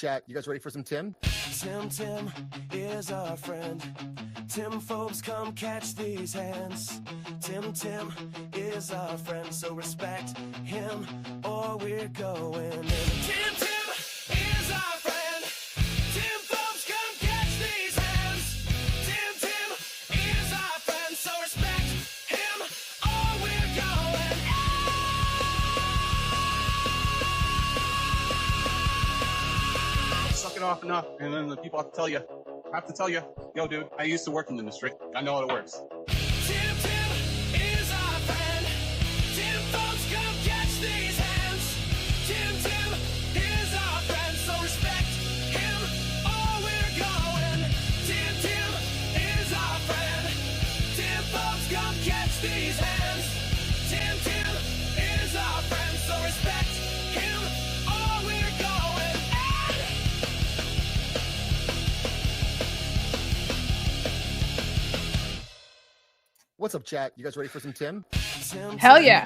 chat? You guys ready for some Tim? Tim is our friend. Tim folks, come catch these hands. Tim is our friend, so respect him or we're going in. Tim is our friend. Tim folks, come catch these hands. Tim is our friend, so respect him or we're going in. Suck it off enough, and then the people have to tell you, yo, dude, I used to work in the industry. I know how it works. Tim is our friend. Tim folks, come catch these hands. Tim is our friend, so respect him or we're going. Tim is our friend. Tim folks, come catch these hands. Tim is our friend, so respect him or we're going. What's up, chat? You guys ready for some Tim? Hell yeah.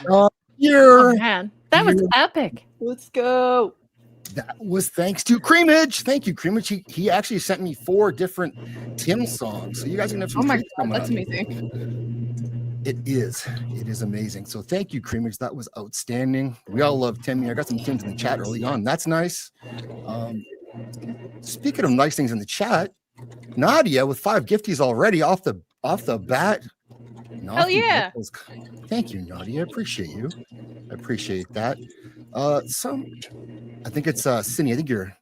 Here. Oh, man. That was epic. Let's go. That was thanks to Creamage. Thank you, Creamage. He actually sent me 4 different Tim songs. So you guys are going to have some Oh my treats God, coming that's up. amazing. It is amazing. So thank you, Creamage. That was outstanding. We all love Tim. I got some Tims in the chat early on. That's nice. Speaking of nice things in the chat, Nadia with 5 gifties already off the bat. Hell yeah. Thank you, Nadia. I appreciate you. I appreciate that. I think it's Cindy. I think you're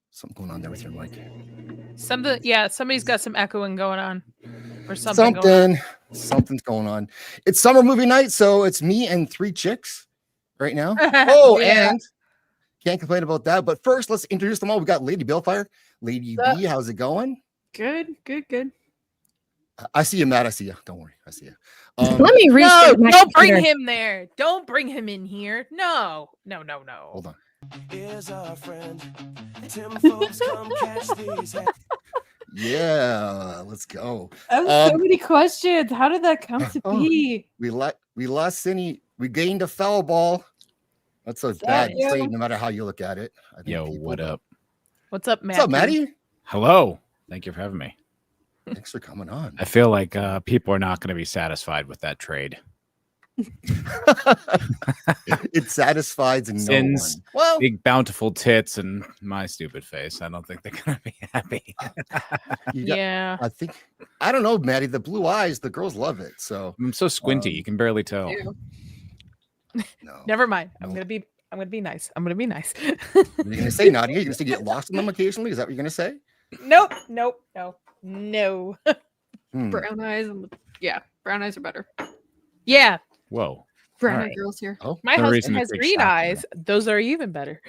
something going on there with your mic. Somebody's got some echoing going on. Or something's going on. It's summer movie night, so it's me and 3 chicks right now. Yeah. And can't complain about that. But first, let's introduce them all. We got Lady Balefire. Lady B, how's it going? Good. I see you, Matt. I see you. Don't worry. I see you. Let me No, restart my don't bring computer. him there. Don't bring him in here. No. Hold on. Is our friend. Tim folks, come catch these hands. Yeah, let's go. That was so many questions. How did that come to oh. be? We lost Cindy. We gained a foul ball. That's a bad trade, no matter how you look at it. I think Yo, what up? What's up, Matt? What's up, Maddie? Hello. Thank you for having me. Thanks for coming on. I feel like people are not going to be satisfied with that trade. It satisfies no Sin's one. Well, big bountiful tits and my stupid face. I don't think they're going to be happy. Yeah. I don't know, Maddie. The blue eyes, the girls love it. So I'm so squinty, you can barely tell. no. Never mind. No. I'm gonna be nice. I'm gonna be nice. What are you gonna say, Nadia? You're gonna say get lost in them occasionally? Is that what you're gonna say? Nope. Brown eyes. Brown eyes are better. Yeah. Whoa. Brown All eyed right. girls here. Oh, My No husband reason to has take green shots eyes. Those are even better.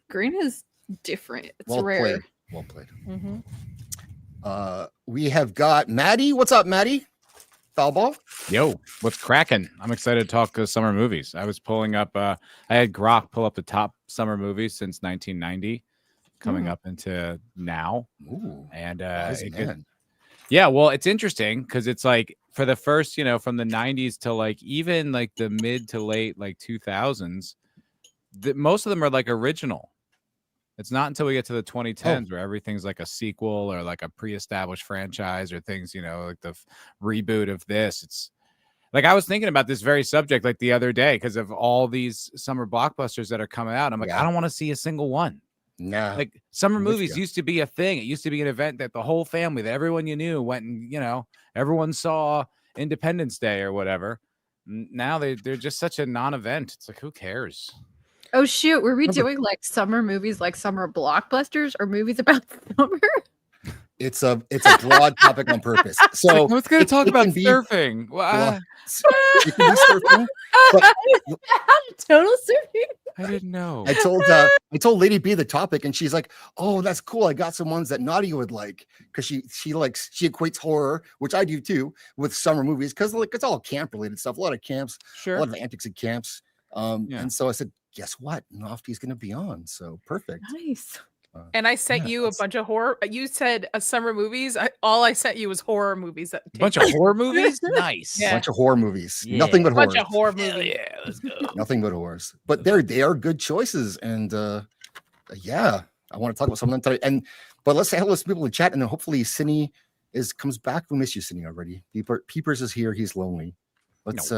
Green is different. It's well rare. played. Well played. Mm-hmm. We have got Maddie. What's up, Maddie? Foul ball. Yo, what's cracking? I'm excited to talk summer movies. I was pulling up, I had Grok pull up the top summer movies since 1990, coming up into now. Ooh, And man. yeah, well, it's interesting because it's like for the first, from the 90s to like even like the mid to late like 2000s, most of them are like original. It's not until we get to the 2010s where everything's like a sequel or like a pre-established franchise or things, like the reboot of this. It's like I was thinking about this very subject like the other day because of all these summer blockbusters that are coming out. I'm like, I don't want to see a single one. Nah. Like summer I'm with movies you. used to be a thing. It used to be an event that the whole family, that everyone you knew went and, everyone saw Independence Day or whatever. Now they're just such a non-event. It's like, who cares? Oh shoot, were we doing like summer movies, like summer blockbusters, or movies about summer? It's a broad topic on purpose. So Let's go talk it about can be- surfing. Well, it can be surfing, but Total surfing. I didn't know. I told Lady B the topic, and she's like, "Oh, that's cool. I got some ones that Nadia would like because she equates horror, which I do too, with summer movies because like it's all camp related stuff. A lot of camps, a Sure. lot of antics at camps. Yeah. And so I said, guess what? Nofty's going to be on. So perfect. Nice. And I sent you a bunch of horror. You said summer movies. All I sent you was horror movies. That A bunch of horror movies? Nice. Yeah. Bunch of horror movies. Yeah. Nothing but bunch horrors. of horror Hell movies. yeah, let's go. Nothing but horrors. But they are good choices, and Yeah, I want to talk about something today. But let's say hello to people in chat, and then hopefully Cine comes back. We miss you, Cine, already. Peepers is here. He's lonely. Let's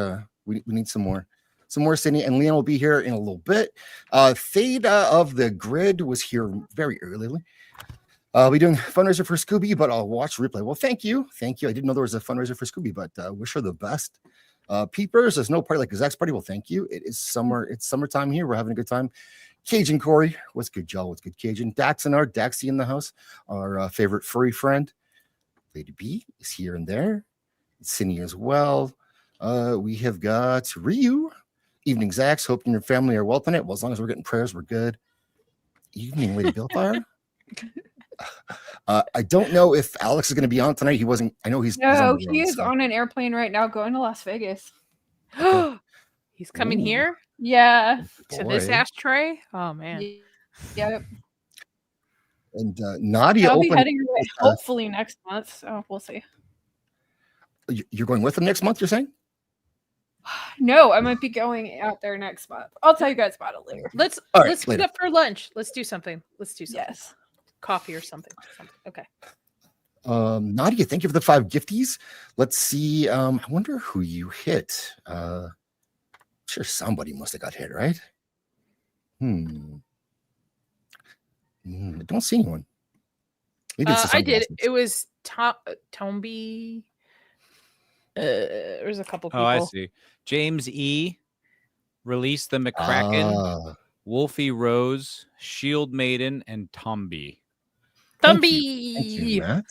we need some more Cine, and Leon will be here in a little bit. Theta of the Grid was here very early. We're doing fundraiser for Scooby, but I'll watch replay. Well, thank you. I didn't know there was a fundraiser for Scooby, but wish her the best. Peepers, there's no party like Zach's party. Well, thank you. It is summer. It's summertime here. We're having a good time. Cajun Corey, what's good, y'all? What's good, Cajun? Daxie in the house, our favorite furry friend. Lady B is here and there. Cindy as well. We have got Ryu. Evening, Zax. Hope you and your family are well tonight. Well, as long as we're getting prayers, we're good. Evening, Lady Balefire. I don't know if Alex is going to be on tonight. He wasn't. I know he's. No, he's he is on an airplane right now going to Las Vegas. He's coming Ooh. here Yeah. to this Boy. ashtray. Oh man. Yep. And Nadia I'll be opened. heading away hopefully next month. So we'll see. You're going with him next month, you're saying? No, I might be going out there next month. I'll tell you guys about it later. Let's All right, let's later. meet up for lunch. Let's do something. Yes. Coffee or something. Okay. Nadia, thank you for the 5 gifties. Let's see. I wonder who you hit. Sure, somebody must have got hit, right? I don't see anyone. Maybe it's the I did. sunglasses. It was Tomby. There's a couple people. Oh, I see. James E. Release the McCracken, Ah, Wolfie Rose, Shield Maiden, and Tomby. thank you, Matt.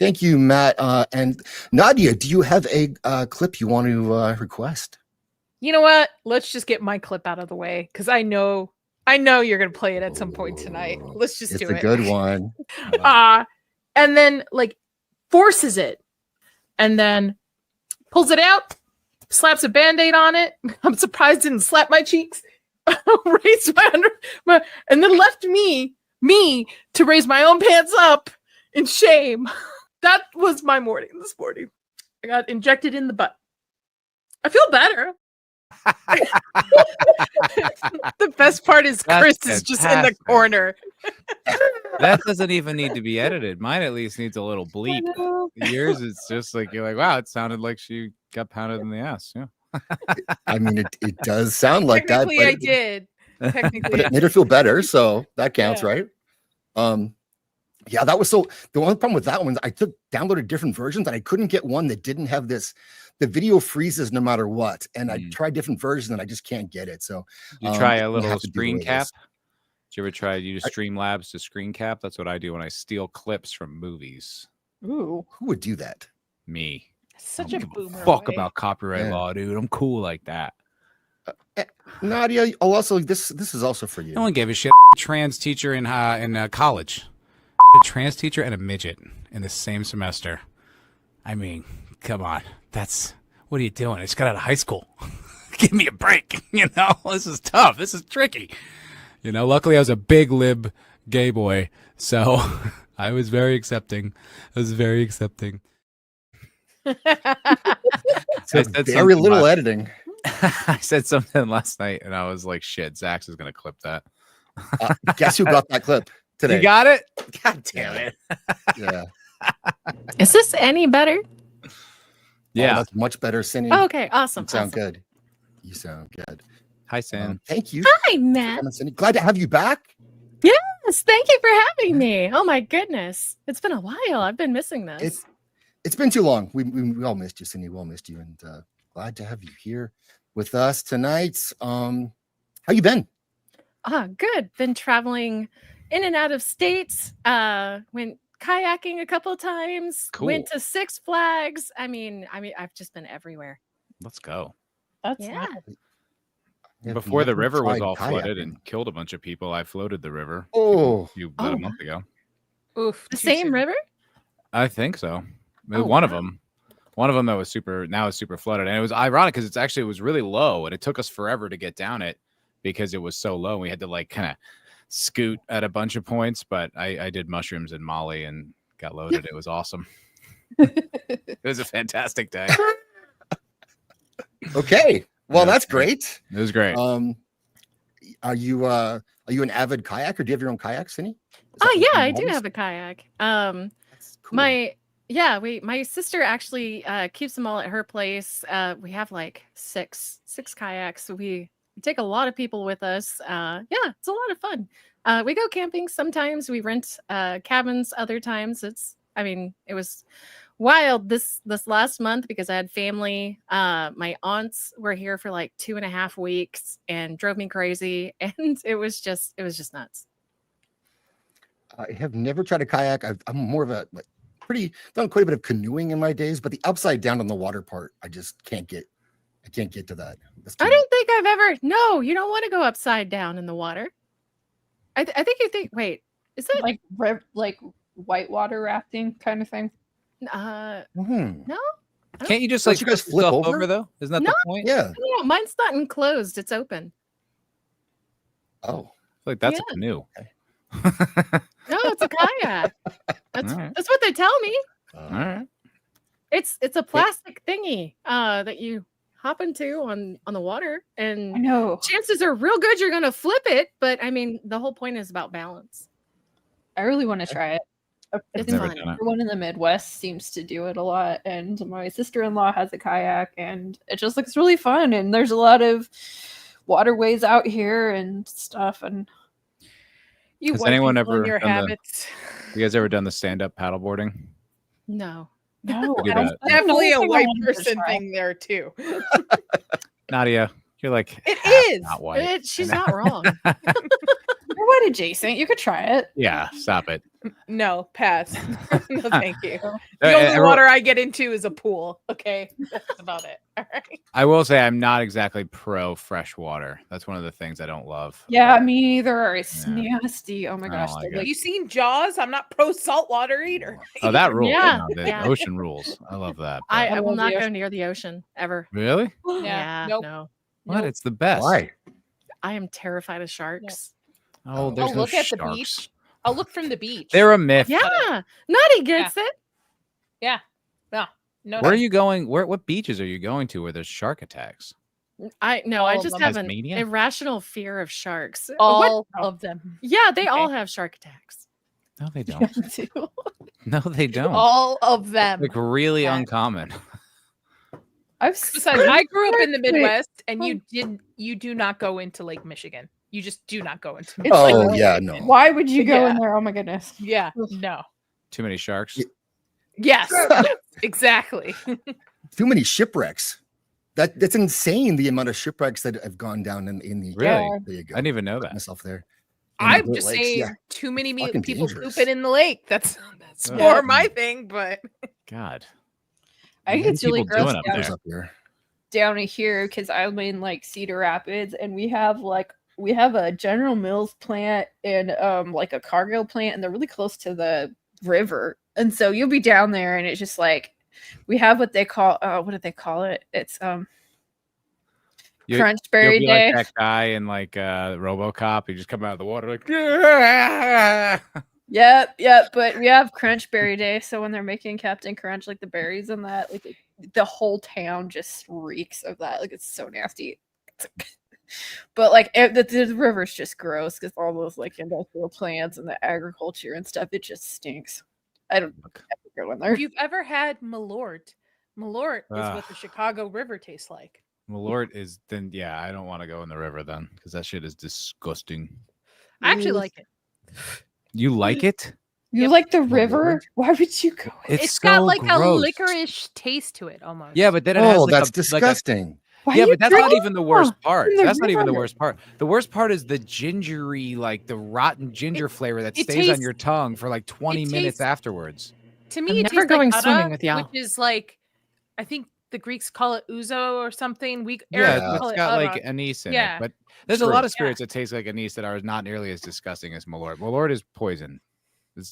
Thank you, Matt. And Nadia, do you have a clip you want to request? You know what? Let's just get my clip out of the way because I know you're gonna play it at some point tonight. Let's just It's do a it. good one. And then like forces it, and then pulls it out, slaps a band-aid on it. I'm surprised it didn't slap my cheeks. Raised and then left me to raise my own pants up in shame. That was my morning this morning. I got injected in the butt. I feel better. The best part is That's Chris is just in the fantastic. corner. That doesn't even need to be edited. Mine at least needs a little bleep. Yours is just like you're like, wow, it sounded like she got pounded in the ass. Yeah. I mean, it does sound like that, Technically, but I did. Technically, but it made her feel better, so that counts, Yeah. right? Yeah, that was so. The only problem with that one, I downloaded different versions, and I couldn't get one that didn't have this. The video freezes no matter what, and I tried different versions, and I just can't get it. So You try I'm a gonna little have to do screen away with cap. this. Did you ever try to use Streamlabs to screen cap? That's what I do when I steal clips from movies. ooh, Who would do that? Me. such I a don't give boomer. fuck way. about copyright Yeah. law, dude. I'm cool like that. Nadia, I'll also this is also for you. No one gave a shit. Trans teacher in college. A trans teacher and a midget in the same semester. I mean, come on. What are you doing? I just got out of high school. Give me a break. You know, this is tough. This is tricky. You know, luckily I was a big lib gay boy, so I was very accepting. So I said very something little last- editing. I said something last night, and I was like, "Shit, Zax is gonna clip that." Guess who got that clip today? You got it? God damn it! Yeah. Is this any better? Yeah. Oh, that's much better, Cindy. Oh, okay, awesome. You sound awesome. good. You sound good. Hi, Sam. Thank you. Hi, Matt. Coming, Cindy. Glad to have you back. Yes, thank you for having me. Oh my goodness, it's been a while. I've been missing this. It's been too long. We all missed you, Cindy. We all missed you, and glad to have you here with us tonight. How you been? Good. Been traveling in and out of states. Went kayaking a couple of times. Cool. Went to Six Flags. I mean, I've just been everywhere. Let's go. That's Yeah. I've Before the never river was tried all flooded kayaking. and killed a bunch of people, I floated the river Oh, about a Oh. month ago. oof. The too same soon. river? I think so. Oh, One of wow. them. One of them that was super flooded, and it was ironic because it was really low, and it took us forever to get down it because it was so low. We had to like kind of scoot at a bunch of points, but I did mushrooms in Mali and got loaded. It was awesome. It was a fantastic day. okay. Well, Yeah. that's great. It was great. Are you Are you an avid kayaker? Do you have your own kayak, Cindy? Is that Oh one of yeah, your I do hobbies? have a kayak. That's cool. My sister actually keeps them all at her place. We have like six kayaks. So we take a lot of people with us. Yeah, it's a lot of fun. We go camping sometimes. We rent cabins other times. It was wild this last month because I had family. My aunts were here for like 2.5 weeks and drove me crazy, and it was just nuts. I have never tried a kayak. I'm more of a done quite a bit of canoeing in my days, but the upside down on the water part, I just can't get. I can't get to that. That's too I much. don't think I've ever. No, you don't want to go upside down in the water. I think you think. Wait, is it? Like whitewater rafting kind of thing. Mhm. No, Can't you just Don't like you guys flip flip yourself over? though? Isn't that No. the point? Yeah. no, mine's not enclosed. It's open. Oh. Like that's Yeah. a canoe. No, it's a kayak. That's All right. that's what they tell me. All right. It's a plastic thingy that you hop into on the water, I and know. chances are real good you're gonna flip it. But I mean, the whole point is about balance. I really want to try it. I It's think Never fun. done it. everyone in the Midwest seems to do it a lot, and my sister-in-law has a kayak, and it just looks really fun. And there's a lot of waterways out here and stuff. And You Has white anyone people and ever your done the- habits. You guys ever done the stand-up paddleboarding? No. no, do I- that. I don't know Definitely a if I white wanted to person try. thing there too. Nadia, you're like It half is. not white. She's I know. not wrong. You're white adjacent. You could try it. Yeah, stop it. No, pass. No, thank you. Uh, The only everyone- water I get into is a pool. Okay, that's about it. All right. I will say I'm not exactly pro fresh water. That's one of the things I don't love. Yeah, me either. It's Yeah. nasty. Oh my I gosh. don't the like it. Have lake- you seen Jaws? I'm not pro saltwater either. Oh, that rules. Yeah, No, the yeah. ocean rules. I love that. I but- will love not the go ocean. near the ocean ever. Really? Yeah, Nope. no. What? Nope. It's the best. Why? I am terrified of sharks. Oh, Oh, there's no look at the sharks. beach. I'll look from the beach. They're a myth. Yeah, Nutty gets it. Yeah. No. Where are you going? What beaches are you going to where there's shark attacks? I All I of just them. have an Tasmania? irrational fear of sharks. What- all of them? Yeah, they Okay. all have shark attacks. No, they don't. too. No, they don't. All of them. Like really Yeah. uncommon. I've Besides, I grew up in the Wait. Midwest, and you do not go into Lake Michigan. You just do not go into. It's Oh like- yeah, no. Why would you go Yeah. in there? Oh my goodness. Yeah. No. Too many sharks. Yeah. Yes. Exactly. Too many shipwrecks. That's insane. The amount of shipwrecks that have gone down in the. Really? There you go. I didn't even know Put that. myself there. In the I'm Great just Lakes, saying, yeah. too many Fucking people dangerous. pooping in the lake. That's Yeah. more my thing. But God. I think What it's are really people gross doing up down, there? Up here. down here because I'm in like Cedar Rapids, and we have a General Mills plant and like a Cargill plant, and they're really close to the river. And so you'll be down there, and it's just like we have what they call what do they call it? It's You- Crunch You'll Berry be Day. like that guy in like RoboCop. You just come out of the water like, yeah. Yep. But we have Crunch Berry Day, so when they're making Captain Crunch, like the berries and that, like the whole town just reeks of that. Like it's so nasty. But like the river's just gross because all those like industrial plants and the agriculture and stuff, it just stinks. I don't go in there. if you've ever had Malort, Malort is Ugh. what the Chicago River tastes like. Malort is then. Yeah, I don't want to go in the river then because that shit is disgusting. I actually Ooh. like it. You like it? You like the Malort? river? Why would you go? It's got so like a gross. licorice taste to it almost. Yeah, but then it has Oh, like that's a, like a disgusting. Why yeah, are you but that's not drinking even the worst part. in the That's not even the river? worst part. The worst part is the gingery, like the rotten ginger flavor that it stays on tastes- your tongue for like 20 it minutes tastes- afterwards. To me, I'm it never tastes going like swimming udda, with y'all. which is like, I think the Greeks call it ouzo or something. We Yeah, Eric Yeah. call it's it got udda. like anise in Yeah. it, but there's a True. lot of spirits that taste like anise that are not nearly as disgusting as Malort. Malort is poison.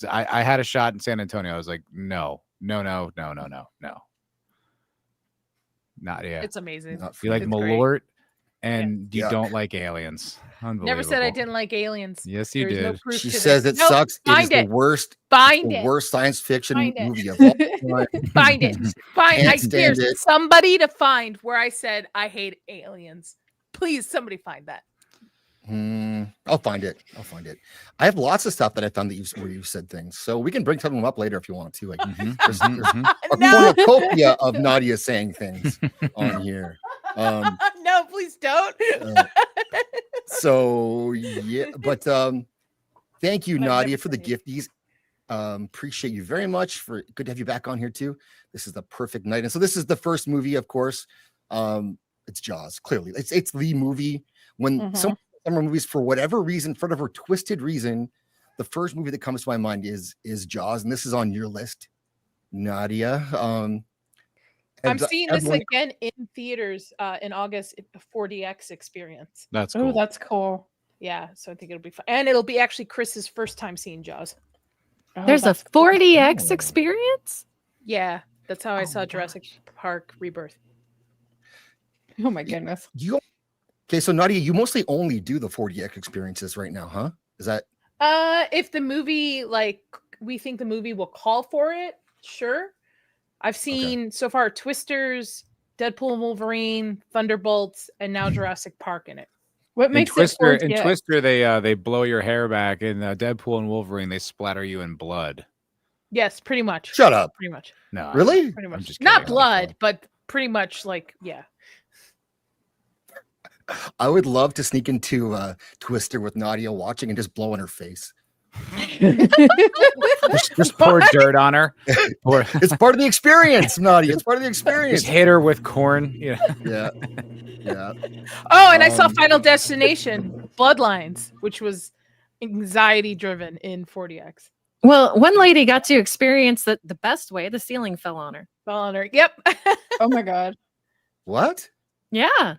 I had a shot in San Antonio. I was like, no. Not yet. It's amazing. Not You like it's great. Malort and you Yuck. don't like aliens. Never said I Unbelievable. didn't like aliens. Yes, you There's no did. proof She to says this. it Nope, sucks. It is Find the it. worst. Find the it. worst science fiction Find it. movie of all time. Find it. Find. Can't I stand there's it. somebody to find where I said I hate aliens. Please, somebody find that. I'll find it. I'll find it. I have lots of stuff that I found that where you said things, so we can bring some of them up later if you want to. Like there's a No. cornucopia of Nadia saying things on here. No, please don't. So yeah, but thank you, But I've Nadia, never for the seen gifties. Appreciate you very much. For good to have you back on here too. This is the perfect night, and so this is the first movie, of course. It's Jaws. Clearly, it's the movie when some summer movies, for whatever reason, for whatever twisted reason, the first movie that comes to my mind is Jaws, and this is on your list, Nadia. I'm seeing this again in theaters in August. A 4DX experience. That's cool. Oh, that's cool. Yeah, so I think it'll be fun, and it'll be actually Chris's first time seeing Jaws. Oh, There's a that's cool. 4DX experience. Yeah, that's how I saw my Jurassic Park Rebirth. Oh my goodness. Okay, so Nadia, you mostly only do the 4DX experiences right now, huh? Is that If the movie, like, we think the movie will call for it, sure. I've seen so far Twisters, Deadpool and Wolverine, Thunderbolts, and now Jurassic Park in it. What In makes Twister, it in 4DX? Twister, they blow your hair back. In Deadpool and Wolverine, they splatter you in blood. Yes, pretty much. shut up? Pretty much. No, Really? Pretty I'm much. just Not kidding. blood, but pretty much like, yeah. I would love to sneak into Twister with Nadia watching and just blow in her face. Just pour dirt on her. Pour, It's part of the experience, Nadia. It's part of the just experience. hit her with corn. Yeah. Yeah, yeah. Oh, and I saw Um, Final Destination Bloodlines, which was anxiety driven in 4DX. Well, one lady got to experience the best way. The ceiling fell on her. Fell on her. Yep. Oh my god. What? Yeah.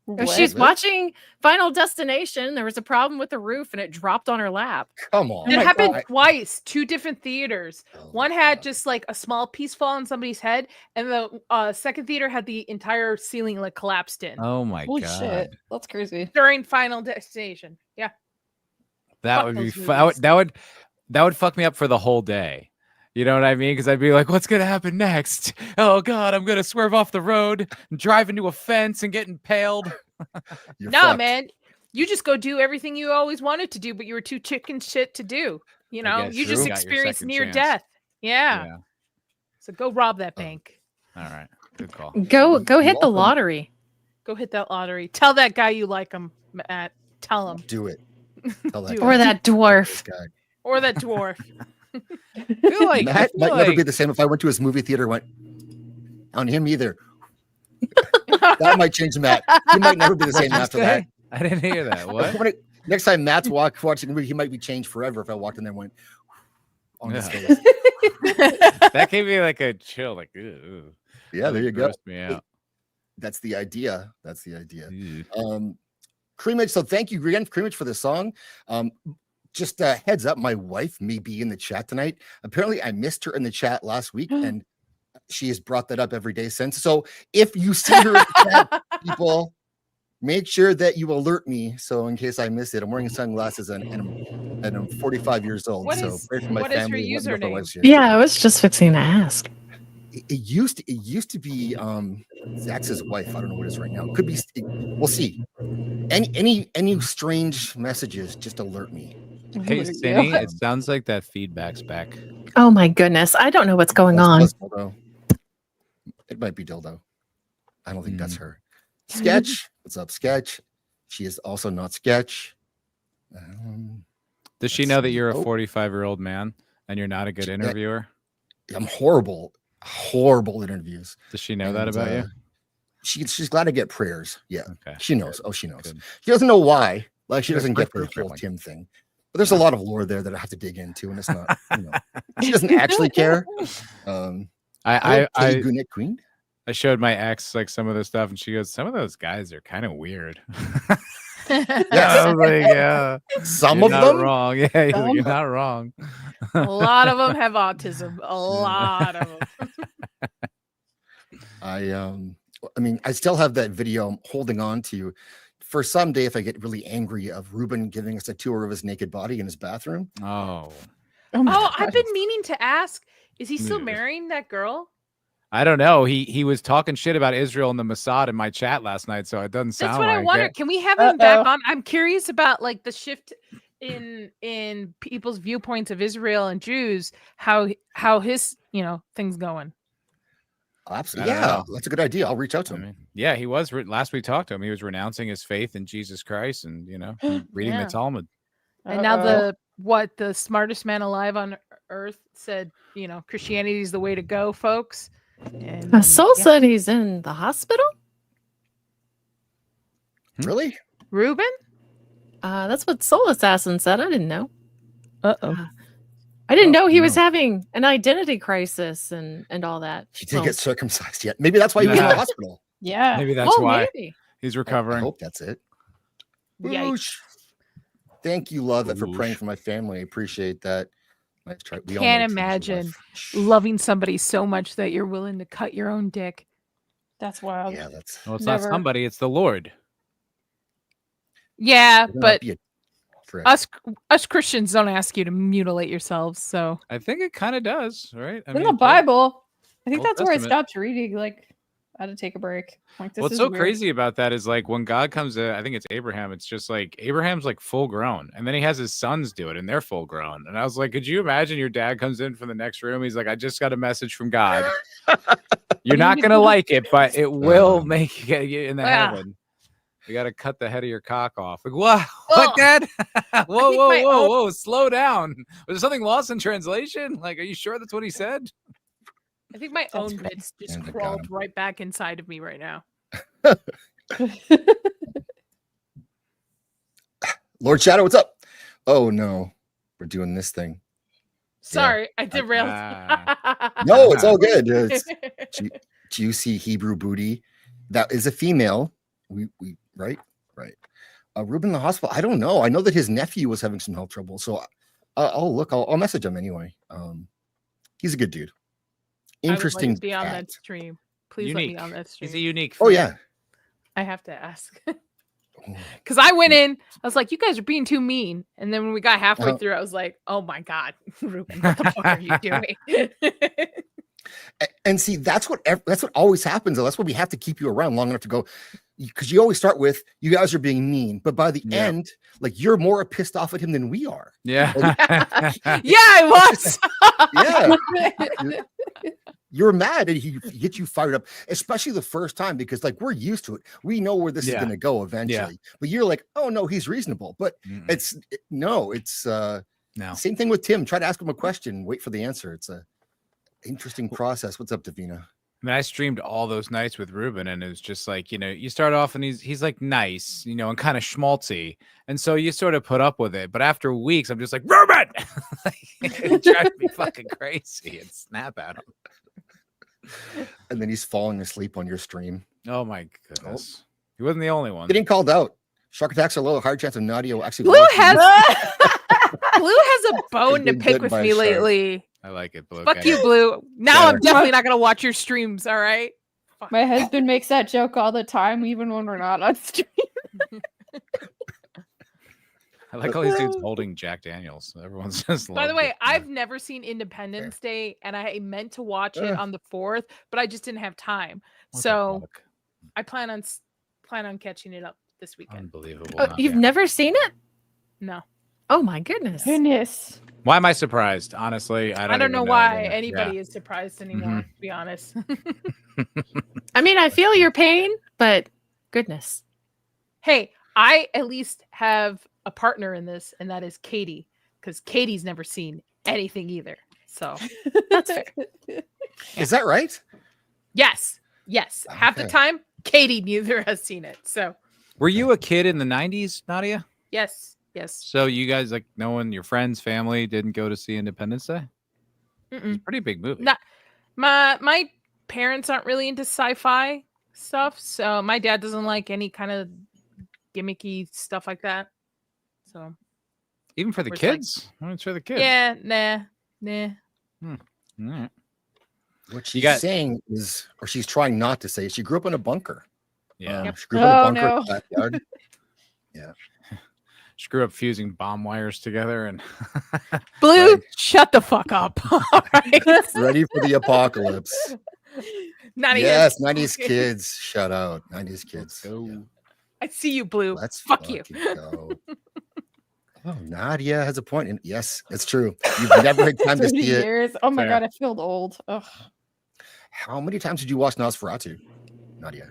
What? She's watching Final Destination. There was a problem with the roof and it dropped on her lap. Come on. It my happened God. twice, two different theaters. Oh One my had God. just like a small piece fall on somebody's head, and the second theater had the entire ceiling like collapsed in Oh my Holy god. shit. That's crazy. during Final Destination. Yeah. That Fuck would be those fun. movies. That would fuck me up for the whole day. You know what I mean? Because I'd be like, what's gonna happen next? Oh god, I'm gonna swerve off the road, drive into a fence, and get impaled. You're Nah, fucked. man. You just go do everything you always wanted to do, but you were too chicken shit to do. You know, guess you true. just Got your experienced second near chance. death. Yeah. So go rob that Oh. bank. All right. Good call. Go hit the Welcome. lottery. Go hit that lottery. Tell that guy you like him, Matt. Tell him. Do it. Tell that Do guy. Or that dwarf. This guy. Or that dwarf. I feel like, Matt might never be the same if I went to his movie theater and went on him either. That might change Matt. He might never be the same after that. I didn't hear that. What? Next time Matt's watching the movie, he might be changed forever if I walked in there and went on his Yeah. face. That gave me like a chill. Like, ew, Yeah, there you go. grossed me out. That's the idea. That's the idea. Ew. Creamage. So thank you again, Creamage, for the song. Just a heads up, my wife may be in the chat tonight. Apparently, I missed her in the chat last week, and she has brought that up every day since. So if you see her in the chat, people, make sure that you alert me. So in case I miss it, I'm wearing sunglasses and I'm 45 years old. What so is- pray for my what is her family. Let me know if my username? wife's here. Yeah, I was just fixing to ask. It used to be Zach's wife. I don't know what it is right now. It could be. We'll see. Any strange messages, just alert me. Hey, Cindy, it sounds like that feedback's back. Oh my goodness. I don't know what's going That's on. Dildo. It might be Dildo. I don't think that's Mm. her. Sketch. What's up, Sketch? She is also not Sketch. Does she Let's know that see. you're a Oh. 45-year-old man and you're not a good She- interviewer? I'm horrible at interviews. Does she know that And, about you? She's glad to get prayers. Yeah, Okay. she knows. Oh, she knows. Good. She doesn't know why. Like she Good. doesn't get the Perfect whole one. Tim thing. But there's a lot of lore there that I have to dig into, and it's not. She doesn't actually care. I Gunic Queen. I showed my ex like some of the stuff, and she goes, "Some of those guys are kind of weird." Yes. I was like, "Yeah, Some you're of not them. wrong. Yeah, he's like, Some. you're not wrong." A lot of them have autism. A lot of them. I mean, I still have that video I'm holding on to for someday if I get really angry of Reuben giving us a tour of his naked body in his bathroom. Oh, Oh, my Oh, God. I've been meaning to ask, is he still Dude. marrying that girl? I don't know. He was talking shit about Israel and the Mossad in my chat last night, so it doesn't sound That's what I like wonder. it. Can we have him back on? I'm curious about like the shift in people's viewpoints of Israel and Jews. How his things going. Absolutely. I don't Yeah, know. that's a good idea. I'll reach out to I him. mean, yeah, he was last we talked to him. He was renouncing his faith in Jesus Christ and reading Yeah. the Talmud. And now the smartest man alive on earth said, Christianity is the way to go, folks. And Soul said he's in the hospital. Really? Reuben? That's what Soul Assassin said. I didn't know. Uh-oh. I didn't know he was having an identity crisis and all that. He didn't get circumcised yet. Maybe that's why he was in the hospital. Yeah. Maybe that's why maybe. he's I recovering. hope that's it. Yikes. Boosh. Thank you, love it, for praying Boosh. for my family. I appreciate that. Nice try. We all Can't know Tim's imagine life. loving somebody so much that you're willing to cut your own dick. That's wild. Yeah, that's. Well, it's Never. not somebody, it's the Lord. Yeah, You're gonna but be forever. us Christians don't ask you to mutilate yourselves. So I think it kind of does, right? I In the Paul- Bible, I think Old that's where I Testament. stopped reading. Like, I had to take a break. Like, this What's is so weird. crazy about that is like when God comes to, I think it's Abraham, it's just like Abraham's like full grown and then he has his sons do it and they're full grown. And I was like, could you imagine your dad comes in from the next room? He's like, I just got a message from God. You're not going to like it, but it will make you get you in the Yeah. heaven. You got to cut the head of your cock off. Like, what, Dad? whoa, think my own- whoa, slow down. Was there something lost in translation? Like, are you sure that's what he said? I think my own great. bits just And they got crawled him. right back inside of me right now. Lord Shadow, what's up? Oh no, we're doing this thing. Sorry, I derailed. No, it's all good. It's juicy Hebrew booty. That is a female. We right. Reuben in the hospital. I don't know. I know that his nephew was having some health trouble, so I'll look. I'll message him anyway. He's a good dude. Interesting. I would like to be on cat. that stream. Please Unique. let me on that stream. He's a unique. Oh freak. yeah. I have to ask. Because I went in, I was like, you guys are being too mean. And then when we got halfway Uh-huh. through, I was like, oh my God, Reuben, what the fuck are you doing? And see, that's what always happens. Though. That's why we have to keep you around long enough to go, because you always start with you guys are being mean, but by the Yeah. end, like you're more pissed off at him than we are. Yeah. Yeah, I was. Yeah, you're mad and he gets you fired up, especially the first time because like we're used to it. We know where this is Yeah. going to go eventually. But you're like, oh no, he's reasonable. But Mm-mm. it's No. same thing with Tim. Try to ask him a question, wait for the answer. It's a interesting process. What's up, Davina? I mean, I streamed all those nights with Reuben, and it was just like, you start off and he's like nice, and kind of schmaltzy. And so you sort of put up with it. But after weeks, I'm just like, Reuben! It drives me fucking crazy and snap at him. And then he's falling asleep on your stream. Oh my goodness. He wasn't the only one. Getting called out. Shark attacks are low. Hard chance of Nadia will actually. Blue watch you. has a bone to been pick bitten with by a me shark. lately. I like it, Blue. Fuck Get you, it. Blue. Now Yeah. I'm definitely not gonna watch your streams. All right. Fuck. My husband makes that joke all the time, even when we're not on stream. I like all these dudes holding Jack Daniels. Everyone's just. By the loved way, it. I've never seen Independence Day, and I meant to watch it on the 4th, but I just didn't have time. What the So fuck? I plan on catching it up this weekend. Unbelievable. Oh, you've never seen it? No, Oh my goodness. Goodness. Why am I surprised? Honestly, I I don't know even why Yeah. anybody is surprised anymore. To be honest. I mean, I feel your pain, but goodness. Hey, I at least have a partner in this, and that is Katie, because Katie's never seen anything either. So That's fair. Is that right? yes, half the Okay. time Katie neither has seen it. So Were you a kid in the 90s, Nadia? yes. So you guys, like, no one, your friends, family didn't go to see Independence Day? It's Mm-mm. a pretty big movie. Not my parents aren't really into sci-fi stuff, so my dad doesn't like any kind of gimmicky stuff like that. So Even for the where it's like- kids? I mean, it's for the kids. yeah, nah. All right. What You she's got- saying is, or she's trying not to say, she grew up in a bunker. Yeah. She grew up in a Oh, bunker no. in the backyard. Screw up fusing bomb wires together and Blue, Right. shut the fuck up. All right. Ready for the apocalypse. Nadia. Yes, 90s kids. Shout out. 90s kids. go. Yeah. I see you, Blue. Let's Fuck you. fucking go. Oh, Nadia has a point. And yes, it's true. You've never had time to 30 see it. years. Oh my Fair. god, I feel old. Ugh. How many times did you watch Nosferatu, Nadia?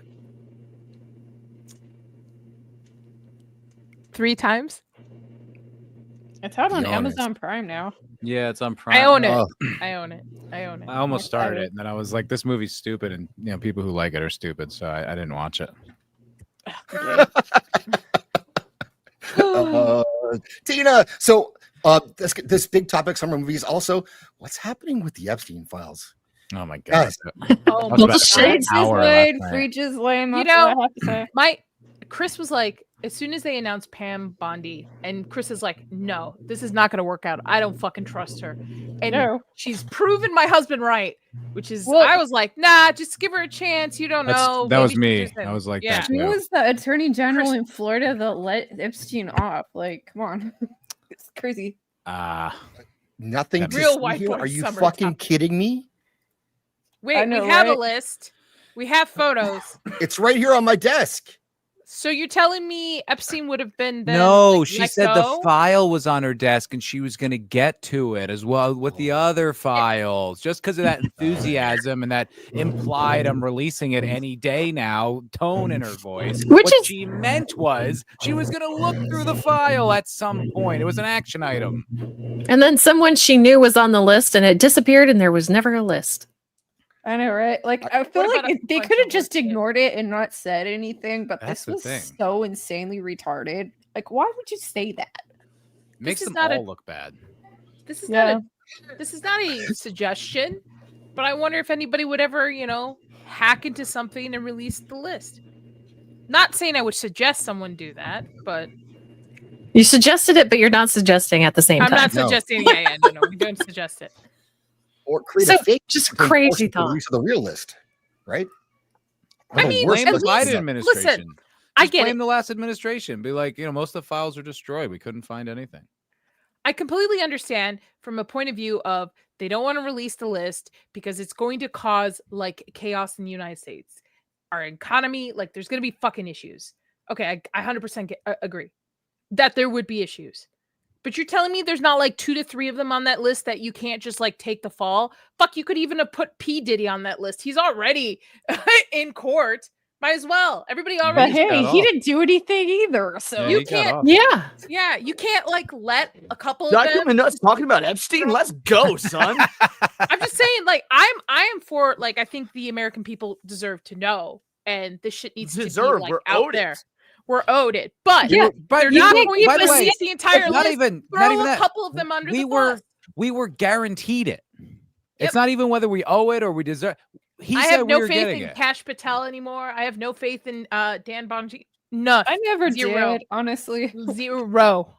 3 times. It's out on Be honest. Amazon Prime now. Yeah, it's on Prime. I own it. Oh, I own it. I own it. I almost started excited. it, and then I was like, "This movie's stupid," and people who like it are stupid, so I didn't watch it. Tina. So this big topic, summer movies. Also, what's happening with the Epstein files? Oh my god! Guys. Oh, I was about to Bullshit. say an Preach is hour lame. last night. Preach is lame. You That's all know- I have to say. my Chris was like, as soon as they announced Pam Bondi, and Chris is like, no, this is not going to work out. I don't fucking trust her. And No. she's proven my husband right, which is, Well- I was like, nah, just give her a chance. You don't know. That was Maybe me. she's just I was like, yeah. that Who too. was the attorney general Chris- in Florida that let Epstein off? Like, come on. It's crazy. Nothing That to Real see white here? boy Are you summer fucking topic. kidding me? Wait, I know, we have a right? list. We have photos. It's right here on my desk. So you're telling me Epstein would have been then No, like, she let said go? the file was on her desk and she was going to get to it as well with the other files. Just because of that enthusiasm and that implied I'm releasing it any day now tone in her voice. Which what is- she meant was she was going to look through the file at some point. It was an action item. And then someone she knew was on the list and it disappeared and there was never a list. I know, right? Like, I feel What like about a they bunch could have of just kids? ignored it and not said anything, but That's this the was thing. so insanely retarded. Like, why would you say that? Makes is them not a- all look bad. This is Yeah. not this is not a suggestion, but I wonder if anybody would ever, hack into something and release the list. Not saying I would suggest someone do that, but You suggested it, but you're not suggesting at the same I'm time. not No. suggesting. No, we don't suggest it. Or create So, a fake just and force crazy it to thought. release the real list, right? I The mean, worst Blame the at list least- is Biden up. administration. I Just get blame it. the last administration. Be like, most of the files are destroyed. We couldn't find anything. I completely understand from a point of view of they don't want to release the list because it's going to cause like chaos in the United States. Our economy, like there's going to be fucking issues. Okay, I 100% agree that there would be issues. But you're telling me there's not like 2 to 3 of them on that list that you can't just like take the fall? Fuck, you could even have put P. Diddy on that list. He's already in court. Might as well. Everybody But already. got hey, he off. didn't do anything either. So Yeah, You he got can't- off. Yeah. Yeah, you can't like let a couple of Not them. coming nuts talking about Epstein. Let's go, son. I'm just saying, like, I am for like I think the American people deserve to know, and this shit needs to Deserve. be like We're out owed there. it. We're owed it, but Yeah, But they're you not know, going by to the way, release the entire not list. even Throw a that. couple of them under we the were bus. we were guaranteed it. Yep. It's not even whether we owe it or we deserve. He I said have we no were faith getting in it. Cash Patel anymore. I have no faith in Dan Bonji. None. I never Zero. did, honestly. Zero.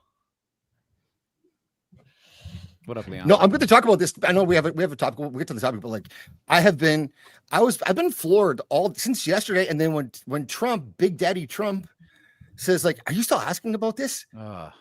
What up, Leon? No, I'm going to talk about this. I know we have a topic. We'll get to the topic, but like I've been floored all since yesterday. And then when Trump, Big Daddy Trump, says like, "Are you still asking about this? Ugh.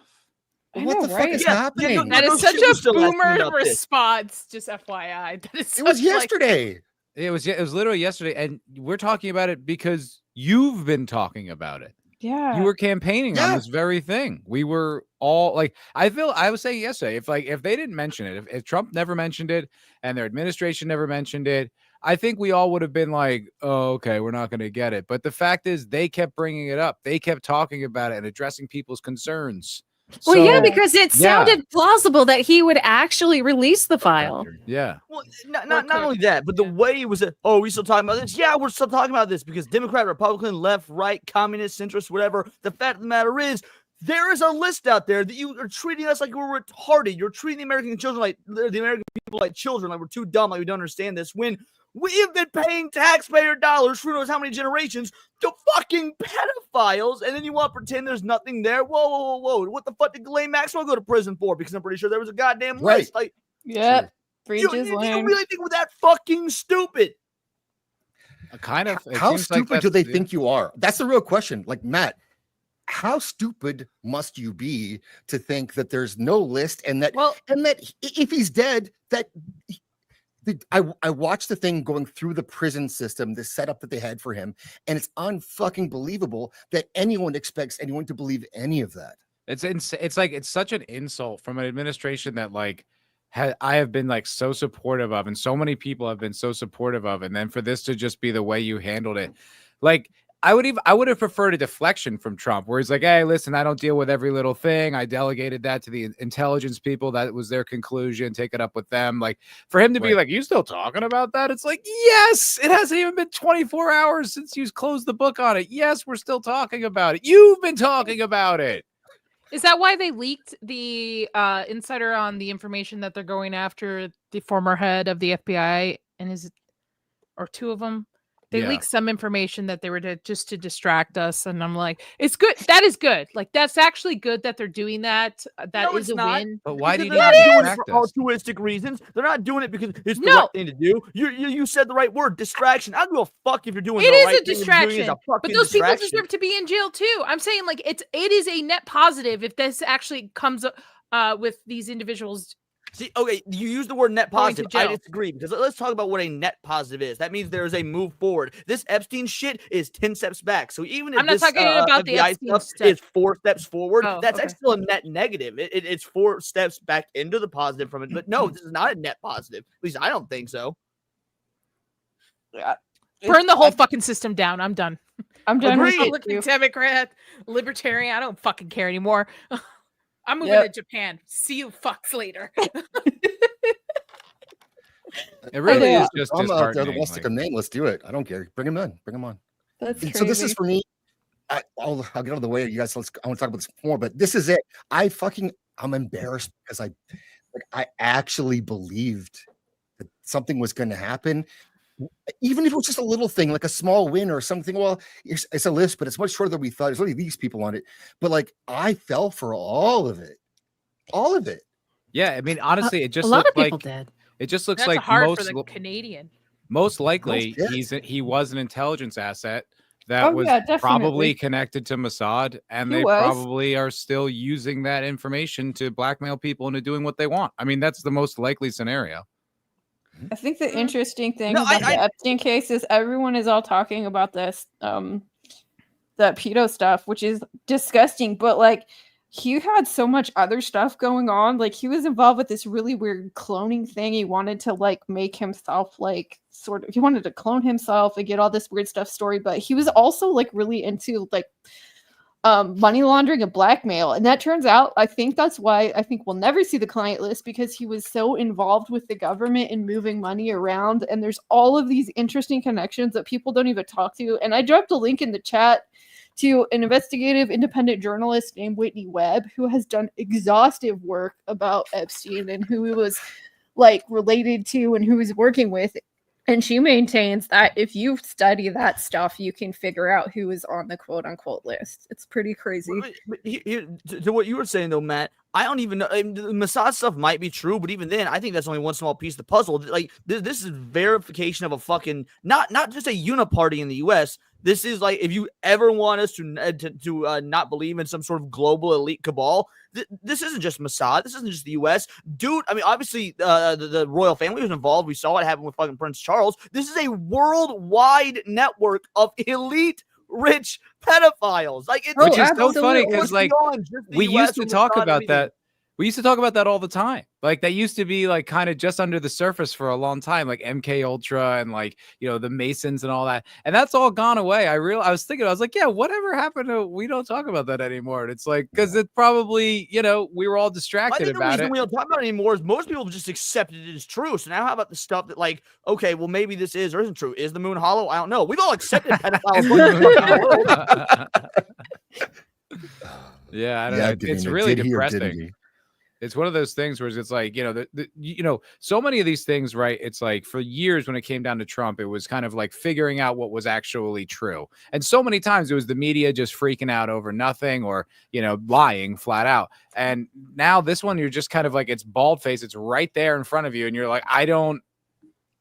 I What know, the fuck right? is Yeah, happening?" no, That no is such shit, we're a still asking boomer about this. response. Just FYI. That is It was such, like- yesterday. It was literally yesterday, and we're talking about it because you've been talking about it. Yeah. You were campaigning on Yeah. this very thing. We were all like, I was saying yesterday, if they didn't mention it, if Trump never mentioned it and their administration never mentioned it, I think we all would have been like, oh, okay, we're not going to get it. But the fact is they kept bringing it up. They kept talking about it and addressing people's concerns. Well, yeah, So, because it yeah. sounded plausible that he would actually release the file. yeah. Well, not only that, but the Yeah. way it was, are we still talking about this? Yeah, we're still talking about this because Democrat, Republican, left, right, communist, centrist, whatever. The fact of the matter is, there is a list out there that you are treating us like we're retarded. You're treating the American children like the American people like children, like we're too dumb, like we don't understand this. When we have been paying taxpayer dollars for who knows how many generations to fucking pedophiles, and then you want to pretend there's nothing there? Whoa. What the fuck did Ghislaine Maxwell go to prison for? Because I'm pretty sure there was a goddamn Right. list. Like, Yep. you Preach is really lame. think we're that fucking stupid? Kind of. It How seems like stupid do that's- they think you are? That's the real question. Like Matt, how stupid must you be to think that there's no list and that Well, if he's dead, that I watched the thing going through the prison system, the setup that they had for him, and it's unfucking believable that anyone expects anyone to believe any of that. It's like it's such an insult from an administration that like I have been like so supportive of, and so many people have been so supportive of, and then for this to just be the way you handled it, like I would have preferred a deflection from Trump, where he's like, "Hey, listen, I don't deal with every little thing. I delegated that to the intelligence people. That was their conclusion. Take it up with them." Like for him to be like, "You still talking about that?" It's like, yes, it hasn't even been 24 hours since you closed the book on it. Yes, we're still talking about it. You've been talking about it. Is that why they leaked the insider on the information that they're going after the former head of the FBI and or two of them? They leaked some information that they were just to distract us, and I'm like, it's good. That is good. Like that's actually good that they're doing that. That is a win. But why do you They're not doing it distract for us? altruistic reasons. They're not doing it because it's the right thing to do. You said the right word, distraction. I don't give a fuck if you're doing It the is right a thing. distraction, but those people distraction. deserve to be in jail too. I'm saying like it is a net positive if this actually comes with these individuals. See, okay, you use the word net Going to positive. I jail. disagree because let's talk about what a net positive is. That means there is a move forward. This Epstein shit is 10 steps back. So even if I'm not this talking about the FBI Epstein stuff stuff. is 4 steps forward, Oh, that's okay. actually still a net negative. It's 4 steps back into the positive from it. But no, this is not a net positive. At least I don't think so. Burn the whole fucking system down. I'm done. I'm done with it Republican, too. Democrat, Libertarian. I don't fucking care anymore. I'm moving to Japan. See you fucks later. It really Yeah. is just I'm out there that disheartening. wants to come in. Let's do it. I don't care. Bring him in. Bring him on. That's So this is crazy. for me. I'll get out of the way, you guys. I want to talk about this more, but this is it. I'm embarrassed because I actually believed that something was going to happen, even if it was just a little thing, like a small win or something. Well, it's a list, but it's much shorter than we thought. There's only these people on it, but like I fell for all of it. Yeah, I mean, honestly, it just a lot looked of people like did. it just looks That's like hard most for the Canadian. most likely did. he was an intelligence asset that Oh, was yeah, definitely. probably connected to Mossad, and He they was. probably are still using that information to blackmail people into doing what they want. I mean, that's the most likely scenario. I think the interesting thing No, about the Epstein case is everyone is all talking about this, that pedo stuff, which is disgusting. But like, he had so much other stuff going on. Like, he was involved with this really weird cloning thing. He wanted to like make himself like he wanted to clone himself and get all this weird stuff story. But he was also like really into like money laundering and blackmail, and that turns out I think that's why I think we'll never see the client list, because he was so involved with the government and moving money around, and there's all of these interesting connections that people don't even talk to. And I dropped a link in the chat to an investigative independent journalist named Whitney Webb, who has done exhaustive work about Epstein and who he was like related to and who he's working with. And she maintains that if you study that stuff, you can figure out who is on the quote unquote list. It's pretty crazy. But to what you were saying though, Matt, I don't even know. I mean, the Mossad stuff might be true, but even then, I think that's only one small piece of the puzzle. Like this is verification of a fucking not just a uniparty in the U.S. This is like, if you ever want us to not believe in some sort of global elite cabal, this isn't just Mossad. This isn't just the U.S. Dude, I mean, obviously, the royal family was involved. We saw what happened with fucking Prince Charles. This is a worldwide network of elite rich pedophiles. Like, it's Which is so funny absolutely. because like we used to talk about that. We used to talk about that all the time. Like that used to be like kind of just under the surface for a long time, like MK Ultra and like, you know, the Masons and all that. And that's all gone away. I was thinking, I was like, yeah, whatever happened to, we don't talk about that anymore. And it's like, because it probably, you know, we were all I distracted think the about reason it. we don't talk about it anymore is most people just accepted it as true. So now how about the stuff that like, okay, well maybe this is or isn't true. Is the moon hollow? I don't know. We've all accepted pedophiles. Yeah, I don't know. It's Davina, really did he or didn't depressing. he? It's one of those things where it's like, you know, you know, so many of these things, right? It's like for years when it came down to Trump, it was kind of like figuring out what was actually true. And so many times it was the media just freaking out over nothing or, you know, lying flat out. And now this one, you're just kind of like, it's bald face. It's right there in front of you. And you're like, I don't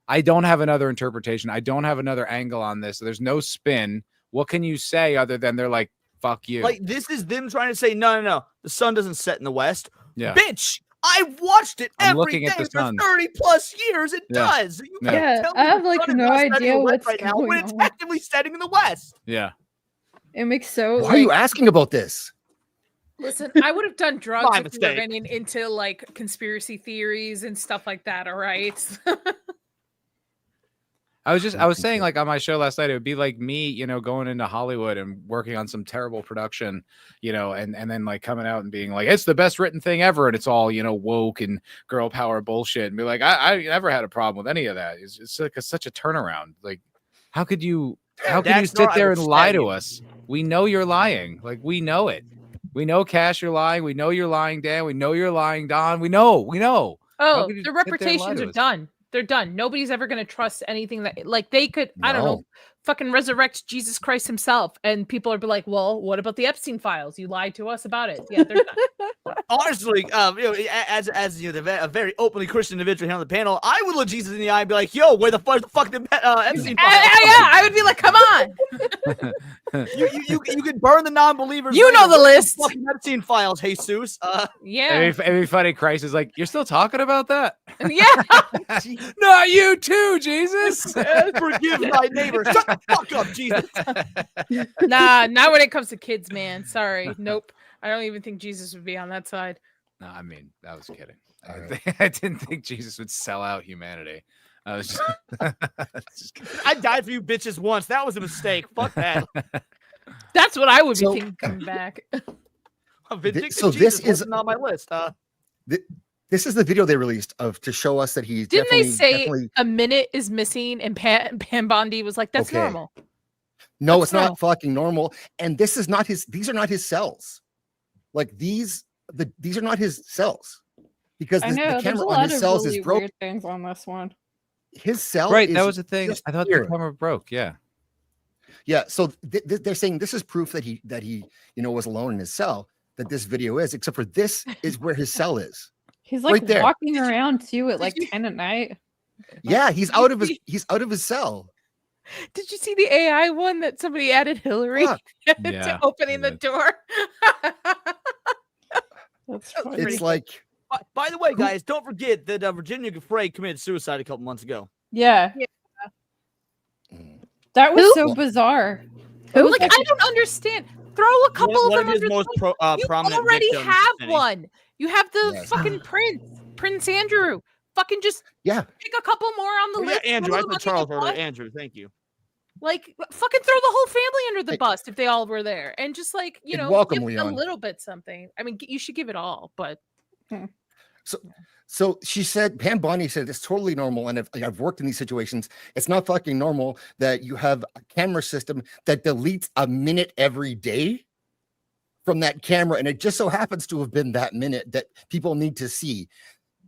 have another interpretation. I don't have another angle on this. There's no spin. What can you say other than they're like, fuck you? Like, this is them trying to say, no, the sun doesn't set in the west. Yeah. Bitch, I've watched it I'm every looking day at the for sun. 30 plus years. It Yeah. does. You Yeah. can't Yeah, tell me I have the like sun is no not setting idea in the west what's right now going when it's on. actively setting in the west. Yeah. It makes so Why are you asking about this? Listen, I would have done drugs My if we were mistake. getting into like conspiracy theories and stuff like that. All right. I was saying like on my show last night, it would be like me, you know, going into Hollywood and working on some terrible production, you know, and then like coming out and being like, it's the best written thing ever. And it's all, you know, woke and girl power bullshit. And be like, I never had a problem with any of that. It's like such a turnaround. Like, how could you Daxter, sit I there will and lie stab to you. us? We know you're lying. Like, we know it. We know Cash, you're lying. We know you're lying, Dan. We know you're lying, Don. We know. Oh, could you their sit there and lie reputations to are us? done. They're done. Nobody's ever going to trust anything that, like, they could, I don't know, No. fucking resurrect Jesus Christ himself. And people are like, well, what about the Epstein files? You lied to us about it. Yeah, they're done. Honestly, you know, as you know, a very openly Christian individual here on the panel, I would look Jesus in the eye and be like, "Yo, where the fuck did Epstein files?" Yeah, I would be like, come on. You can burn the non-believers. You know later. the Where's list. Fucking Epstein files, Jesus. Yeah. It'd be funny. Christ is like, you're still talking about that? Yeah. Not you too, Jesus. Forgive thy neighbor. Shut the fuck up, Jesus. Nah, not when it comes to kids, man. Sorry. Nope. I don't even think Jesus would be on that side. No, I mean, I was kidding. All I didn't think Jesus would sell out humanity. I was just kidding. I died for you bitches once. That was a mistake. Fuck that. That's what I would be So- thinking coming back. Vindictive so Jesus this is- wasn't on my list. This is the video they released of to show us that he's Didn't they say definitely a minute is missing and Pam Bondi was like, that's Okay. normal. no, That's it's not fucking normal. And this is not his. These are not his cells. Like these are not his cells because I the know there's a camera on lot his of cells really is broken. weird things on this one. His cell, Right, is that was the thing. just I thought here. the camera broke. Yeah. Yeah, so they're saying this is proof that he you know was alone in his cell. That this video is, except for this is where his cell is. He's like Right there. walking around too at like you- 10 at night. Yeah, he's out of his cell. Did you see the AI one that somebody added Hillary Fuck. to Yeah, opening I the did. door? That's That was funny. pretty It's like By the way, guys, don't forget that Virginia Giuffre committed suicide a couple months ago. Yeah. Mm. That was Who? so bizarre. Who? It was Like, like I don't understand. Throw a couple One of of them his under most the bus. You prominent already victims, have Penny. one. You have the Yes. fucking Prince Andrew. Fucking just yeah, pick a couple more on the Oh, yeah, list. Andrew. throw I them said under Charles the earlier. bus. Andrew, thank you. Like, fucking throw the whole family under the Hey. bus if they all were there, and just like Hey, know, welcome, give a Leon. little bit something. I mean, you should give it all, but So she said, Pam Bondi said it's totally normal, and I've worked in these situations. It's not fucking normal that you have a camera system that deletes a minute every day from that camera, and it just so happens to have been that minute that people need to see.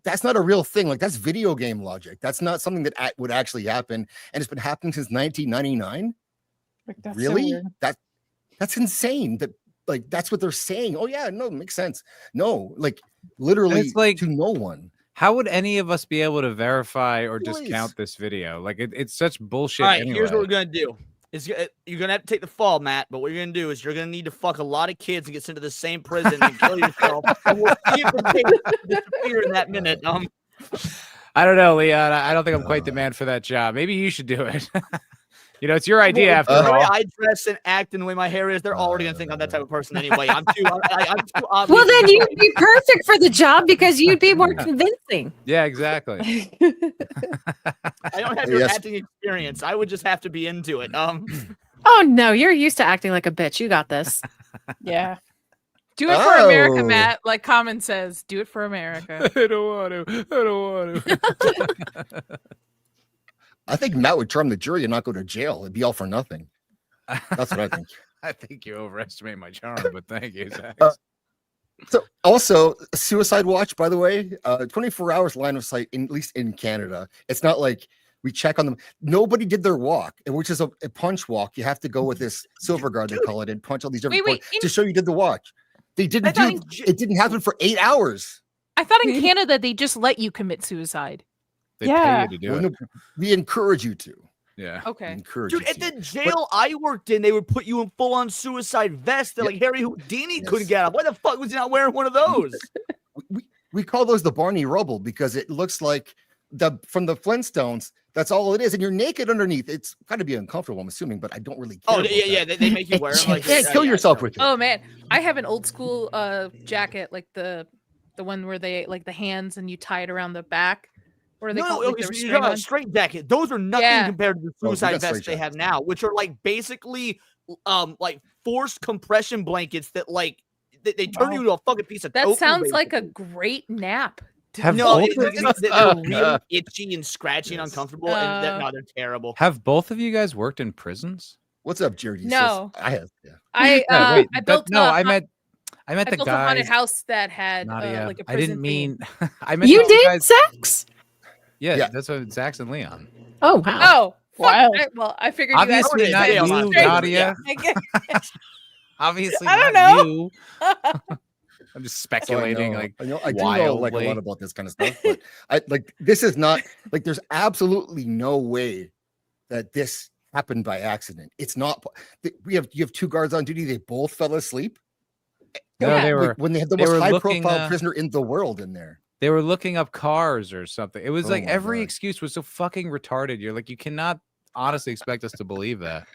That's not a real thing. Like that's video game logic. That's not something that would actually happen, and it's been happening since 1999. Like, that's so Really? weird. That's insane. That like that's what they're saying. Oh yeah, no, it makes sense. No, like literally it's like- to no one. How would any of us be able to verify or Please. discount this video? Like it's such bullshit. All right, anyway. here's what we're gonna do. You're gonna have to take the fall, Matt. But what you're gonna do is you're gonna need to fuck a lot of kids and get sent to the same prison and kill yourself. And we'll see if the case disappear in that minute. I don't know, Leon. I don't think I'm quite the man for that job. Maybe you should do it. You know, it's your idea after The way all. I dress and act and the way my hair is, they're already gonna think I'm that type of person anyway. I'm too obvious. Well, then you'd be perfect for the job because you'd be more convincing. Yeah, exactly. I don't have your Yes. acting experience. I would just have to be into it. Oh no, you're used to acting like a bitch. You got this. Yeah. do it for America, Oh. Matt. Like Common says, do it for America. I don't want to. I don't want to. I think Matt would charm the jury and not go to jail. It'd be all for nothing. That's what I think. I think you overestimate my charm, but thank you, Zach. So also suicide watch, by the way, 24 hours line of sight, at least in Canada. It's not like we check on them. Nobody did their walk, which is a punch walk. You have to go with this silver guard, they call it, and punch all these different Wait, points to show you did the watch. They didn't thought do it. Didn't happen for 8 hours. I thought in Canada they just let you commit suicide. They Yeah. pay you to do Well, it. no, we encourage you to. Yeah. We Okay. encourage Dude, you at to. the jail I worked in, they would put you in full-on suicide vest that Yeah. like Harry Houdini couldn't Yes. get out. Why the fuck was he not wearing one of those? We call those the Barney rubble because it looks like from the Flintstones. That's all it is, and you're naked underneath. It's got to be uncomfortable, I'm assuming, but I don't really care. Oh about yeah, that. they make you wear them. You can't kill yourself with it. Oh man, I have an old school jacket, like the one where they like the hands and you tie it around the back. What are they called? Like the you restraint got a ones? straight jacket. Those are nothing Yeah. compared to the Oh, we suicide got vests straight they have jackets. now, which are like basically like forced compression blankets that like they turn you into a fucking piece of That tofu, sounds like a basically. great nap. Have No, both of you- they're really itchy and scratchy and Yes. uncomfortable, and no, they're terrible. Have both of you guys worked in prisons? What's up, Jared? No. I have. Yeah. No, wait, I built no, a I hau- meant I the built a haunted guys. house that had Nadia, like a I prison didn't mean. theme. I meant You the two did guys. sex? Yeah, Yeah. that's what Zax and Leon. Oh wow. Oh, fuck, Wow. well, I figured you guys Obviously would not say it you, straight. Nadia. Yeah. Obviously I don't not know. you. I'm just So I speculating. know, Like I do know like a wildly. lot about this kind of stuff, but I like this is not like there's absolutely no way that this happened by accident. It's not. You have two guards on duty. They both fell asleep. No, Yeah. they Like, were when they had the they most were high looking, profile prisoner in the world in there. they were looking up cars or something. It was Oh like my every God. excuse was so fucking retarded. You're like, you cannot honestly expect us to believe that.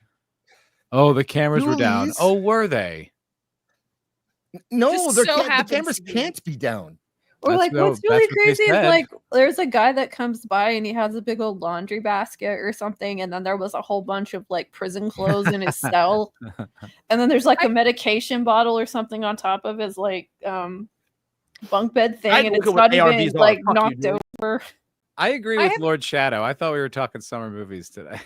Oh, the cameras were down. Ghoulies? Oh, were they? No, Just there so can't, the happens cameras to be. can't be down. Or That's like what's what- really that's what they crazy is said. like there's a guy that comes by and he has a big old laundry basket or something, and then there was a whole bunch of like prison clothes in his cell. And then there's like a medication bottle or something on top of his like bunk bed thing, I'd and look it's at what not even ARVs are. like Fuck you, knocked dude. over. I agree I with have- Lord Shadow. I thought we were talking summer movies today.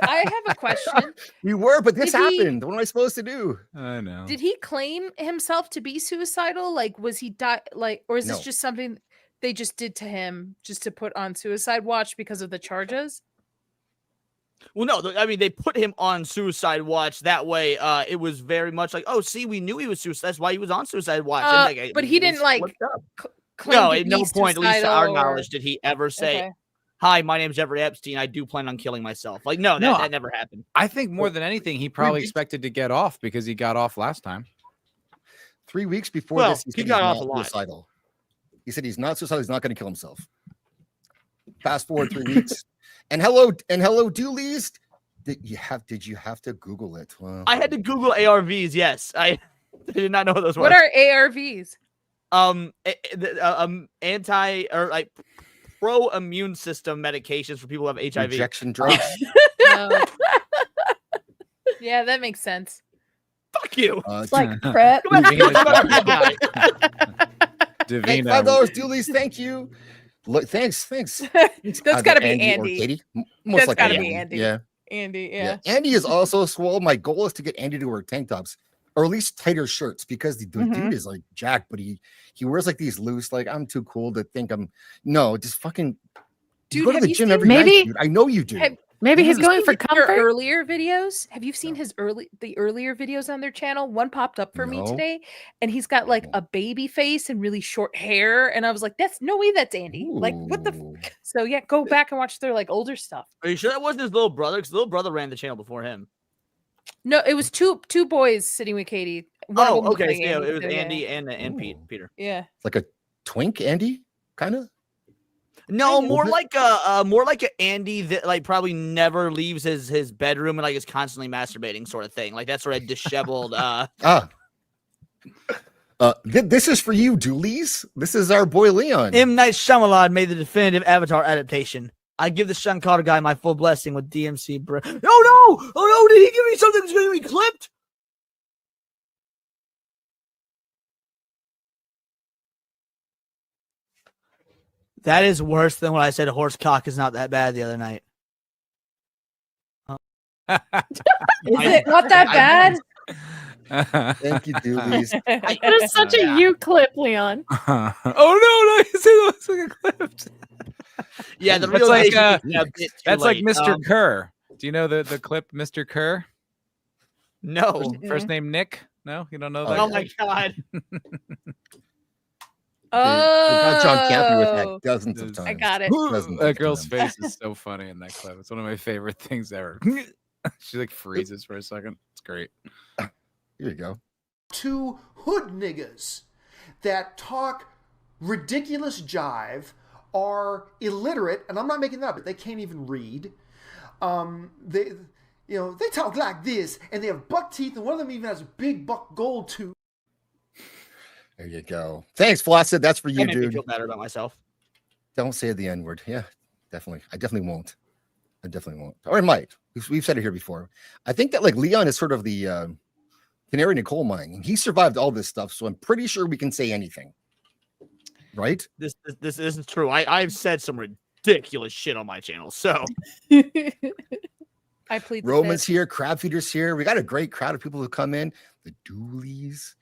I have a question. We were, but this Did he- happened. What am I supposed to do? I know. Did he claim himself to be suicidal? Like, was he like, or is this No. just something they just did to him just to put on suicide watch because of the charges? Well, no, I mean they put him on suicide watch. That way, it was very much like, oh, see, we knew he was suicide. That's why he was on suicide watch. And, like, but he didn't, like, flipped up. Claim No, to at be no point, at least to our suicidal or- knowledge, did he ever say, Okay. "Hi, my name's Jeffrey Epstein. I do plan on killing myself." Like, no, No, that never happened. I think more than anything, he probably weeks- expected to get off because he got off last time. 3 weeks before Well, this, he said got he's off not a lot. suicidal. He said he's not suicidal. He's not going to kill himself. Fast forward 3 weeks, and hello, Doolies. Did you have to Google it? Well, I had to Google ARVs. Yes, I did not know what those were. What are ARVs? Anti or like pro immune system medications for people who have HIV. Rejection drugs. Oh. Yeah, that makes sense. Fuck you. It's like prep. Go back to talk about our bad guy. Hey, Davina, $5, Doolies. Thank you. Look, thanks. That's Either got to be or Andy. Katie. That's Most gotta likely be Andy. Yeah. Andy, yeah. Andy is also swole. My goal is to get Andy to wear tank tops or at least tighter shirts because the Mhm. dude is like jacked, but he wears like these loose, like I'm too cool to think I'm no, just fucking Dude, go to have the you gym seen- every Maybe- night, dude. I know you do. Have- Maybe he's Have you going seen for your comfort. earlier videos? Have you seen his earlier videos on their channel? One popped up for me No. today, and he's got like a baby face and really short hair, and I was like, "That's no way, that's Andy." Like, what the? Ooh. So yeah, go back and watch their like older stuff. Are you sure that wasn't his little brother? Because little brother ran the channel before him. No, it was two boys sitting with Katie. One of Oh, them looked okay. like So, yeah, Andy, it was so yeah. Andy and Ooh. Peter. Yeah. Like a twink, Andy, kind of. No, Kinda. more like a Andy that like probably never leaves his bedroom and like is constantly masturbating sort of thing. Like that sort of disheveled. This is for you, Doolies. This is our boy Leon. M. Night Shyamalan made the definitive Avatar adaptation. I give the Sean Carter guy my full blessing with DMC. Oh no! Oh no! Did he give me something that's going to be clipped? That is worse than when I said horse cock is not that bad the other night. Is it not that bad? Thank you, Doolies. That is such a you clip, Leon. oh no, you see that looks like a clip. Yeah, the That's like, realization is a bit too That's like late. Mr. Kerr. Do you know the clip Mr. Kerr? No. First name Nick? No, you don't know that. Oh my god. Dude, we got John Campy with Oh, that dozens of times. I got it. Dozens That of girl's times. face is so funny in that clip. It's one of my favorite things ever. She like freezes for a second. It's great. Here you go. Two hood niggas that talk ridiculous jive are illiterate, and I'm not making that up. They can't even read. They talk like this, and they have buck teeth, and one of them even has a big buck gold tooth. There you go. Thanks, Flaccid. That's for you, That made me dude. feel better about myself. Don't say the N word. Yeah, definitely. I definitely won't. Or I might. We've said it here before. I think that like Leon is sort of the canary in a coal mine. He survived all this stuff, so I'm pretty sure we can say anything. Right? This isn't true. I've said some ridiculous shit on my channel. So I plead the Roman's fifth. here, Crab Feeder's here. We got a great crowd of people who come in. The Doolies.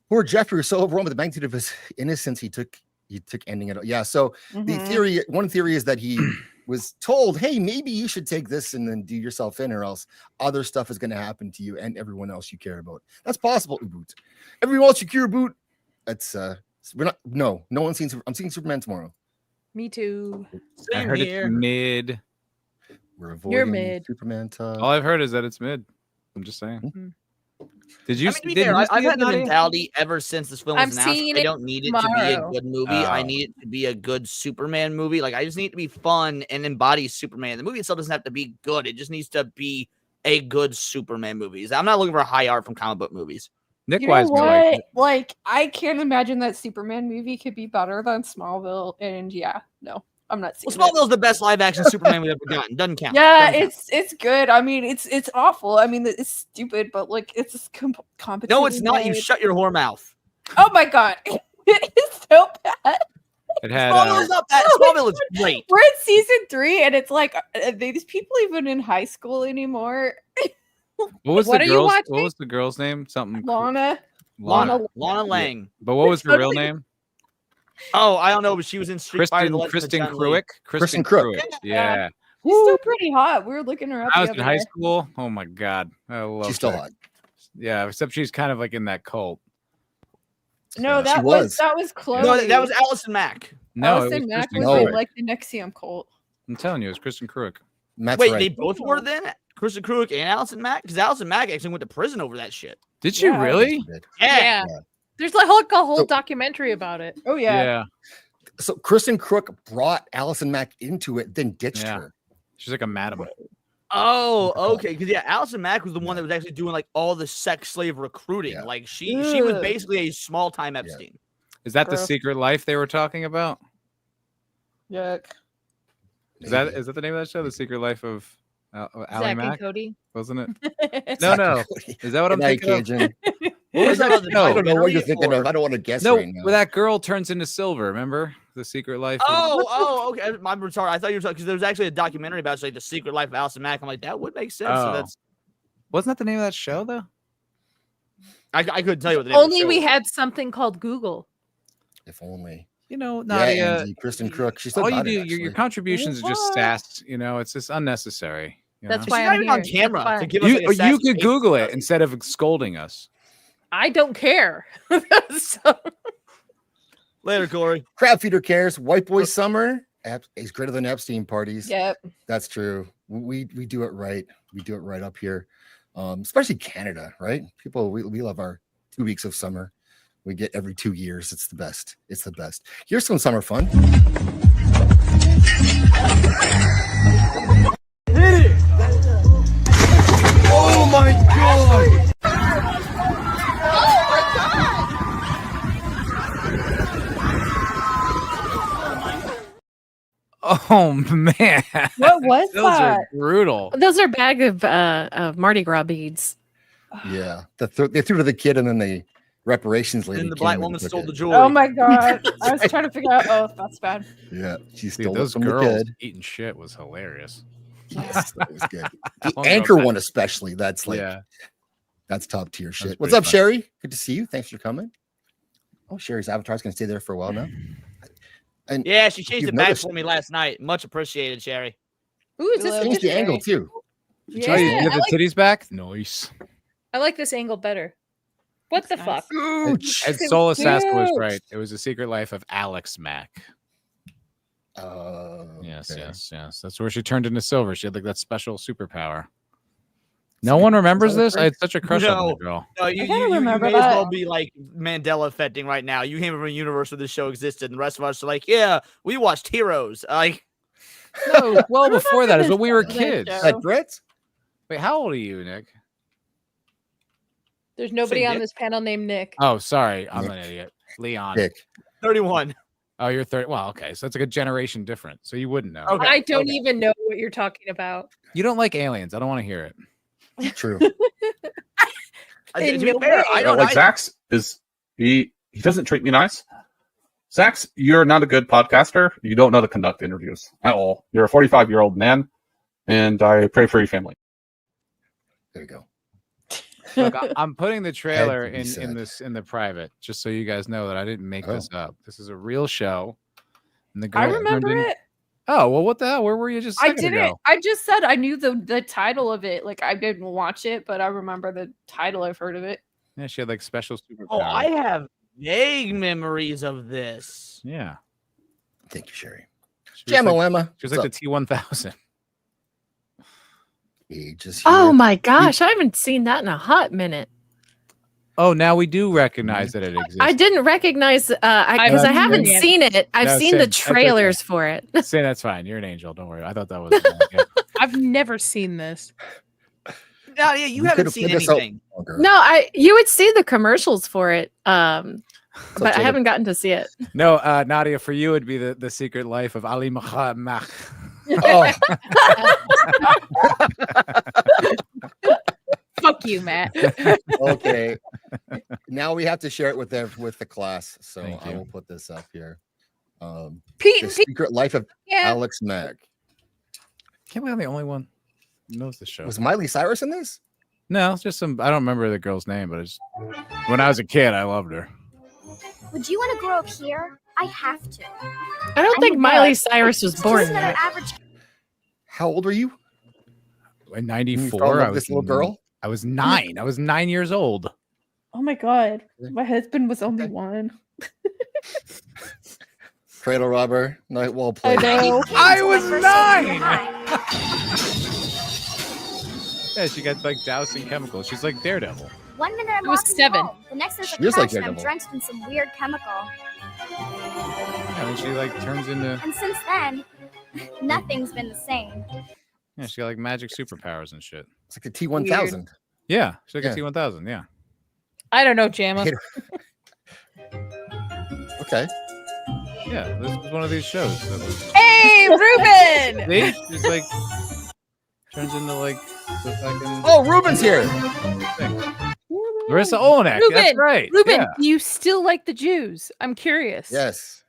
Poor Jeffrey was so overwhelmed with the magnitude of his innocence. He took ending it. Yeah. So the theory, one theory is that he was told, hey, maybe you should take this and then do yourself in, or else other stuff is going to happen to you and everyone else you care about. That's possible, Uboot. Everyone else you care about. That's we're not. No one's seen. I'm seeing Superman tomorrow. Me too. I same heard here. it's mid. We're avoiding You're mid. Superman talk. All I've heard is that it's mid. I'm just saying. Mhm. Did you? I mean, to be did fair, you I've see it, had the Nadia? mentality ever since this film I'm was announced. seeing I it don't need it to be a tomorrow. good movie. I Oh. need it to be a good Superman movie. Like, I just need it to be fun and embody Superman. The movie itself doesn't have to be good. It just needs to be a good Superman movie. I'm not looking for high art from comic book movies. Nick You know Wiseman liked what? it. Like, I can't imagine that Superman movie could be better than Smallville. And yeah, no, I'm not seeing Well, it. Smallville's the best live action Superman we've ever gotten. Doesn't count. Yeah, Doesn't count. it's good. I mean, it's awful. I mean, it's stupid, but like, it's competently No, it's not. You made. shut your whore mouth. Oh my god, it is so bad. It had. Smallville is not bad. Smallville is great. We're in season 3, and it's like, are these people even in high school anymore? What was What the are you girl's? What watching? was the girl's name? Something. Lana. Lana Lang. But what was her real name? Oh, I don't know, but she was in Street Fighter. The Kristen Legend of Chun-Li. Kruick. Kristen Crook. Yeah. She's still pretty hot. We were looking her up. I was the in other high day. school. Oh my god, I love. She's still her. hot. Yeah, except she's kind of like in that cult. No, She that was. was Chloe. No, that was Allison Mack. No, Allison it was Mack Kristen was in Kruick. like the Nexium cult. I'm telling you, it was Kristen Kruick. Matt's Wait, right. they both were then? Kristen Kruick and Allison Mack? Because Allison Mack actually went to prison over that shit. Did she Yeah. really? Yeah. Yeah. There's like a whole So- documentary about it. Oh yeah. Yeah. So Kristen Crook brought Allison Mack into it, then ditched Yeah. her. She's like a madam. Oh, okay. Because yeah, Allison Mack was the one that was actually doing like all the sex slave recruiting. Yeah. Like she was Ugh. basically a small time Epstein. Is that the Gross. secret life they were talking about? Yuck. Is that the name of that show? The Secret Life of Ally Zach and Mack? Cody. Wasn't it? No, no. Is that what I'm Good night, thinking of? Cajun. What was that about the No, I don't know what you're documentary, thinking or- of. I don't want to guess No, right now. where that girl turns into silver. Remember the Secret Life? of- Oh, okay. I'm sorry. I thought you were talking because there was actually a documentary about like the secret life of Allison Mack. I'm like, that would make sense. So Oh. that's Wasn't that the name of that show though? I couldn't tell you what the name of the Only show we was. had something called Google. If only. You know, Yeah, Nadia. Angie, Kristen Crook. She's still all you got do, it, your actually. contributions are just What? stats. You know, it's just unnecessary. you That's know? why She's I'm not even on here. camera That's to why. give us like, a you sassy could face Google about it instead of scolding us. I don't care. So- Later, Corey. Crab Feeder cares. White boy summer is greater than Epstein parties. Yep. That's true. We do it right. We do it right up here, especially Canada, right? People, we love our 2 weeks of summer. We get every 2 years. It's the best. It's the best. Here's some summer fun. Oh my god! Oh man, What was those that? are brutal. Those are a bag of Mardi Gras beads. Yeah, they threw to the kid, and then the reparations lady. Then the came black and woman took stole it. the jewelry. Oh my god. I was trying to figure out. Oh, that's bad. Yeah, she Dude, stole it those from the girls kid. eating shit was hilarious. Yes, that was good. The I'll go anchor back. one, especially. That's like Yeah, that's top tier shit. That's What's pretty up, fun. Sherry? Good to see you. Thanks for coming. Oh, Sherry's avatar's gonna stay there for a while now. And Yeah, she changed You've it back noticed- for me last night. Much appreciated, Sherry. Ooh, is this changed the angle too. Yeah, Oh, you I get the like, titties back. Nice. I like this angle better. What the fuck? And Soul Assassin was right. It was a Secret Life of Alex Mack. Yes, okay. yes, yes. That's where she turned into silver. She had like that special superpower. No one remembers Is that what this. I had such a crush on No. that girl. No, you gotta remember may as well that. be like Mandela affecting right now. You came from a universe where this show existed, and the rest of us are like, yeah, we watched Heroes. Like, No, well before that is this when we were this kids. show. that Brits? Wait, how old are you, Nick? There's nobody Say on Nick. this panel named Nick. Oh, sorry, I'm Nick. an idiot. Leon. Dick. 31. Oh, you're 30. Well, okay, so that's like a generation different. So you wouldn't know. Okay. I don't okay. even know what you're talking about. You don't like aliens. I don't want to hear it. True. To In be no fair, way. I don't like I- Zach's is he doesn't treat me nice. Zach's, you're not a good podcaster. You don't know to conduct interviews at all. You're a 45-year-old man, and I pray for your family. There you go. Look, I'm putting the trailer to be said. in the private, just so you guys know that I didn't make Oh. this up. This is a real show. And the I girl remember turned in- it. Oh well, what the hell? Where were you just? a I second didn't. ago? I just said I knew the title of it. Like I didn't watch it, but I remember the title. I've heard of it. Yeah, she had like special superpowers. Oh, I have vague memories of this. Yeah. Thank you, Sherry. She was like, Jamalama. she was like the T1000. Ages Oh here. my gosh, I haven't seen that in a hot minute. Oh, now we do recognize that it exists. I didn't recognize because haven't I haven't seen it. seen it. I've No, seen same. the That's okay. trailers for it. Say that's fine. You're an angel. Don't worry. I thought that was. Yeah. I've never seen this. Nadia, you We haven't could've seen put this out anything. longer. No, you would see the commercials for it, but I Jacob- haven't gotten to see it. No, Nadia, for you it'd be the secret life of Ali Muhammad. Oh, Fuck you, Matt. okay. Now we have to share it with the class. So Thank I you. will put this up here. Pete, The Pete, Secret Life of yeah. Alex Mack. Can't believe I'm the only one who knows the show. Was Miley Cyrus in this? No, it's just some. I don't remember the girl's name, but it's when I was a kid, I loved her. Would you want to grow up here? I have to. I don't think I'm Miley not. Cyrus was It's born just another yet. average. How old are you? In When you fell in '94, love I with was this little girl. I was 9. I was 9 years old. Oh my god, Okay. my husband was only Okay. one. Cradle robber. Night well I played. know. I was First 9. behind. Yeah, she got like doused in chemicals. She's like Daredevil. 1 minute I'm It was walking 7. home. The next there's She a is like crash and I'm Daredevil. drenched in some weird chemical. Yeah, and she like turns into. And since then, nothing's been the same. Yeah, she got like magic superpowers and shit. It's like the T1000. Yeah, she's like Yeah. a T1000. Yeah. I don't know, Jamma. Okay. Yeah, this was one of these shows. That was, Hey, Reuben! see, she's like turns into like the fucking Oh, Reuben's here. thing. Larissa Olenek. That's Reuben, right. Reuben, Yeah. do you still like the Jews? I'm curious. Yes.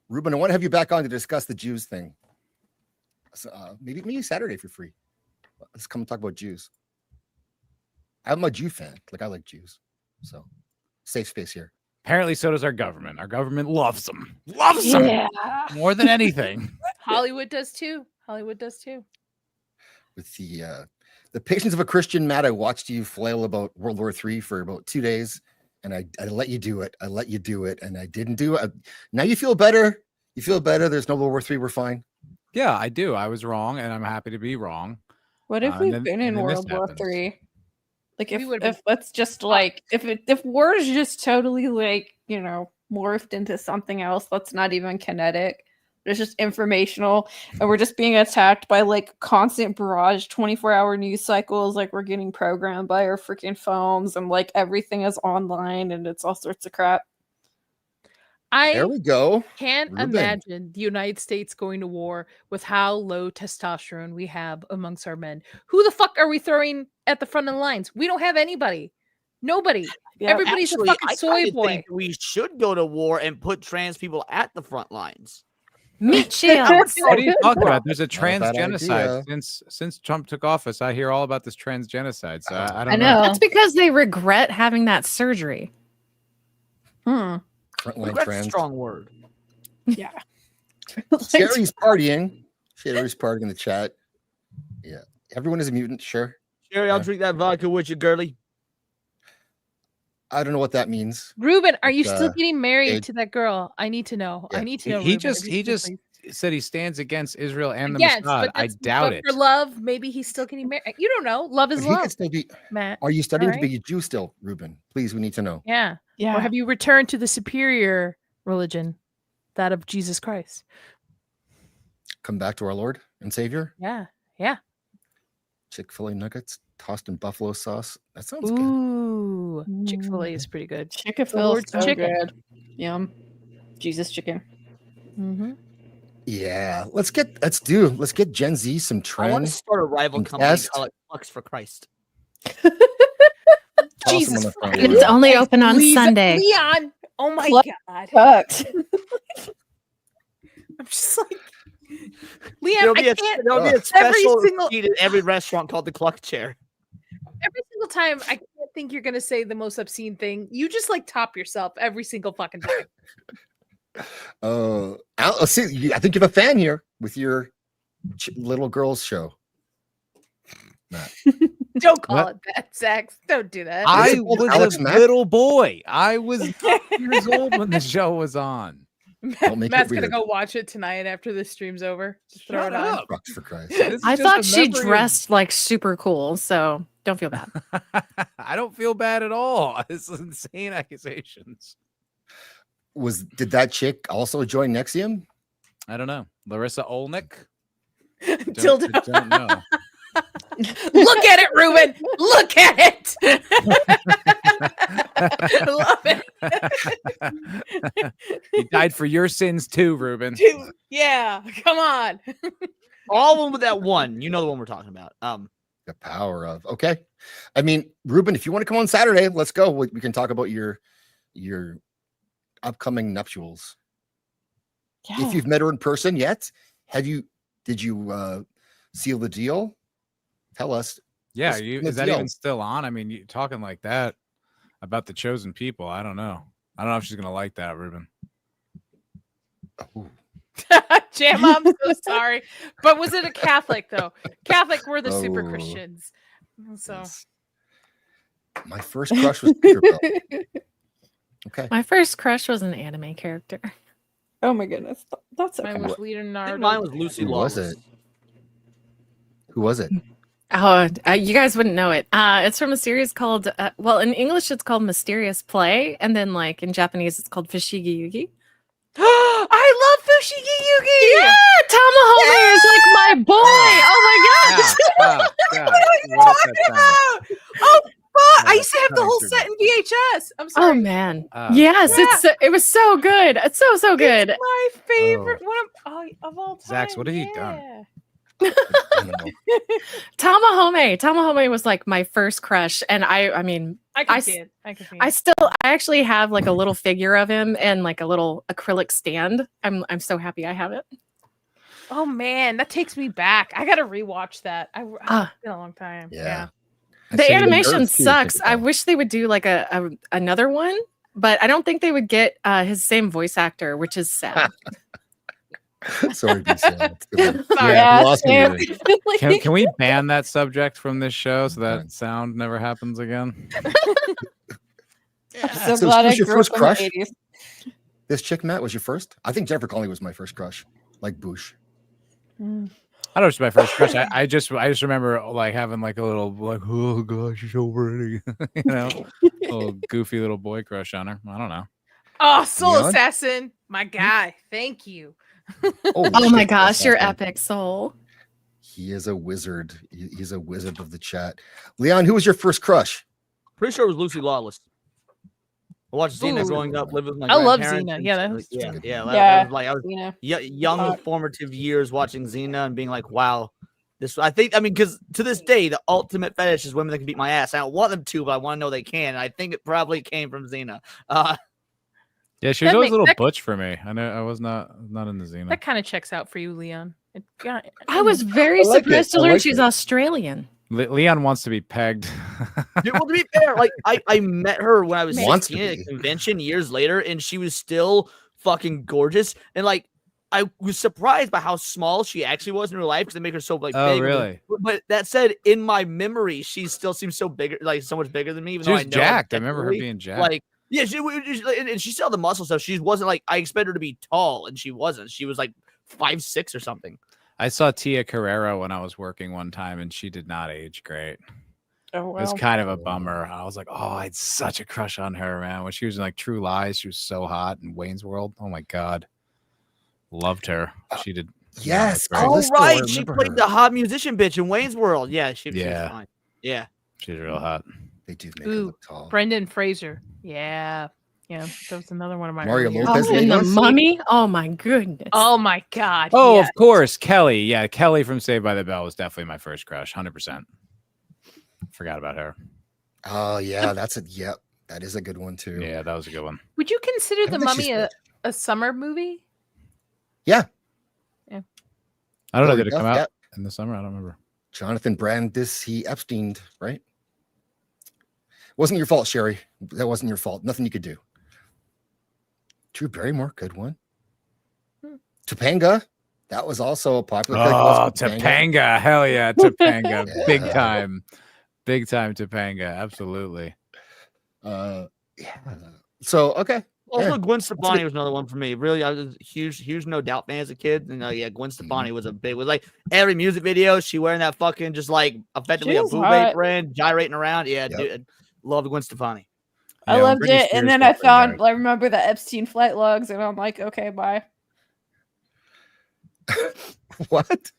Reuben, I want to have you back on to discuss the Jews thing. So, maybe Saturday if you're free. Let's come talk about Jews. I'm a Jew fan. Like I like Jews. So safe space here. Apparently, so does our government. Our government loves them. Loves them Yeah. more than anything. Hollywood does too. Hollywood does too. With the patience of a Christian, Matt, I watched you flail about World War III for about 2 days, and I let you do it. I let you do it, and I didn't do it. Now you feel better. You feel better. There's no World War III. We're fine. Yeah, I do. I was wrong, and I'm happy to be wrong. What if And we've then- been and in then this World War happens. Three? Like We would've if let's just like if war is just totally like morphed into something else that's not even kinetic, it's just informational, and we're just being attacked by like constant barrage 24-hour news cycles, like we're getting programmed by our freaking phones, and like everything is online and it's all sorts of crap. There I we go. can't Reuben. imagine the United States going to war with how low testosterone we have amongst our men. Who the fuck are we throwing at the front of the lines? We don't have anybody. Nobody. Yeah. Everybody's Actually, a fucking I soy kinda boy. think we should go to war and put trans people at the front lines. Meat shields. What are you talking about? There's a Not a trans bad genocide idea. since Trump took office. I hear all about this trans genocide. So I I don't know. That's because they regret having that surgery. Hmm. Frontline Regret's a trans. strong word. Yeah. Sherry's partying. Sherry's partying in the chat. Yeah. Everyone is a mutant. Sure. Sherry, I'll Yeah. drink that vodka with you, girly. I don't know what that means. Ruben, are you But, still getting married it- to that girl? I need to know. Yeah. I need to know. He Ruben, just if he you can just please. said he stands against Israel and the Against, Mossad. but I that's- doubt but it. For love, maybe he's still getting married. You don't know. Love is But he love. could still be. Matt. Are you studying All to be a Jew still, Reuben? Please, we need to know. Yeah. Yeah. Or have you returned to the superior religion, that of Jesus Christ? Come back to our Lord and Savior. Yeah. Yeah. Chick-fil-A nuggets tossed in buffalo sauce. That sounds good. Ooh. Chick-fil-A is pretty good. Chick-fil-A Lord's so chicken. good. Yum. Jesus chicken. Mm-hmm. Yeah, let's get Gen Z some I want trend. to start a rival and company and test. call it Flux for Christ. Toss them Jesus on the front fucking lawn. It's only open on Sunday. Leon. Oh my Cluck. God. Fucked. I'm just like, Leon, There'll be I a, can't. there'll be a Every special single- seat at every restaurant called the Cluck Chair. Every single time, I can't think you're gonna say the most obscene thing. You just like top yourself every single fucking time. See, I think you have a fan here with your little girls show. Matt. Don't call What? it that, Zach. Don't do that. I called was Alex a Mack? little boy. I was 9 years old when the show was on. Don't make it Matt's gonna weird. go watch it tonight after the stream's over. Just throw Shut it on. up. Fuck, for Christ. This is I just thought a she memory of- dressed like super cool, so don't feel bad. I don't feel bad at all. It's insane accusations. Did that chick also join Nexium? I don't know. Larissa Olnick? Dildo. Don't know. Look at it, Reuben. Look at it. Love it. He died for your sins too, Reuben. Dude, yeah, come on. All of them with that one. You know the one we're talking about. The power of. Okay. I mean, Reuben, if you want to come on Saturday, let's go. We can talk about your upcoming nuptials. Yeah. If you've met her in person yet, did you seal the deal? Tell us. Yeah, What's the is that deal? even still on? I mean, you talking like that about the chosen people. I don't know. I don't know if she's gonna like that, Reuben. Ooh. Jam, I'm so sorry. But was it a Catholic though? Catholic were the super Oh. Christians. So Yes. My first crush was Tinkerbell. Okay. My first crush was an anime character. Oh my goodness. That's okay. mine was I think Leonardo. mine was Lucy Who was Lawless. it? Who was it? Oh, you guys wouldn't know it. It's from a series called, well, in English it's called Mysterious Play, and then like in Japanese it's called Fushigi Yugi. I love Fushigi Yugi. Yeah, Tamahome is like my boy. Oh my gosh. God, what is that sound? Oh, fuck. I Oh, used to have the whole that's set in VHS. I'm Oh sorry. man. Oh. Yes, Yeah. it was so good. It's so good. It's my favorite one of all time. Zax, what have you done? yeah. I don't know. Tamahome was like my first crush, and I mean I can I see it. I can see I it. actually have like a little figure of him and like a little acrylic stand. I'm so happy I have it. Oh man, that takes me back. I gotta rewatch that. Ah. It's been a long time. Yeah. I The say animation nerds, too, sucks. I Tinkerbell. wish they would do like another one, but I don't think they would get his same voice actor, which is sad. Sorry, to be sad. It's good. Sorry. Yeah, Yeah, you lost me same. there. Can we ban that subject from this show so Fine. that sound never happens again? I'm so So glad I who's your grew first up in crush? the 80s. This chick, Matt, was your first? I think Jennifer Connelly was my first crush. Like Bush. I don't know if it's my first crush. I just remember like having like a little like, oh gosh, she's so pretty, you know, little goofy little boy crush on her. I don't know. Oh, Soul Leon? Assassin, my guy. Thank you. Holy Oh my shit, gosh, that's you're awesome. epic, Soul. He is a wizard. He's a wizard of the chat. Leon, who was your first crush? Pretty sure it was Lucy Lawless. I watched Xena Ooh. growing up, lived with my I love grandparents, Xena. and Yeah, shit, that like, was yeah, good. yeah. Yeah. That was like I was You know. young Hot. formative years watching Xena and being like, wow, this. I mean, because to this day, the ultimate fetish is women that can beat my ass. I don't want them to, but I want to know they can. And I think it probably came from Xena. Yeah, she was That always make- a little that- butch for me. I know I was not in the Xena. That kind of checks out for you, Leon. I was very I like surprised it. to I learn like she's it. Australian. Leon wants to be pegged. Dude, well, to be fair, like I met her when I was Wants to 16 at a be. convention years later, and she was still fucking gorgeous. And like, I was surprised by how small she actually was in real life because they make her so like Oh, big. really? But that said, in my memory, she still seems so bigger, like so much bigger than me. Even She though was I know jacked. I remember her objectively, being jacked. like. Yeah, and she still had the muscle stuff. She wasn't like I expected her to be tall, and she wasn't. She was like 5'6" or something. I saw Tia Carrera when I was working one time, and she did not age great. Oh, It was well. kind of a bummer. I was like, oh, I had such a crush on her, man. When she was in like True Lies, she was so hot in Wayne's World. Oh my god, loved her. She did. Yes. not great. Oh, Callisto, I right. She remember played her. the hot musician bitch in Wayne's World. Yeah, she was fine. Yeah. She's real hot. They do make her Ooh, look tall. Brendan Fraser. Yeah. Yeah. That was another one of my Mario earlier- Lopez. Oh, and the ladies. mummy. Oh my goodness. Oh my god. Oh, yes. of course, Kelly. Yeah, Kelly from Saved by the Bell was definitely my first crush. 100%. Forgot about her. Oh yeah, that's a yep. That is a good one too. Yeah, that was a good one. Would you consider I The don't think she's Mummy good. a summer movie? Yeah. I don't know. Hilary Did it come Duff, out yeah. in the summer? I don't remember. Jonathan Brandis, he Epsteined, right? Wasn't your fault, Sherry. That wasn't your fault. Nothing you could do. Drew Barrymore, good one. Topanga, that was also a popular. Oh, Topanga. Hell yeah, Topanga. Yeah. Big time. Big time Topanga. Absolutely. Yeah. So okay. Also, Yeah. Gwen Stefani was another one for me. Really, I was a huge No Doubt fan as a kid. And yeah, Gwen Stefani was a big. Was like every music video, she wearing that fucking just like effectively She a was boob hot. apron, gyrating around. Yeah, Yep. dude, loved Gwen Stefani. I Yeah, when loved Britney it, Spears and then got I found. married. I remember the Epstein flight logs, and I'm like, okay, bye. What?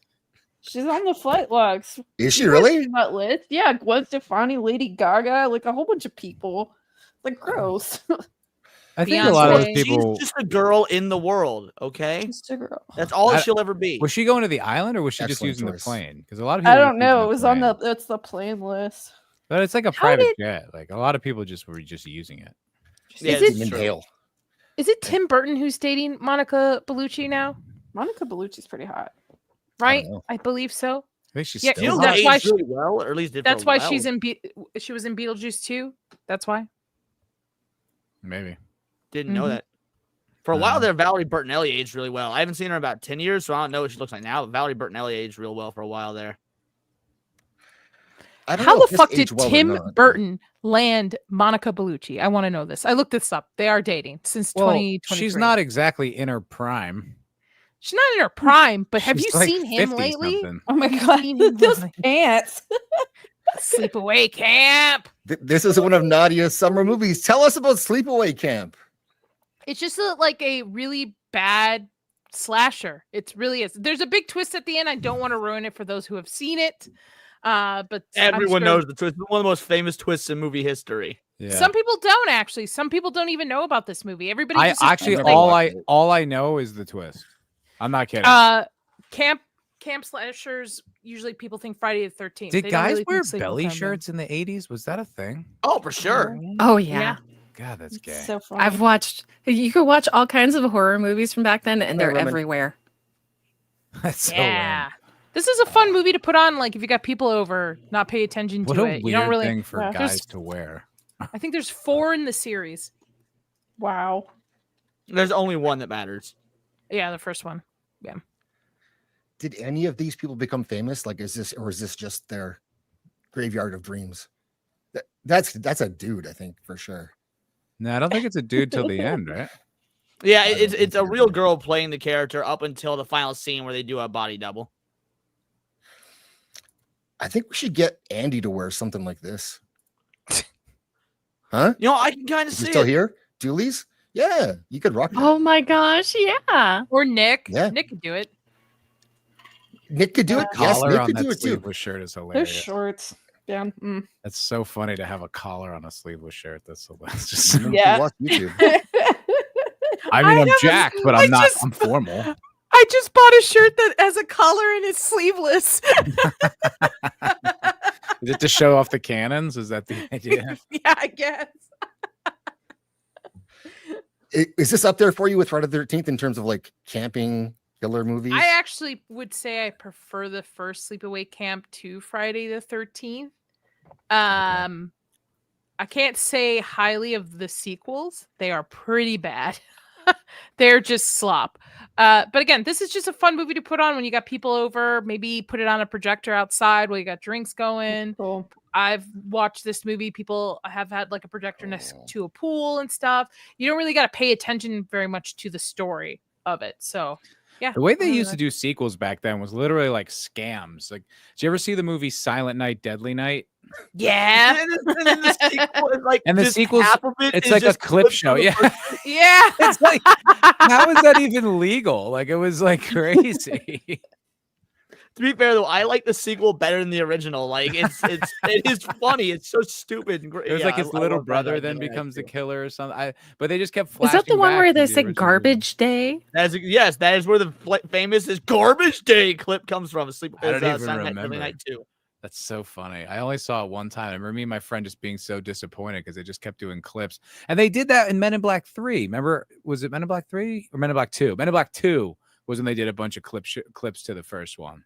She's on the flight logs. Is she You guys really? see that list? Yeah, Gwen Stefani, Lady Gaga, like a whole bunch of people. Like gross. I think a lot of those Beyonce. people. She's just a girl in the world. Okay, Just a girl. that's all I- she'll ever be. Was she going to the island or was she just Excellent using the choice. plane? Because a lot of people. I were don't just know. using It was on plane. the. It's the plane list. But it's like a private jet. Like a lot of people just were just using it. Yeah, Is it's it- true. Inhale. Is it Tim Burton who's dating Monica Bellucci now? Monica Bellucci's pretty hot. Right? know. I believe so. I think she's Yeah, still. Feels hot. that's like why aged really well, or at least did for That's a why while. she's in. She was in Beetlejuice too. That's why. Maybe. Didn't know Mhm. that. For a while Uh-huh. there, Valerie Bertinelli aged really well. I haven't seen her in about 10 years, so I don't know what she looks like now. But Valerie Bertinelli aged real well for a while there. I don't How know the if this fuck did aged well or Tim not. Burton land Monica Bellucci? I want to know this. I looked this up. They are dating since Well, 2023. she's not exactly in her prime. She's not in her prime, but have you She's like seen him 50 lately? something. Oh my Have you god, seen him those lately? pants. Sleepaway Camp. This is one of Nadia's summer movies. Tell us about Sleepaway Camp. It's just like a really bad slasher. It really is. There's a big twist at the end. I don't want to ruin it for those who have seen it. But I'm Everyone sure knows the twist. It's one of the most famous twists in movie history. Yeah. some people don't actually. Some people don't even know about this movie. Everybody I just actually never assumes, watched it. all I know is the twist. I'm not kidding. camp slashers usually people think Friday the 13th. Did They don't guys really wear think Sleepaway belly Camp. shirts in the 80s? Was that a thing? Oh, for sure. Oh yeah. God, that's gay. So funny. I've watched. You could watch all kinds of horror movies from back then, and they're Reuben. everywhere. That's so Yeah. lame. This is a fun movie to put on, like if you got people over, not pay attention What to a it. You weird don't really. thing for Yeah. guys There's- to wear. I think there's 4 in the series. Wow. There's only one that matters. Yeah, the first one. Did any of these people become famous? Like, is this just their graveyard of dreams? That's a dude, I think, for sure. No, I don't think it's a dude till the end, right? Yeah, I don't it's think a so. real girl playing the character up until the final scene where they do a body double. I think we should get Andy to wear something like this. Huh? You know, I can kind of Is he see still it. here? Doolies? Yeah, you could rock that. Oh my gosh, yeah. Or Nick. Yeah. Nick could do it. Nick could do it. Yes, Collar Nick on could do that it too. sleeveless shirt is They're hilarious. shorts. Yeah. Mm. That's so funny to have a collar on a sleeveless shirt. That's just. You Yeah. watch YouTube. I mean, I'm haven't- jacked, but I I'm not. just- I'm formal. I just bought a shirt that has a collar and it's sleeveless. Is it to show off the cannons? Is that the idea? Yeah, I guess. Is this up there for you with Friday the 13th in terms of like camping killer movies? I actually would say I prefer the first Sleepaway Camp to Friday the 13th. I can't say highly of the sequels. They are pretty bad. They're just slop. But again, this is just a fun movie to put on when you got people over. Maybe put it on a projector outside while you got drinks going. Cool. I've watched this movie. People have had like a projector next to a pool and stuff. You don't really got to pay attention very much to the story of it. So Yeah. The way I they remember used to that. do sequels back then was literally like scams. Like, did you ever see the movie Silent Night, Deadly Night? Yeah. And then the sequel is like And the just sequel's half of it it's is like a just clip clips show. from the Yeah. first- Yeah. It's like, how is that even legal? Like, it was like crazy. To be fair though, I like the sequel better than the original. Like it is funny. It's so stupid and great. It was Yeah, like his I little love that brother then idea, becomes the actually. killer or something. But they just kept Is flashing that the one back where to they the say original movie. garbage day? Yes, that is where the famous is Garbage Day clip comes from. I don't even Silent Night, Deadly remember. Night 2. That's so funny. I only saw it one time. I remember me and my friend just being so disappointed because they just kept doing clips. And they did that in Men in Black 3. Remember, was it Men in Black 3 or Men in Black 2? Men in Black 2 was when they did a bunch of clips to the first one.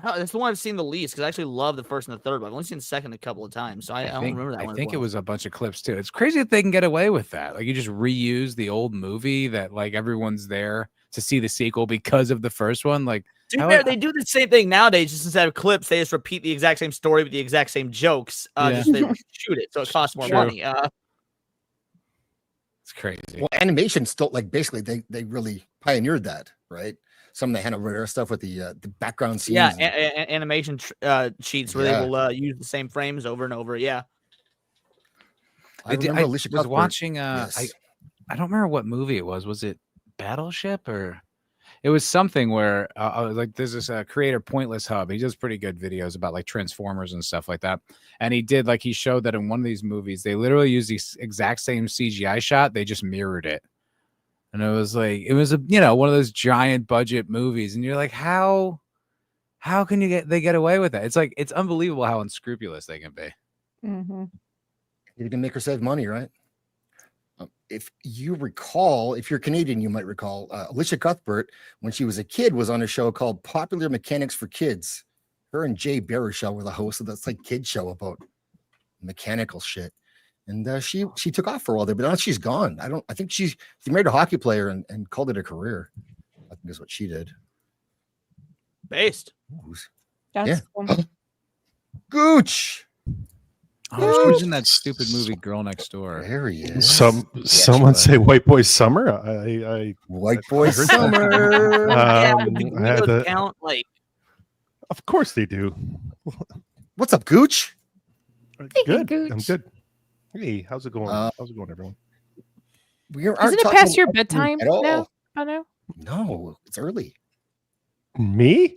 Oh, that's the one I've seen the least because I actually love the first and the third, but I've only seen the second a couple of times, so I don't remember that one. I think it was a bunch of clips too. It's crazy that they can get away with that. Like, you just reuse the old movie that like everyone's there to see the sequel because of the first one. Like, To be fair, they do the same thing nowadays. Just instead of clips, they just repeat the exact same story with the exact same jokes. Just they shoot it, so it costs more True. money. It's crazy. Well, animation still like basically they really pioneered that, right? Some of the Hanna-Barbera stuff with the background scenes. Yeah, and- animation sheets where Yeah. they will use the same frames over and over. Yeah. I remember Alicia was Cuthbert. watching. Yes. I don't remember what movie it was. Was it Battleship or? It was something where like there's this creator Pointless Hub. He does pretty good videos about like Transformers and stuff like that. And he showed that in one of these movies they literally used the exact same CGI shot. They just mirrored it. And it was one of those giant budget movies. And you're like, how can they get away with that? It's like, it's unbelievable how unscrupulous they can be. Mm-hmm. You can make her save money, right? If you recall, if you're Canadian, you might recall Alicia Cuthbert, when she was a kid, was on a show called Popular Mechanics for Kids. Her and Jay Baruchel were the hosts of this like kid show about mechanical shit. And she took off for a while there, but now she's gone. I think she married a hockey player and called it a career. I think is what she did. Based. That's Yeah. cool. Gooch. Oh, she was in that stupid movie Girl Next Door. There he is. Someone say White Boy Summer. I White Boy heard that. Summer. Yeah, Um, do I had those to- count like Of course they do. What's up, Gooch? Good. Gooch. I'm good. Hey, how's it going? How's it going, everyone? We aren't Isn't it talking past your about bedtime at all. now? Oh no. No, it's early. Me?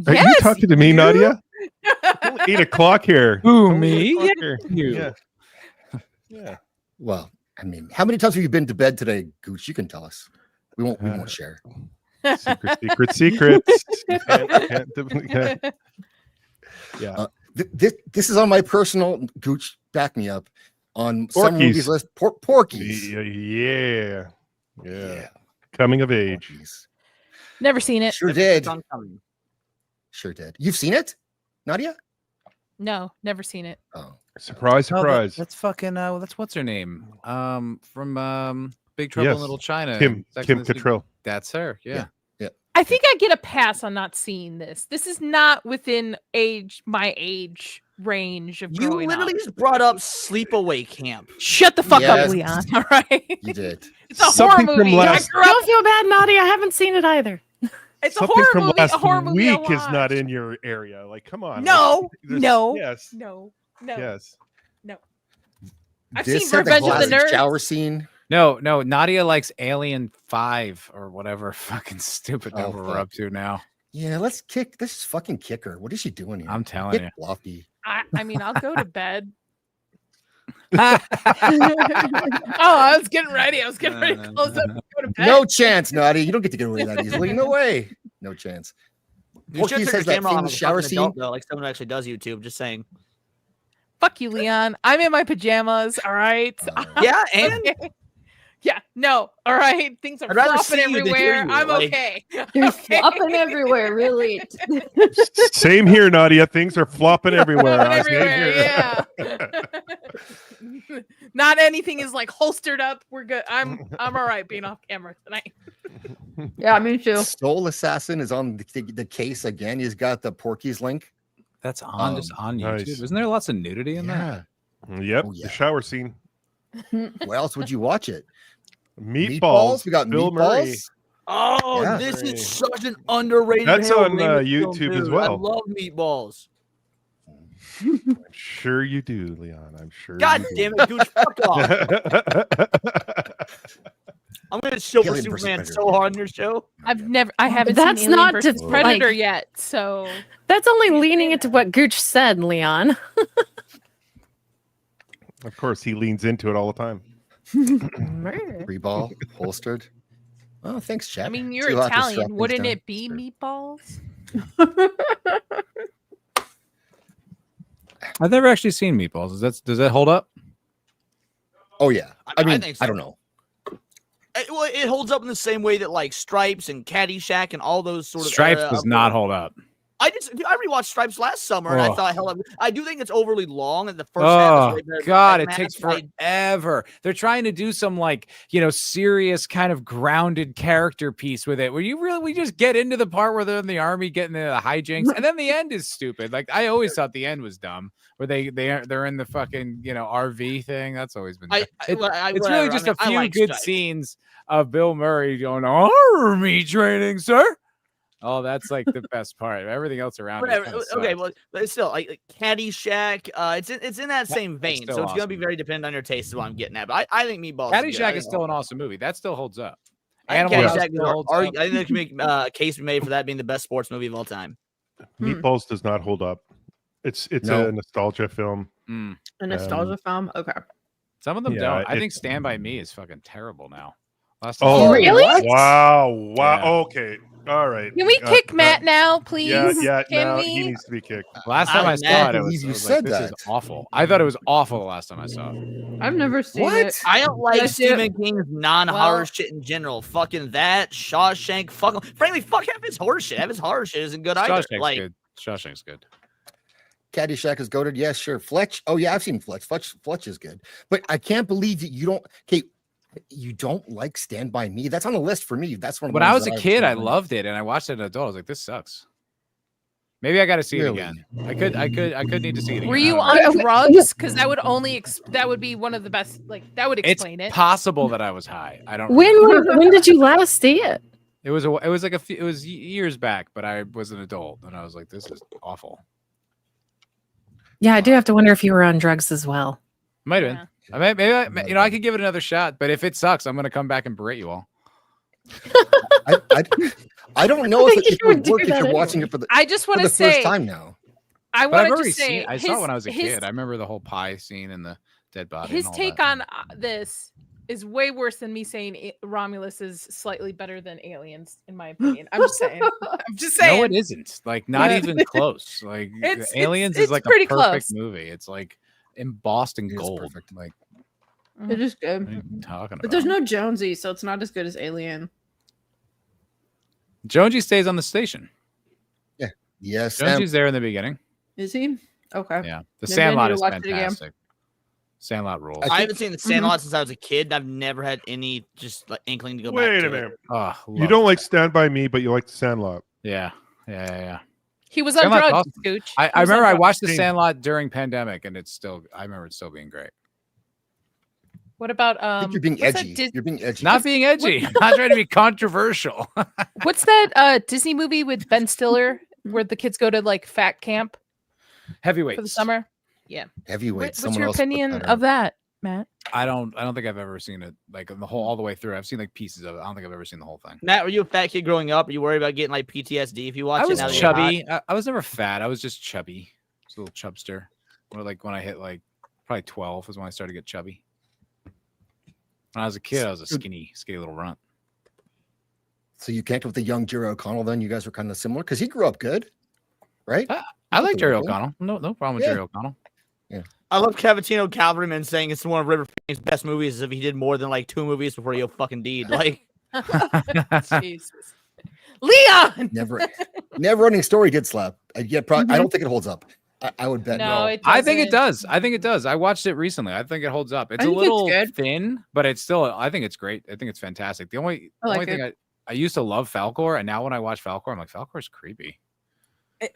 Are you Yes, talking to me, you. Nadia? It's 8 o'clock here. Who, It's only me? 8 o'clock Yeah, here. you. Yeah. Yeah. Well, I mean, how many times have you been to bed today, Gooch? You can tell us. We won't share. Secrets. Can't. Yeah. This is on my personal Gooch. Back me up on some Porky's. movies list. Porky's. Yeah. Coming of age. Porky's. Never seen it. Sure did. it's oncoming. Sure did. You've seen it, Nadia? No, never seen it. Oh, Surprise, Oh, surprise. that's fucking that's what's her name? From Big Trouble Yes. in Little China. Kim Sex and the City. Cattrall. That's her. Yeah. I think I get a pass on not seeing this. This is not within my age range of You growing literally up. just brought up Sleepaway Camp. Shut the fuck Yes. up, Leon. All right. you did. It's a horror Something from movie. last- I grew up. Don't feel bad, Nadia. I haven't seen it either. It's a Something horror from movie. last A horror movie. I week is not watched. in your area. Like, come on. No, There's- no, Yes. no, no, Yes. no. I've This seen had the Revenge of the classic Nerds. shower scene. No, Nadia likes Alien 5 or whatever fucking stupid Oh, number we're fuck. up to now. Yeah, let's fucking kick her. What is she doing here? I'm telling Kick you. Fluffy. I mean, I'll go to bed. Oh, I was getting ready. I was getting ready to close up and go to bed. No chance, Nadia. You don't get to get away that easily. No way. No chance. You should Porky's turn has your that camera on famous like a shower fucking scene. adult, though, like someone who actually does YouTube. Just saying. Fuck you, Leon. I'm in my pajamas. All right. Yeah, and Okay. Yeah, no. All right. Things are I'd rather flopping see you than hear everywhere. you, I'm like- okay. They're Okay. flopping everywhere, really. Same here, Nadia. Things are flopping everywhere. Flopping Same everywhere, here. yeah. Not anything is like holstered up. We're good. I'm all right being off camera tonight. Yeah, me too. Soul Assassin is on the case again. He's got the Porky's link. That's on just on YouTube. Nice. Isn't there lots of nudity in that? Yep. Oh, yeah. The shower scene. Where else would you watch it? Meatballs. We got Bill meatballs. Murray. Oh, Yeah. this is such an underrated. That's Harold on Ramis YouTube film, as dude. well. I love Meatballs. I'm sure you do, Leon. I'm sure. God you damn do. it, Gooch, fuck off. I'm gonna show for Alien versus Superman Predator. so hard in your show. I haven't That's seen Alien not versus to- Predator like- yet, so That's only leaning into what Gooch said, Leon. Of course, he leans into it all the time. Free ball, holstered. Oh, thanks, Chad. I mean, So you're you'll have to strap Italian. things Wouldn't down. it be meatballs? I've never actually seen Meatballs. Does that hold up? Oh yeah. I mean, think so. I don't know. Well, it holds up in the same way that like Stripes and Caddyshack and all those sort of Stripes does not hold up. I rewatched Stripes last summer and I Oh. thought it held up. I do think it's overly long and the first half Oh is way better than the God, second it half, takes but I- forever. They're trying to do some like serious kind of grounded character piece with it. Where we just get into the part where they're in the army getting into the hijinks, and then the end is stupid. Like I always thought the end was dumb, where they're in the fucking RV thing. That's always been. It's really whatever. just I mean, a I few like good Stripes. scenes of Bill Murray going army training, sir. Oh, that's like the best part. Everything else around. Whatever. It Okay, well, but it's still like Caddyshack. It's in that same vein, still so it's gonna awesome. be very dependent on your taste. Is what I'm getting at. But I think Meatballs. is good. I Caddyshack think is still an awesome movie. That still holds up. I think Animal House Caddyshack still holds I up. think there can make a case be made for that being the best sports movie of all time. Meatballs does not hold up. It's No. a nostalgia film. Mm. A nostalgia film. Okay. Some of them Yeah, don't. I it- think Stand By Me is fucking terrible now. Last time I Oh, saw it- Really? Wow! Yeah. Okay. All right. Can we kick Matt now, please? Yeah. Can Now we? he needs to be kicked. Last time I I saw it, it believe was, you I was said like, this is that. awful. I thought it was awful the last time I saw it. I've never seen What? it. I don't like That's it. Stephen King's non-horror Well- shit in general. Fucking that Shawshank. Frankly, fuck half his horror shit. Half his horror shit isn't good either. Shawshank's Like, good. Shawshank's good. Caddyshack is goated. Yeah, sure. Fletch. Oh yeah, I've seen Fletch. Fletch is good. But I can't believe that you don't. Okay, you don't like Stand By Me. That's on the list for me. That's one. Of the When I ones was a that kid, I really- loved it, and I watched it as an adult. I was like, this sucks. Maybe I got to see it Really? again. I could need to see it again. Were I you don't know. on drugs? Because that would only that would be one of the best. Like that would It's explain it. possible that I was high. I don't. When did you last see it? It was like it was years back, but I was an adult, and I was like, this is awful. Yeah, I do have to wonder if you were on drugs as well. Might have been. Maybe I could give it another shot, but if it sucks, I'm gonna come back and berate you all. I don't know if You it would would do work if that you're watching anyway. it for the I just want to first say. time now. I But I've wanted already to say. seen. I saw it when I was a kid. I remember the whole pie scene and the dead body. His and all take that. on this is way worse than me saying Romulus is slightly better than Aliens, in my opinion. I'm just saying. I'm just saying. No, it isn't. Like not Yeah. even close. Like It's- Aliens it's is like a pretty perfect close. movie. It's like embossed in It is gold. perfect. Like It is what are good. you talking about? But there's no Jonesy, so it's not as good as Alien. Jonesy stays on the station. Yes, Jonesy's there in the beginning. Is he? Okay. Yeah, the Maybe I Sandlot need to is watch it again. fantastic. Sandlot rules. I haven't seen the Sandlot since I was a kid. And I've never had any just like inkling to go back Wait to a it. minute. Oh, You don't like Stand By Me, but you like The Sandlot. Yeah. He was on Sandlot's drugs, awesome. Scooch. I He was on remember I drugs. watched the Same. Sandlot during pandemic, and I remember it still being great. What about I think you're being what's that edgy. You're being edgy. Not being edgy. Not trying to be controversial. What's that Disney movie with Ben Stiller where the kids go to like fat camp Heavyweight for the summer? Yeah. Heavyweight. What's Someone your else put opinion that of out. that, Matt? I don't think I've ever seen it like all the way through. I've seen like pieces of it. I don't think I've ever seen the whole thing. Matt, were you a fat kid growing up? Are you worried about getting like PTSD if you watch I it? was now that you're hot? chubby. I was never fat. I was just chubby. Just a little chubster. Or like when I hit like probably 12 was when I started to get chubby. When I was a kid, I was a skinny little runt. So you connect with the young Jerry O'Connell. Then you guys were kind of similar because he grew up good, right? I like Jerry Yeah. O'Connell. No problem with Yeah. Jerry O'Connell. I love Cavatino Calverman saying it's one of River Phoenix's best movies as if he did more than like 2 movies before he fucking deed. Like, Jesus. Leon. Never running story did slap. I don't think it holds up. I would bet No, no. it I think it doesn't. does. I think it does. I watched it recently. I think it holds up. It's I a think it's little good. thin, but it's still. I think it's great. I think it's fantastic. The only I like thing I used to love Falcor, and now when I watch Falcor, I'm like, Falcor's creepy.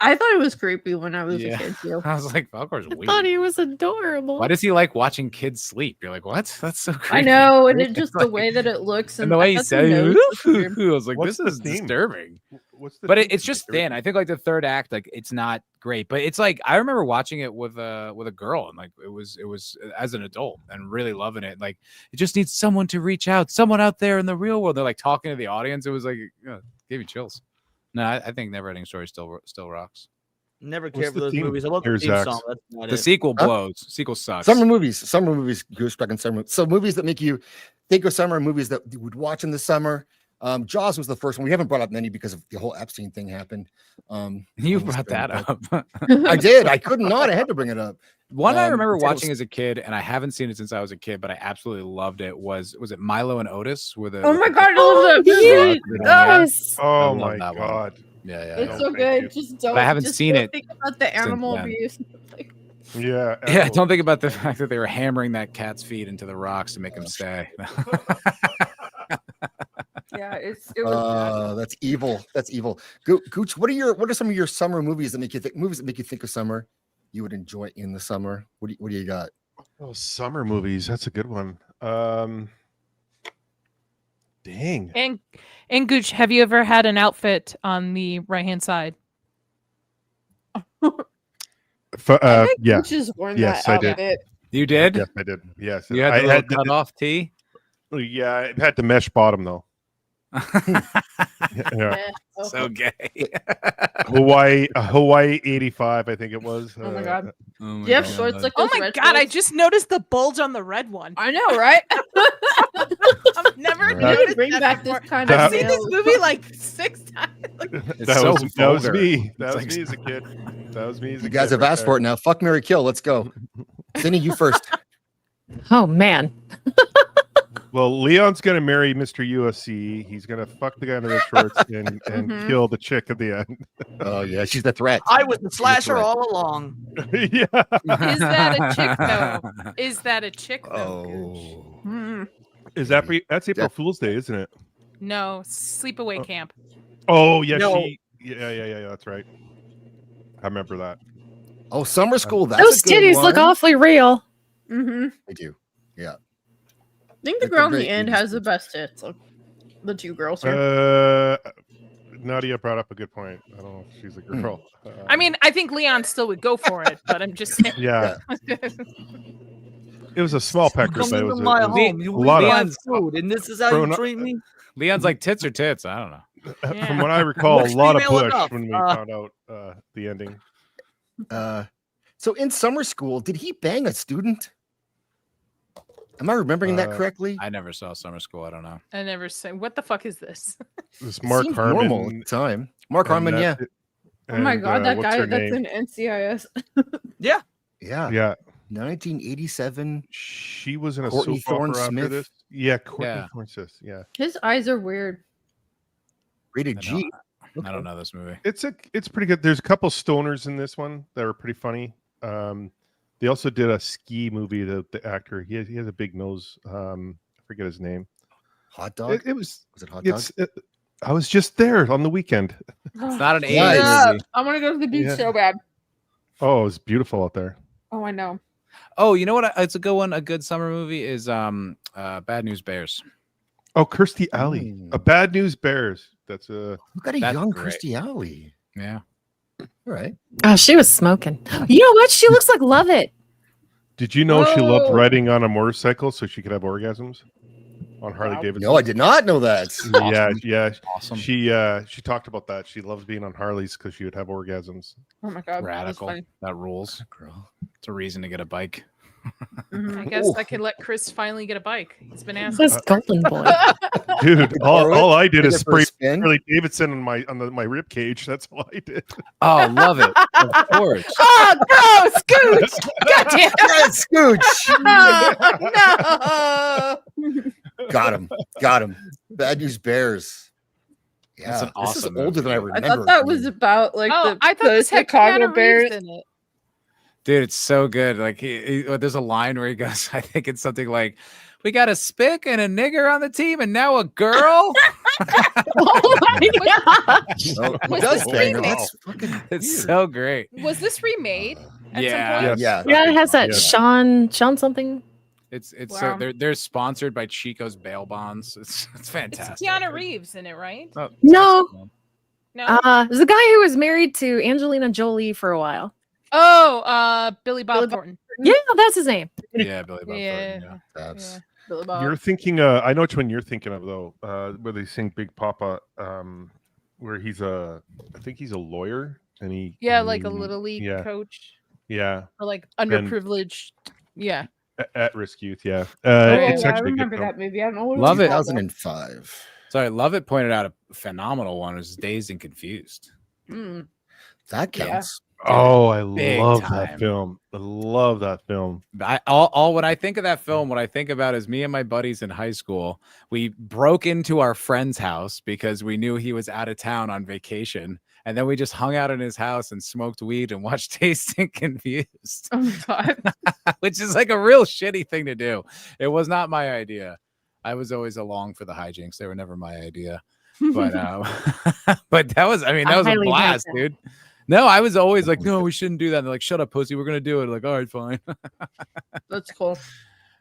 I thought it was creepy when I was a Yeah. kid too. I was like, Falcor's I weird. thought he was adorable. Why does he like watching kids sleep? You're like, what? That's so creepy. I know, and it It's just the like- way that it looks and the way he I thought said nose it, was weird. I was like, What's this the is theme? disturbing. What's the But theme it's for just disturbing? thin. I think like the third act, like it's not great. But it's like I remember watching it with a girl, and like it was as an adult and really loving it. Like it just needs someone to reach out, someone out there in the real world. They're like talking to the audience. It was like gave you chills. No, I think Never Ending Story still rocks. Never What's cared for the those theme movies. I love the here, theme Zax? song. That's about The it. sequel Huh? blows. Sequel sucks. Summer movies, Goose back in summer. So movies that make you think of summer, movies that you would watch in the summer. Jaws was the first one. We haven't brought up many because of the whole Epstein thing happened. You almost brought that everybody. up. I did. I could not. I had to bring it up. One I Um, remember it's almost- watching as a kid, and I haven't seen it since I was a kid, but I absolutely loved it. Was it Milo and Otis? With Oh my god, I love that movie. Yes. Oh I love my that one. god. Yeah, It's No, so thank good. you. Just don't. But I haven't just seen don't it think about the animal then. abuse. Like, Yeah. Yeah, don't think about the fact that they were hammering that cat's feet into the rocks to make him stay. yeah, it was. bad. That's evil. That's evil. Gooch, what are some of your summer movies that make you think of summer? You would enjoy in the summer. What do you got? Oh, summer movies. That's a good one. Dang. And Gooch, have you ever had an outfit on the right hand side? I think Yeah. Gooch has worn Yes, that I did. outfit. You did? Yes, I did. Yes. You had I the little had cut off tee? Yeah, it had the mesh bottom though. Yeah. Yeah. Oh, So gay. Hawaii 85, I think it was. oh my god. Oh my Do you have God. shorts like Oh those my red god, I shorts? just noticed the bulge on the red one. I know, right? I've never Right. We need to noticed bring that back before. this kind That- of I've seen this male- movie like 6 times. It's that so was vulgar. me. That It's was like- me as a kid. That was me as a You guys kid have right asked there. for it now. Fuck, Mary, kill. Let's go. Cindy, you first. Oh man. Well, Leon's gonna marry Mr. USC. He's gonna fuck the guy in the red shorts and Mhm. kill the chick at the end. Oh yeah, she's the threat. I was the slasher right. all along. Yeah. Is that a chick though? Is that a chick though? Oh. Mm. Is that that's April Fool's Day, isn't it? No, sleepaway camp. Oh yeah, No. yeah. That's right. I remember that. Oh, summer school. That's Those a good titties look one. awfully real. Mm-hmm. They do. Yeah. I think the They're girl in great the end movies. has the best hits. Like, the two girls here. Nadia brought up a good point. I don't know if she's a girl. I mean, I think Leon still would go for it, but I'm just saying. yeah, it was a small pecker, Come but it into was my a home. You a lot eat of- my food, and this is how Grown you up- treat me. Leon's like tits or tits. I don't know. Yeah. From what I recall, a Looks lot of female push enough. when we Uh, found out the ending. So in summer school, did he bang a student? Am I remembering that correctly? I never saw Summer School. I don't know. I never say, what the fuck is this? This It Mark seemed Harmon. normal at the time. Mark and Harmon, yeah. that- Oh my and, god, that what's guy her that's name? in NCIS. Yeah. Yeah, 1987. she was in a Courtney soap opera Thorne-Smith. after this. Yeah, Courtney Yeah. Thorne-Smith. Yeah, His eyes are weird. Rated I G. I don't know this movie. it's pretty good. There's a couple stoners in this one that were pretty funny. They also did a ski movie. The actor he has a big nose. I forget his name. Hot dog. It was. Was it hot dog? I was just there on the weekend. It's not an Nice. 80s Yeah, movie. I want to go to the beach Yeah. so bad. Oh, it was beautiful out there. Oh, I know. Oh, you know what? It's a good one. A good summer movie is Bad News Bears. Oh, Kirstie Alley. A Bad News Bears. That's a. Look at a That's young great. Kirstie Alley. Yeah. All right. Oh, she was smoking. You know what? She looks like Lovett. Did you know she loved Whoa. riding on a motorcycle so she could have orgasms on Harley Davidson? No, I did not know that. Yeah. Awesome. She talked about that. She loves being on Harleys because she would have orgasms. Oh my god. Radical. That was That rules. Girl. It's a reason to get a bike. funny. I Mhm. guess I could let Chris finally get a bike. He's been asking. This golden boy. Dude, borrow it? all I did Take is it for a spray spin? Harley Davidson on my rib cage. That's all I did. Oh, love it. Of course. Oh, no, Scooch! God damn Yeah, Scooch. no! Got him. Bad News Bears. Yeah, That's an this is awesome older than I movie. I remember. thought that was about like Oh, the, I thought the this had Chicago Keanu Bears. Reeves in it. Dude, it's so good. Like there's a line where he goes, I think it's something like, "We got a spick and a nigger on the team, and now a girl." Oh my Oh, he Was does this bang her. remade? That's fucking It's weird. so great. Was this remade at Yeah. some point? Yes. Yeah. Yeah, it has that Yeah. Sean something. It's Wow. so they're sponsored by Chico's bail bonds. It's It's fantastic. Keanu Reeves in it, right? Oh, No. No. There's a guy who was married to Angelina Jolie for a while. Billy Bob Billy Bob Thornton. Yeah, that's his name. yeah, Billy Bob Yeah. Thornton, That's Yeah. Billy Bob. You're thinking. I know which one you're thinking of though. Where they sing Big Papa. Where I think he's a lawyer, and he. Yeah, like a little league Yeah. coach Yeah. or like And- underprivileged. Yeah. At-risk youth. Yeah. yeah, It's I actually a good remember film. that movie. I don't know what Love it. was 2005. Sorry, Lovett pointed out a phenomenal one. It was Dazed and Confused. Mm. That counts. Oh, I Big love time. that film. I love that film. All when I think of that film, what I think about is me and my buddies in high school. We broke into our friend's house because we knew he was out of town on vacation. And then we just hung out in his house and smoked weed and watched Dazed and Confused, Oh my god. which is like a real shitty thing to do. It was not my idea. I was always along for the hijinks. They were never my idea. But but that was, I mean, that I was a highly doubt blast, that. dude. No, I was always like, no, we shouldn't do that. And they're like, shut up, pussy. We're gonna do it. Like, all right, fine. That's cool.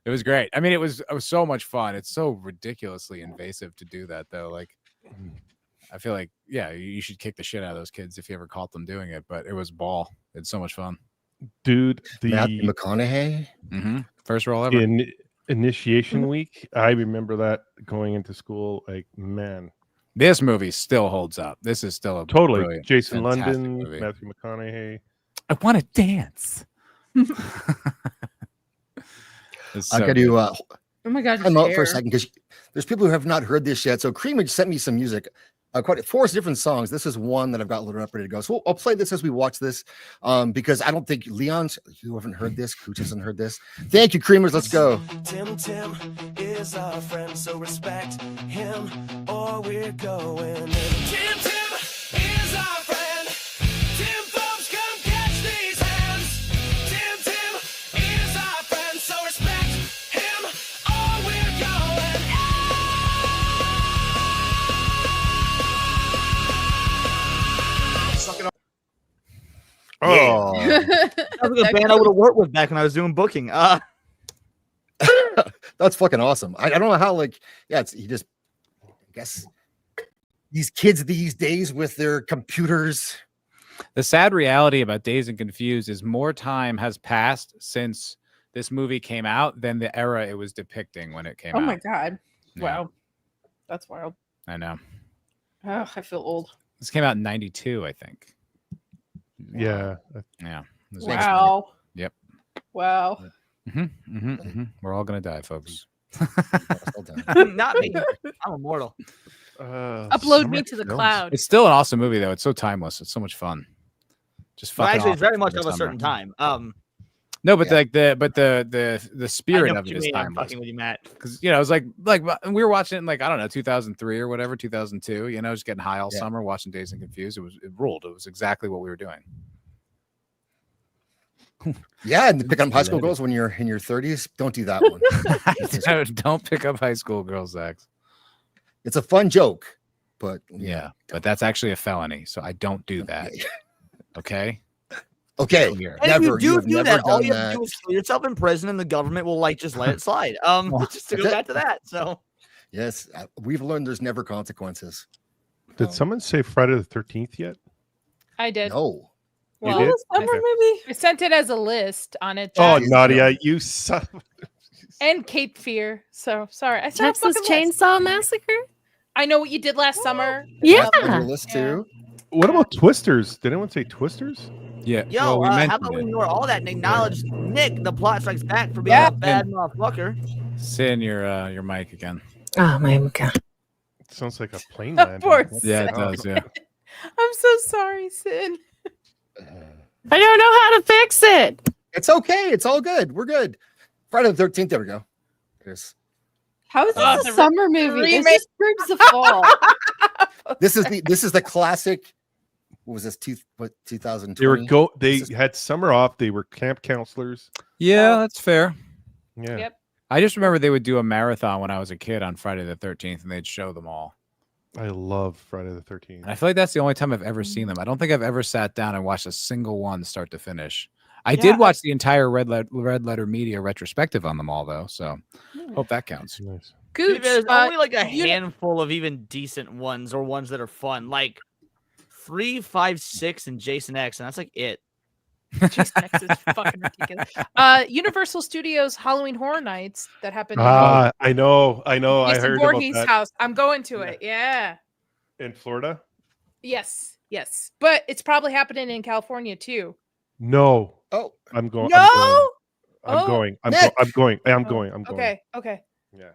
It was great. I mean, it was so much fun. It's so ridiculously invasive to do that, though. Like, I feel like, yeah, you should kick the shit out of those kids if you ever caught them doing it. But it was ball. It's so much fun. Dude, Matthew the McConaughey. First role ever. initiation week, I remember that going into school. Like, man, This movie still holds up. This is still a totally. brilliant, Jason fantastic London, movie. Matthew McConaughey. I want to dance. It's I so got good. to Oh my god. time out for a hair. second because there's people who have not heard this yet. So Creamage sent me some music, quite 4 different songs. This is one that I've got loaded up ready to go. So I'll play this as we watch this, because I don't think Leon's. You haven't heard this. Cooch hasn't heard this. Thank you, Creamers. Let's go. Tim is our friend, so respect him or we're going in. Tim is our friend. Tim folks, come catch these hands. Tim is our friend, so respect him or we're going Suck it up. Oh, That was like a band I would have worked with back when I was doing booking. that's fucking awesome. I don't know how, like, yeah, he just, I guess, these kids these days with their computers. The sad reality about Dazed and Confused is more time has passed since this movie came out than the era it was depicting when it came Oh out. my god. Yeah. Wow. That's wild. I know. Oh, I feel old. This came out in 92, I think. Yeah. Yeah. It was Wow. Yep. Wow. We're all going to die, folks. Not me. I'm immortal. Upload me to the cloud. It's still an awesome movie, though. It's so timeless. It's so much fun. Just Well, fucking actually, it's very awesome much for of the a certain summer. time. No, but Yeah. like the I spirit know of what it you is mean. I'm timeless. fucking with you, Matt. Because it was like we were watching it in, like, I don't know, 2003 or whatever, 2002. Just getting high all Yeah. summer, watching Dazed and Confused. It ruled. It was exactly what we were doing. Yeah, and pick up high school Let it. girls when you're in your 30s. Don't do that one. Don't pick up high school girls, Zach. It's a fun joke, but Yeah, but that's actually a felony, so I don't do that. Okay. Okay. Here. And Never. if you have do never that, all done you have to that. do is kill yourself in prison, and the government will just let it slide. Just to go that's it. back to that. So Yes, we've learned there's never consequences. Did someone say Friday the 13th yet? I did. No. Well, did? Summer Okay. movie. I sent it as a list on it. Oh, Jack, Nadia, you son. and Cape Fear. So sorry. I sent a Texas fucking list. Chainsaw Massacre. I know what you did last summer. Yeah. That's on your list too. What about Twisters? Did anyone say Twisters? Yeah. yo, well, we how mentioned about we it. ignore all that and acknowledge Nick, the Plot Strikes Back, for being Yeah. a bad motherfucker? Sin your mic again. Oh my god. Sounds like a plane Of landing. course. What Yeah, the it hell? does. Yeah. I'm so sorry, Sin. I don't know how to fix it. It's okay. It's all good. We're good. Friday the 13th. There we go. There's, How is this the a summer movie? This remake. just proves the fall. this is the classic. What was this? 2020. They were They had summer off. They were camp counselors. Yeah, that's fair. Yeah. Yep. I just remember they would do a marathon when I was a kid on Friday the 13th, and they'd show them all. I love Friday the 13th. And I feel like that's the only time I've ever seen them. I don't think I've ever sat down and watched a single one start to finish. I did watch the entire Red Letter Media retrospective on them all, though. So hope that counts. Nice. Dude, there's only like a handful of even decent ones or ones that are fun, like 3, 5, 6, and Jason X, and that's like it. Jason X is fucking ridiculous. Universal Studios Halloween Horror Nights that happened. I know. I Jason heard Voorhees' about that. house. I'm going to it. Yeah. In Florida? Yes. But it's probably happening in California too. No. Oh, I'm going. No. I'm going. I'm going. Okay. Yeah.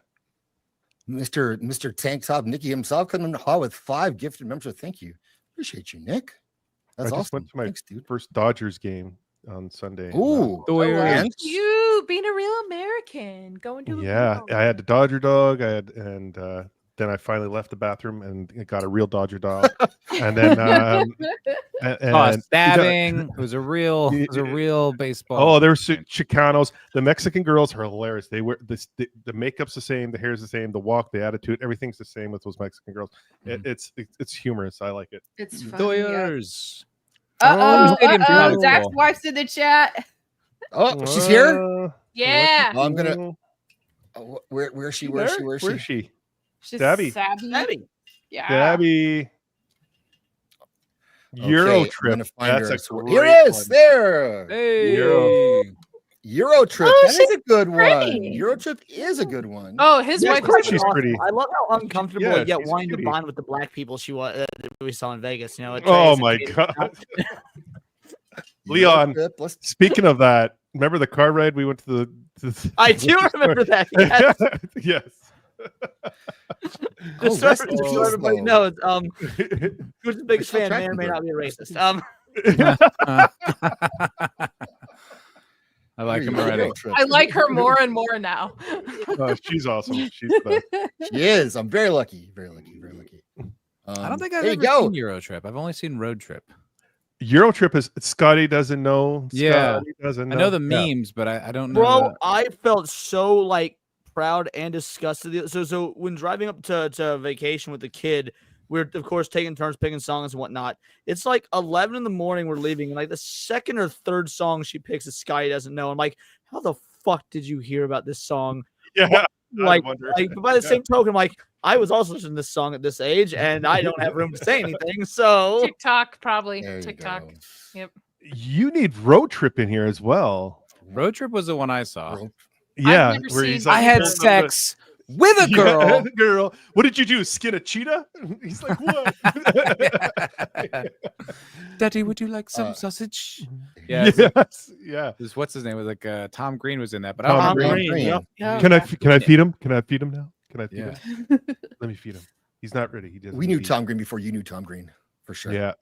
Mr. Tank Top Nicky himself coming in hot with 5 gifted members. Thank you. Appreciate you, Nick. That's I just awesome. went to my Thanks, dude. first Dodgers game on Sunday. Ooh. Look at you being a real American, going to a Yeah, real- I had the Dodger dog. Then I finally left the bathroom and got a real Dodger dog. And then stabbing. It was a real baseball. Oh, there were Chicanos. The Mexican girls are hilarious. They wear the makeup's the same, the hair's the same, the walk, the attitude, everything's the same with those Mexican girls. It's humorous. I like it. It's fun. Doyers. Zach's wife's in the chat. Oh, she's here. Yeah. Oh, I'm gonna. Oh, where is she? Where is she? She's Stabby. Sabby. Yeah. Stabby. Euro I'm Trip. gonna find That's her. a great Here it is. one. There. Hey. Euro Trip. Oh, That is she's a good pretty. one. Euro Trip is a good one. Oh, his Yeah, wife. She's pretty. I love how uncomfortable Yeah, yet she's wanting to pretty. bond with the black people she was that we saw in Vegas. You know. Oh my god. Leon, Trip, let's- speaking of that, remember the car ride we went to the I do remember that. Yes. Yes. Just rest so in peace, everybody though. knows, who's the biggest Still fan may or tracking may her. not be a racist. I like him Euro already. Trip. I like her more and more now. She's awesome. She's the best. She is. I'm very lucky. Very lucky. Very lucky. I don't think I've there you ever go. seen Euro Trip. I've only seen Road Trip. Euro Trip is Scotty doesn't know. Yeah. Scotty doesn't I know the memes, but I don't know. Bro, I felt so like proud and disgusted. So when driving up to vacation with the kid, we're of course taking turns picking songs and whatnot. It's like 11 in the morning. We're leaving, and like the second or third song she picks is Sky doesn't know. I'm like, how the fuck did you hear about this song? Yeah. Like, wonder. but by the same token, like I was also listening to this song at this age, and I don't have room to say anything. So TikTok, probably. There you TikTok. go. Yep. You need Road Trip in here as well. Road Trip was the one I saw. Yeah, never where seen he's that. like, I had pulls up the- sex with a girl. Yeah, girl. What did you do? Skin a cheetah? He's like, what? Daddy, would you like some Uh, sausage? Yeah, it's like- Yes. Yeah. this- what's his name? It was like Tom Green was in that, but I Tom don't Tom remember. Green, Green. yep. Can I feed him? Can I feed him now? Can I feed Yeah. him? Let me feed him. He's not ready. He doesn't. We knew eat. Tom Green before you knew Tom Green, for sure. Yeah.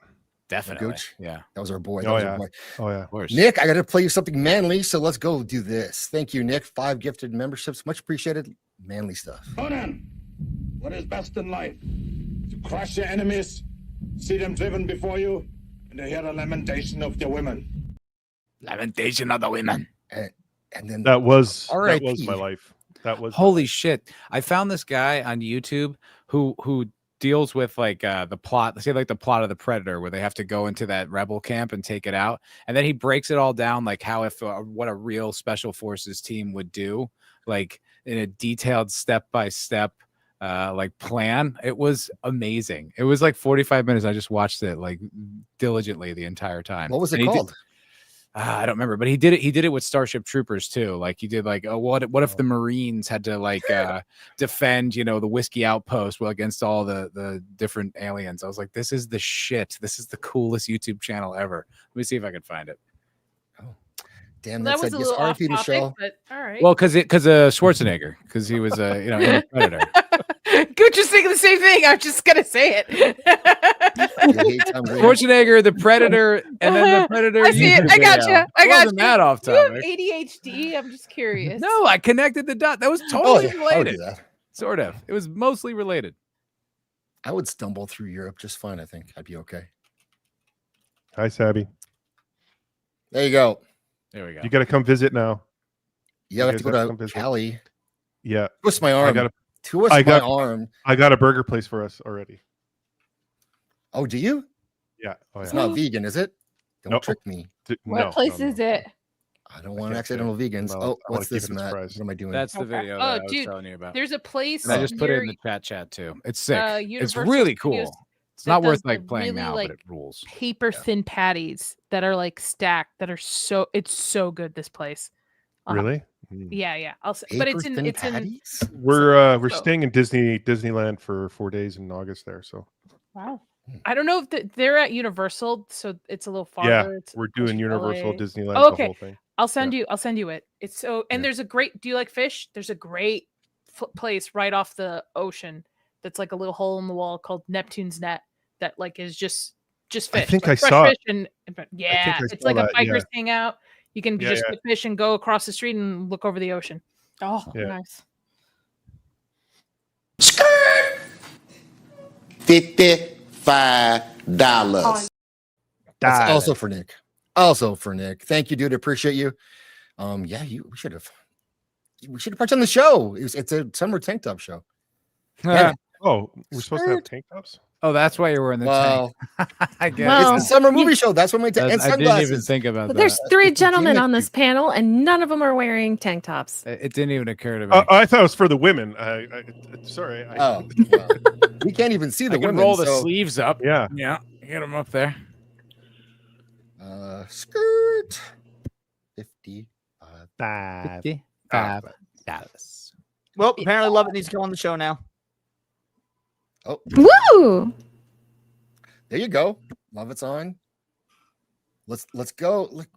Definitely. Gooch. Yeah, That was our boy. That Oh was our yeah. boy. Oh yeah. of course. Nick, I got to play you something manly, so let's go do this. Thank you, Nick. 5 gifted memberships. Much appreciated. Manly stuff. Conan, what is best in life? To crush your enemies, see them driven before you, and to hear the lamentation of their women. Lamentation of the women. And then That was R.I.P.. my life. That was Holy shit! I found this guy on YouTube who deals with like the plot. Say like the plot of the Predator, where they have to go into that rebel camp and take it out, and then he breaks it all down, like how if what a real special forces team would do, like in a detailed step by step like plan. It was amazing. It was like 45 minutes. I just watched it like diligently the entire time. what was it And he did- called? I don't remember, but he did it. He did it with Starship Troopers too. Like he did, like, oh, what if the Marines had to like defend, the Whiskey Outpost against all the different aliens? I was like, this is the shit. This is the coolest YouTube channel ever. Let me see if I can find it. Damn, That that was said a yes, little off R.I.P. topic, Michelle. but all right. Well, because Schwarzenegger, because he was in the Predator. Gooch is thinking the same thing. I'm just gonna say it. You hate Tom Green. Schwarzenegger, the Predator, and then the Predator. I see it. YouTube I got video. you. I got Wasn't you. that off Do you have topic? ADHD? I'm just curious. No, I connected the dot. That was Oh, totally yeah, I would do related. that. Sort of. It was mostly related. I would stumble through Europe just fine. I think I'd be okay. Hi, Sabby. There you go. There we go. You got to come visit now. Yeah, I have to guys go have to come to visit. Cali. Yeah. Twist my arm. I got Twist I my got- arm. a burger place for us already. Oh, do you? Yeah. Oh, It's yeah. not vegan, is it? Don't No. trick me. What place is it? I don't want can't say accidental it. vegans. No, Oh, I wanna what's keep this, it a Matt? surprise. What am I doing? That's the Okay. video Oh, that I was dude, telling you about. There's a place And I just put it near in the chat too. It's sick. It's Universal really Studios cool. It's that not worth does the like playing really, now, like, but it rules. paper thin patties that are like stacked that are it's so good, this place. Really? Yeah. But it's in patties? We're so- staying in Disneyland for 4 days in August there. So Wow. I don't know if they're at Universal, so it's a little farther. yeah, It's we're closer doing to Universal, LA. Disneyland, Oh, the okay. whole thing. I'll send you it. It's so, and there's a great. Do you like fish? There's a great place right off the ocean that's like a little hole in the wall called Neptune's Net that like is just fish. I think like I fresh saw fish it. and I yeah, think I it's saw like that, a biker's yeah. hangout. You can Yeah, just yeah. get fish and go across the street and look over the ocean. Oh, Yeah. nice. $55. That's also for Nick. Also for Nick. Thank you, dude. Appreciate you. Yeah, we should have participated on the show. It's a summer tank top show. Yeah. Oh, we're supposed to have tank tops? Oh, that's why you're wearing the tank. I guess. Well, It's a summer movie show. That's what my tank and I didn't sunglasses. even think about But that. there's three gentlemen gimmick, on this panel, and none of them are wearing tank tops. It didn't even occur to me. I thought it was for the women. Sorry. Oh, well, we can't even see the I can women. roll the so, sleeves up. Yeah. Yeah. Get them up there. Skirt. 55. $55. Well, apparently Love It needs to come on the show now. Oh, Woo! there you go. Love It's on. Let's go. Look,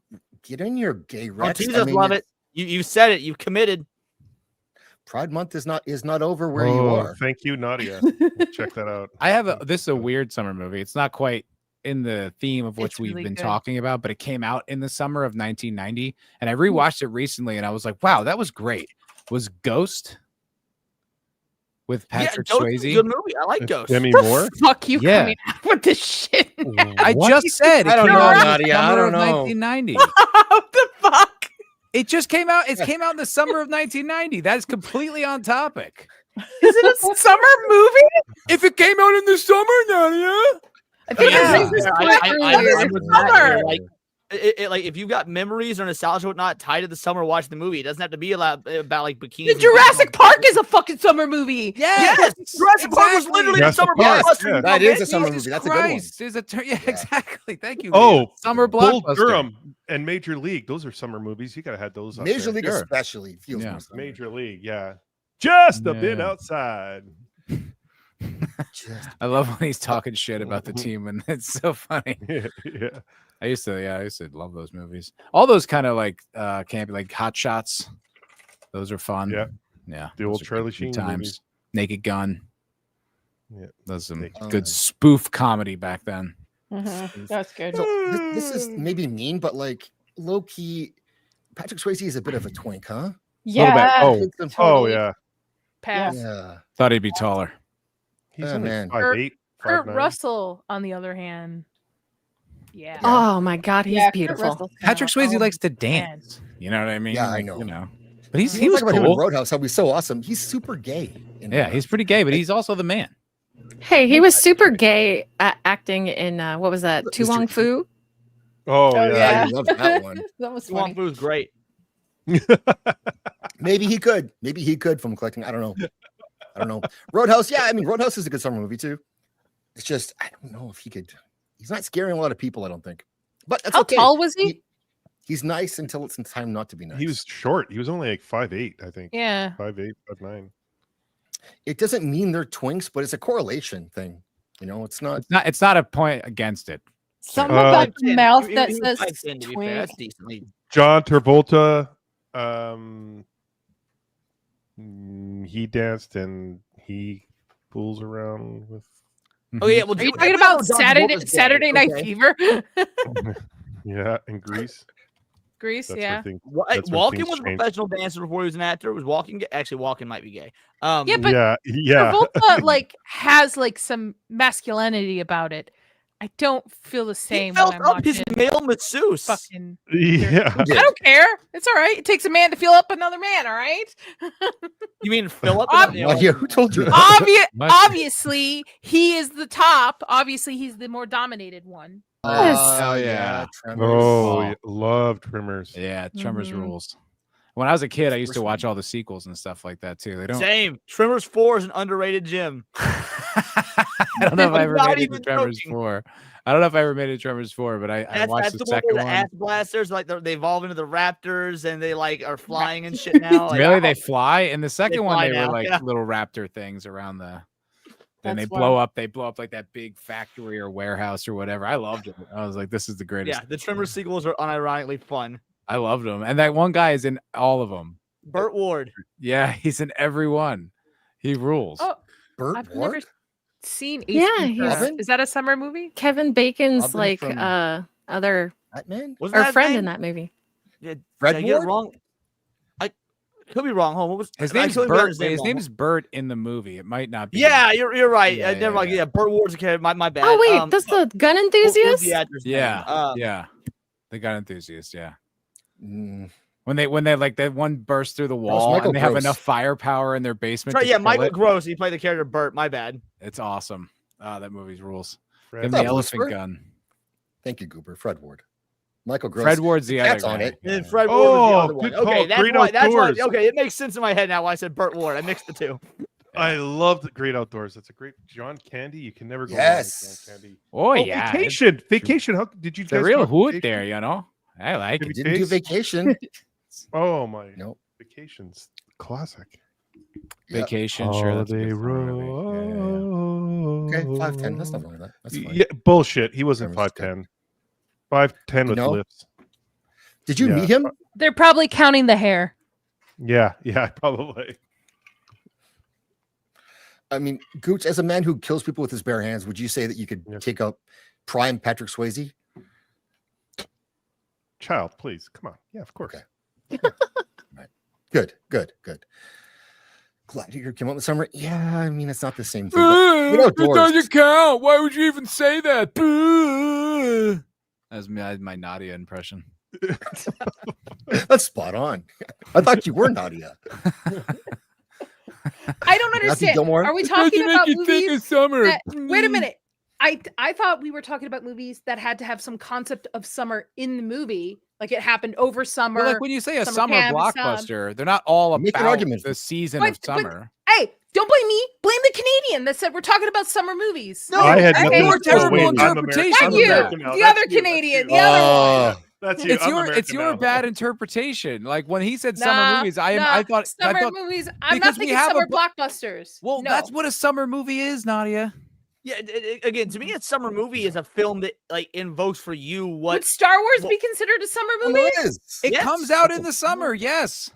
get in your gay Oh, Rex. Jesus, Love It. You said it. You've committed. Pride Month is not over where you Oh, are. thank you, Nadia. We'll check that out. I have this is a weird summer movie. It's not quite in the theme of which It's we've really been good. talking about, but it came out in the summer of 1990, and I rewatched it recently, and I was like, "Wow, that was great." Was Ghost with Patrick Ghost is a Swayze? good movie. I like Ghost. Demi The Moore? fuck you Yeah. coming out with this shit? I just said I don't came know, out in the Nadia. I summer don't of know. 1990. What the fuck? It just came out. It came out in the summer of 1990. That is completely on topic. Is it a summer movie? If it came out in the summer, Nadia. I think Yeah. I raised this point I'm earlier. with Matt here, Summer. like, like if you've got memories or nostalgia or whatnot tied to the summer watching the movie, it doesn't have to be about like bikinis. The Jurassic Park is a fucking summer movie. Yes, Jurassic Park was literally a Jurassic summer Park, blockbuster. yeah. That is a summer Jesus movie. That's a good one. Christ, is a yeah, exactly. Thank you. Oh, Leah. Summer Bull blockbuster. Durham and Major League. Those are summer movies. You gotta have those. Up Major there. League Sure. especially feels Yeah. more summer. Major League, yeah. Just a bit Yeah. outside. Just I love when he's talking shit about the team, and it's so funny. Yeah. I used to love those movies. All those kind of like campy, like Hot Shots. Those are fun. Yeah. Yeah. The old those are Charlie good Sheen times. movies. Naked Gun. Yeah. Those some Naked good Gun. spoof comedy back then. That's good. So this is maybe mean, but like low key, Patrick Swayze is a bit of a twink, huh? Yeah. Oh, totally. yeah. Pass. Yeah. Thought he'd be taller. He's Oh, only man. 5'8", Kurt 5'9". Russell, on the other hand, yeah. Oh my God, he's Yeah, Kurt beautiful. Russell's kinda Patrick like, Swayze oh, likes to man. dance. You know what I mean? Yeah, I Like, know. You know. But he We was talk about him in cool. Roadhouse, how he's so awesome. He's super gay. Yeah, he's pretty gay, but he's also the man. Hey, he was super gay acting in what was that? Tu Mr. Wong Fu. Oh, Oh, yeah. yeah. I love that one. That was Wong funny. Fu's great. Maybe he could. Maybe he could from collecting. I don't know. I don't know. Roadhouse. Yeah, I mean, Roadhouse is a good summer movie too. It's just I don't know if he could. He's not scaring a lot of people. I don't think. But that's How okay. tall was he? He's nice until it's time not to be nice. He was short. He was only like 5'8", I think. Yeah. 5'8", 5'9". It doesn't mean they're twinks, but it's a correlation thing. You know, it's not. It's not a point against it. Something about the 5'10". mouth He that was says 5'10", to be fair. twink. That's decently. John Travolta, he danced and he fools around with. Oh yeah, well, Are you talking about Saturday Night Fever? Yeah, and Grease. Grease, That's yeah. where things- Wa- that's where Walken things was a changed. professional dancer before he was an actor. Was Walken gay? Actually, Walken might be gay. Yeah, but yeah. Travolta like has like some masculinity about it. I don't feel the He same felt when I'm up his watching male masseuse. fucking. Yeah. I don't care. It's all right. It takes a man to feel up another man. All right. You mean Philip? Nadia, who told you that? Obviously, he is the top. Obviously, he's the more dominated one. Oh yeah. Oh, yeah, love Tremors. Yeah, Tremors Mhm. rules. When I was a kid, I used to watch all the sequels and stuff like that too. They don't. Same. Tremors 4 is an underrated gym. I don't know if I ever Not made it to even Tremors joking. 4. I don't know if I ever made it to Tremors 4, but I watched That's the the one second where the one. ass blasters like they evolve into the raptors and they like are flying and shit now. Like, Really, oh, they fly. In the second one, fly they now, were like yeah. little raptor things around the. Then they That's blow wild. up. They blow up like that big factory or warehouse or whatever. I loved it. I was like, this is the greatest. yeah, the Tremors sequels are unironically fun. I loved them, and that one guy is in all of them. Burt Ward. Yeah, he's in every one. He rules. Oh, Burt I've Ward? never seen. Yeah, Ace he's- Ventura. Robin? Is that a summer movie? Kevin Bacon's Robin like from- other Batman? Wasn't or that friend name? in that movie. Yeah, Fred did I get it Ward? wrong? I could be wrong. Hold on, what was His I name's totally remember Bert. His wrong. name is Bert in the movie. It might not be. Yeah, you're right. Yeah, Never yeah, mind. yeah. Yeah, Burt Ward's a character. My bad. Oh wait, that's the gun what was enthusiast. the actor's name? Yeah, yeah. The gun enthusiast. Yeah. Mm, When they like that one burst through the was wall Michael and they have Gross. enough firepower in their basement. Right, to yeah, kill Michael it. Gross. He played the character Burt. My bad. It's awesome. Oh, that movie's rules. Fred Give What's him the up, elephant Lucifer? gun. Thank you, Goober. Fred Ward. Michael Gross. Fred Ward's the other Cat's guy. on it. And then Yeah. Fred Ward was the Oh, other one. good call. Okay, that's Great why. That's why. Outdoors. Okay, it makes sense in my head now why I said Burt Ward. I mixed the two. I love the Great Outdoors. That's a great John Candy. You can never go Yes. wrong with John Candy. Oh yeah. Vacation. Vacation. How did you It's a guys real watch hoot Vacation? there, you know. I like Have it. you Didn't do taste? vacation. Oh my. Nope. Vacations. Classic. Yeah. Vacation, sure. That's a Holiday good summer movie. Okay, 5'10". That's not wrong with that. That's fine. Yeah, bullshit. He wasn't Tremors is good. 5'10". 5'10" with know? lifts. Did you Yeah. meet him? They're probably counting the hair. Yeah, probably. I mean, Gooch, as a man who kills people with his bare hands, would you say that you could Yes. take up prime Patrick Swayze? Child, please. Come on. Yeah, of course. Okay. Right. Good. Glad you came out in the summer. Yeah, I mean, it's not the same thing. But, It doesn't count. Why would you even say that? That's my Nadia impression. That's spot on. I thought you were Nadia. I don't understand. Gilmore? Are we talking about movies? summer. Wait a minute. I thought we were talking about movies that had to have some concept of summer in the movie, like it happened over summer. But like when you say a summer camp, blockbuster, they're not all Make an about argument. the season But- of summer. Hey, don't blame me. Blame the Canadian that said we're talking about summer movies. No, I had okay. nothing Your to do with terrible it. I'm American. interpretation I'm Not you. American now. The That's other you. That's Canadian. you. The other one. That's you. It's I'm your American your now. bad interpretation. Like when he said Nah, summer movies, I thought summer movies. I'm because not we thinking have a summer bu- blockbusters. Well, no. that's what a summer movie is, Nadia. Yeah, again, to me, a summer movie is a film that like invokes for you what Would Star Wars what- be considered a summer Oh, movie? it is. It Yes. comes out in the summer. Yes.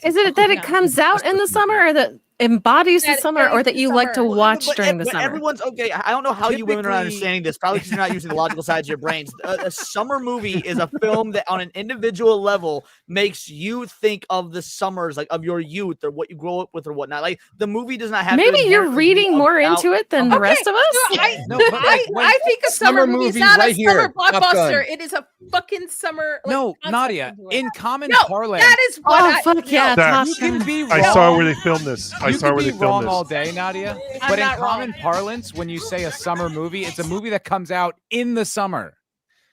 Is it that No. it comes out in the summer, or that embodies the That summer, or is that the you like to summer. watch during the but summer? everyone's okay. I don't know how you women are not Typically- understanding this. Probably because you're not using the logical sides of your brains. A summer movie is a film that, on an individual level, makes you think of the summers, like of your youth or what you grow up with or whatnot. Like the movie does not have. to Maybe you're inherently be reading more about- into it than the Okay, rest of us. No, but like, when- I think a summer, Summer movie is movie not right a here. summer Top Gun. blockbuster. It is a fucking summer. Like, no, concept Nadia. into it. In common No, parlance, that is what Oh I. fuck yeah, Zach, Top you can Gun. be wrong. I saw where they filmed this. I You saw can where be they wrong filmed all this. day, Nadia. I'm But in not common wrong. parlance, when you say a summer movie, it's a movie that comes out in the summer.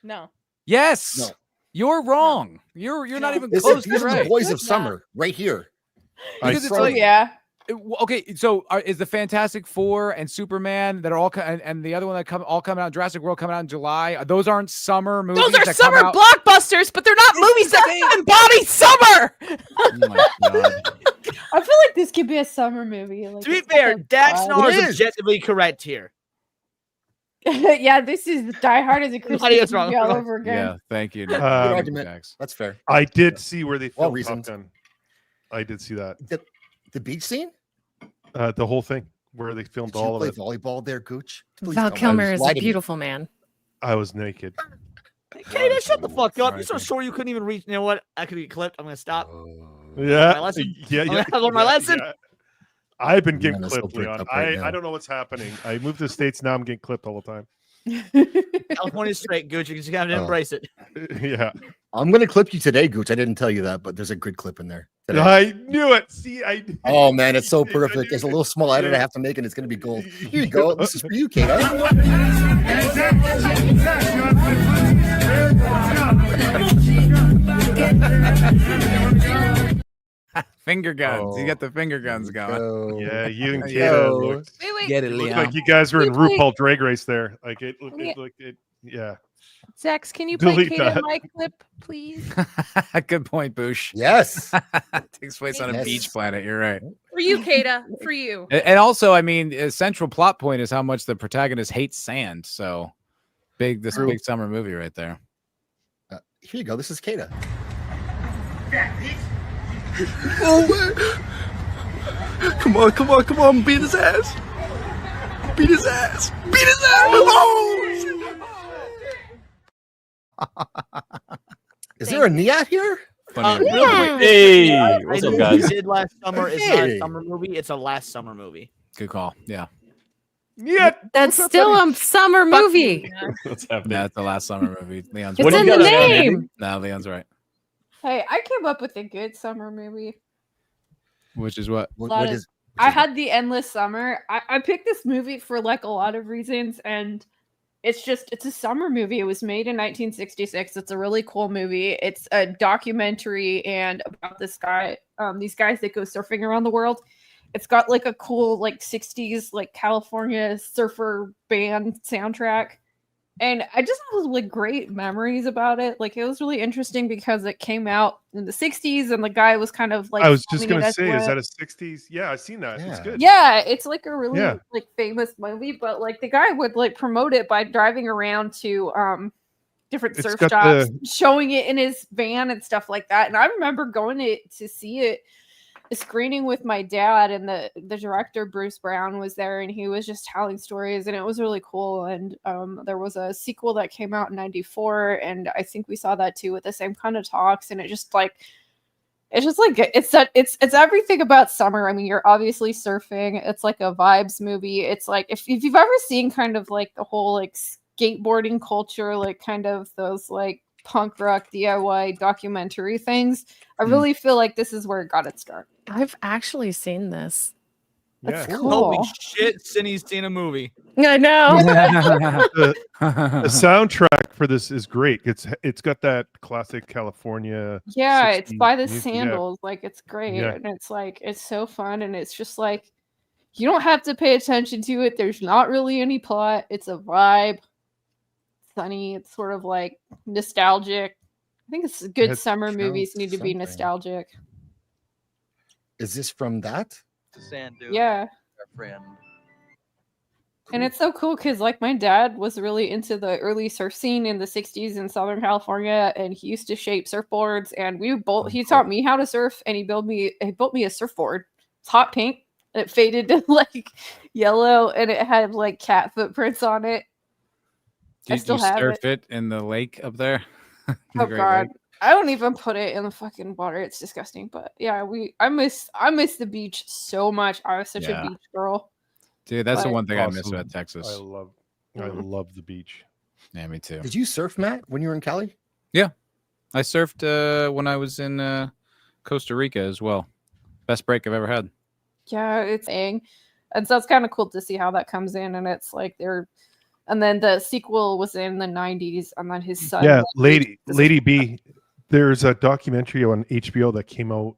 No. Yes. No. You're wrong. You're not even This close is, to this is the right. Boys of Summer right here. Because it's Oh like yeah. Okay, so is the Fantastic Four and Superman that are all and the other one that all coming out, Jurassic World coming out in July? Those aren't summer movies. Those are that summer come out- blockbusters, but they're not movies that embody summer. Oh my god! I feel like this could be a summer movie. Like, To be it's got fair, the Dax vibe. Snar It is is. objectively correct here. Yeah, this is Die Hard as a Christmas Nadia's wrong. movie all over again. Yeah, thank you. Good Um, argument. Jax. That's fair. I did see where they Well filmed Top reasoned. Gun. I did see that. The beach scene? The whole thing where they filmed Did you all of play it. volleyball there, Gooch? Please Val tell me. Kilmer is Lie a to me. beautiful man. I was naked. Katie, shut the fuck up. You're Right. so sure you couldn't even reach. You know what? I could get clipped. I'm gonna stop. Yeah, My lesson? yeah, yeah. I learned my lesson. yeah. I've been getting Man, I still clipped, break Leon. up right now. I don't know what's happening. I moved to the States, now I'm getting clipped all the time. California's straight, Gooch. You just got to Oh. embrace it. Yeah. I'm gonna clip you today, Gooch. I didn't tell you that, but there's a good clip in there. Today. I knew it. See, I. Oh man, it's so I perfect. knew There's a it. little small edit I have to make, and it's gonna be gold. Here you go. This is for you, Kata. Finger guns. You got the finger guns going. Yeah, you and There Kata go. looked. Wait. Get it, Looked Leon. like you guys were in Can you play- RuPaul Drag Race there. Like it looked. Yeah. It looked. It. Yeah. Zax, can you play Delete Kata that. my clip, please? Good point, Boosh. Yes. Takes place on a Yes. beach planet. You're right. For you, Kata. For you. And also, I mean, a central plot point is how much the protagonist hates sand. So this True. big summer movie right there. Here you go. This is Kata. Come on, beat his ass. Beat his ass. Beat his ass. Oh, Is there a Niat here? Funny. Real quick, Hey, I what's know up, we guys? did last summer. It's not Hey. a summer movie. It's a last summer movie. Good call. Yeah. Yeah. That's still a summer movie. What's happening? That's the last summer movie. Leon's It's What do in you the guys got, Andy? name. No, Leon's right. Hey, I came up with a good summer movie. Which is what? What, Lot what of- is? I had the endless summer. I picked this movie for like a lot of reasons, and it's a summer movie. It was made in 1966. It's a really cool movie. It's a documentary and about this guy, these guys that go surfing around the world. It's got like a cool like 60s like California surfer band soundtrack. And I just have like great memories about it. Like it was really interesting because it came out in the 60s and the guy was kind of like I was just filming it gonna as say, is a- that a '60s? Yeah, I've seen that. It's Yeah. good. Yeah, it's like a really Yeah. like famous movie, but like the guy would like promote it by driving around to different It's surf got shops, the- showing it in his van and stuff like that. And I remember going to see it, a screening with my dad, and the director Bruce Brown was there, and he was just telling stories, and it was really cool. And there was a sequel that came out in '94, and I think we saw that too with the same kind of talks, and it's everything about summer. I mean, you're obviously surfing. It's like a vibes movie. It's like if you've ever seen kind of like the whole like skateboarding culture, like kind of those like punk rock DIY documentary things. I really feel like this is where it got its start. I've actually seen this. That's Yeah. cool. Holy shit, Cindy's seen a movie. I know. the soundtrack for this is great. It's got that classic California. Yeah, it's 60s by the music, yeah. Sandals. Like it's great. Yeah. And it's like it's so fun, and it's just like you don't have to pay attention to it. There's not really any plot. It's a vibe. Sunny. It's sort of like nostalgic. I think it's good That summer movies sounds need to be something. nostalgic. Is this from that? Sand dude. Yeah. Our friend. And it's so cool because like my dad was really into the early surf scene in the 60s in Southern California, and he used to shape surfboards, and he taught me how to surf, and he built me a surfboard. It's hot pink. It faded to like yellow, and it had like cat footprints on it. I Did still you have surf it. it in the lake up there? The Oh Great god. Lake? I don't even put it in the fucking water. It's disgusting. But yeah, I miss the beach so much. I was such Yeah. a beach girl. Dude, that's the But- one thing I miss Awesome. about Texas. I love the beach. Yeah, me too. Did you surf, Matt, when you were in Cali? Yeah, I surfed when I was in Costa Rica as well. Best break I've ever had. Yeah, it's and so it's kind of cool to see how that comes in, and it's like and then the sequel was in the 90s, and then his son. Yeah, like, Lady B. There's a documentary on HBO that came out,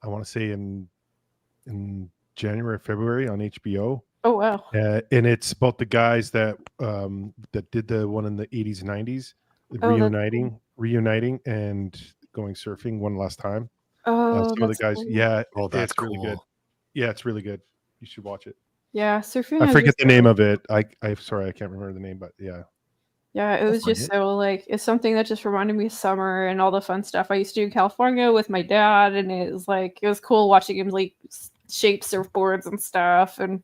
I want to say in January or February on HBO. Oh wow. And it's about the guys that did the one in the 80s, 90s, Oh, that's reuniting and going surfing one last time. Oh, some of the that's guys, cool. yeah. Oh, that's it's really good. cool. Yeah, it's really good. You should watch it. Yeah, surfing. I is forget just the name of it. I'm sorry, I can't remember the name, but yeah. Yeah, it was just so like it's something that just reminded me of summer and all the fun stuff I used to do in California with my dad, and it was cool watching him like shape surfboards and stuff. And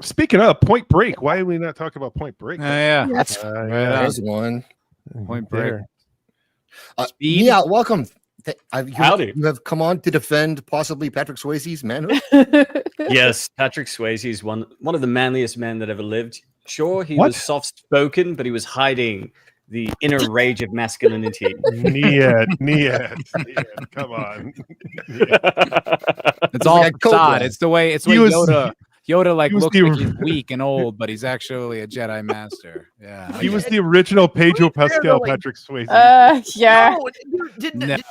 Speaking of Point Break, why are we not talking about Point Break? Yeah, That's there's one. Point Break. There. Speed. Yeah, welcome. Howdy. You have come on to defend possibly Patrick Swayze's manhood. Yes, Patrick Swayze is one of the manliest men that ever lived. Sure, he What? was soft-spoken, but he was hiding the inner rage of masculinity. Niet, come on. It's all facade. It's the way Yoda like he was looks the- like he's weak and old, but he's actually a Jedi master. Yeah. He was the original Pedro Pascal, Patrick Swayze. Yeah. No, did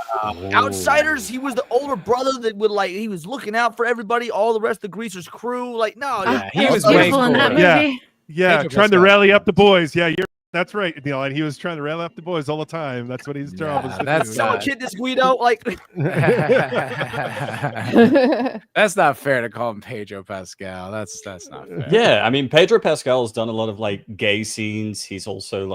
Outsiders, he was the older brother that would he was looking out for everybody, all the rest of the Greasers crew. Like, no, he was beautiful in that movie. Yeah, Pedro trying to Pascal. rally up the boys. Yeah, that's right, Neil. And he was trying to rally up the boys all the time. That's what his job was. To that's do. someone kid this Guido, like That's not fair to call him Pedro Pascal. That's not fair. Yeah, I mean, Pedro Pascal's done a lot of gay scenes. He's also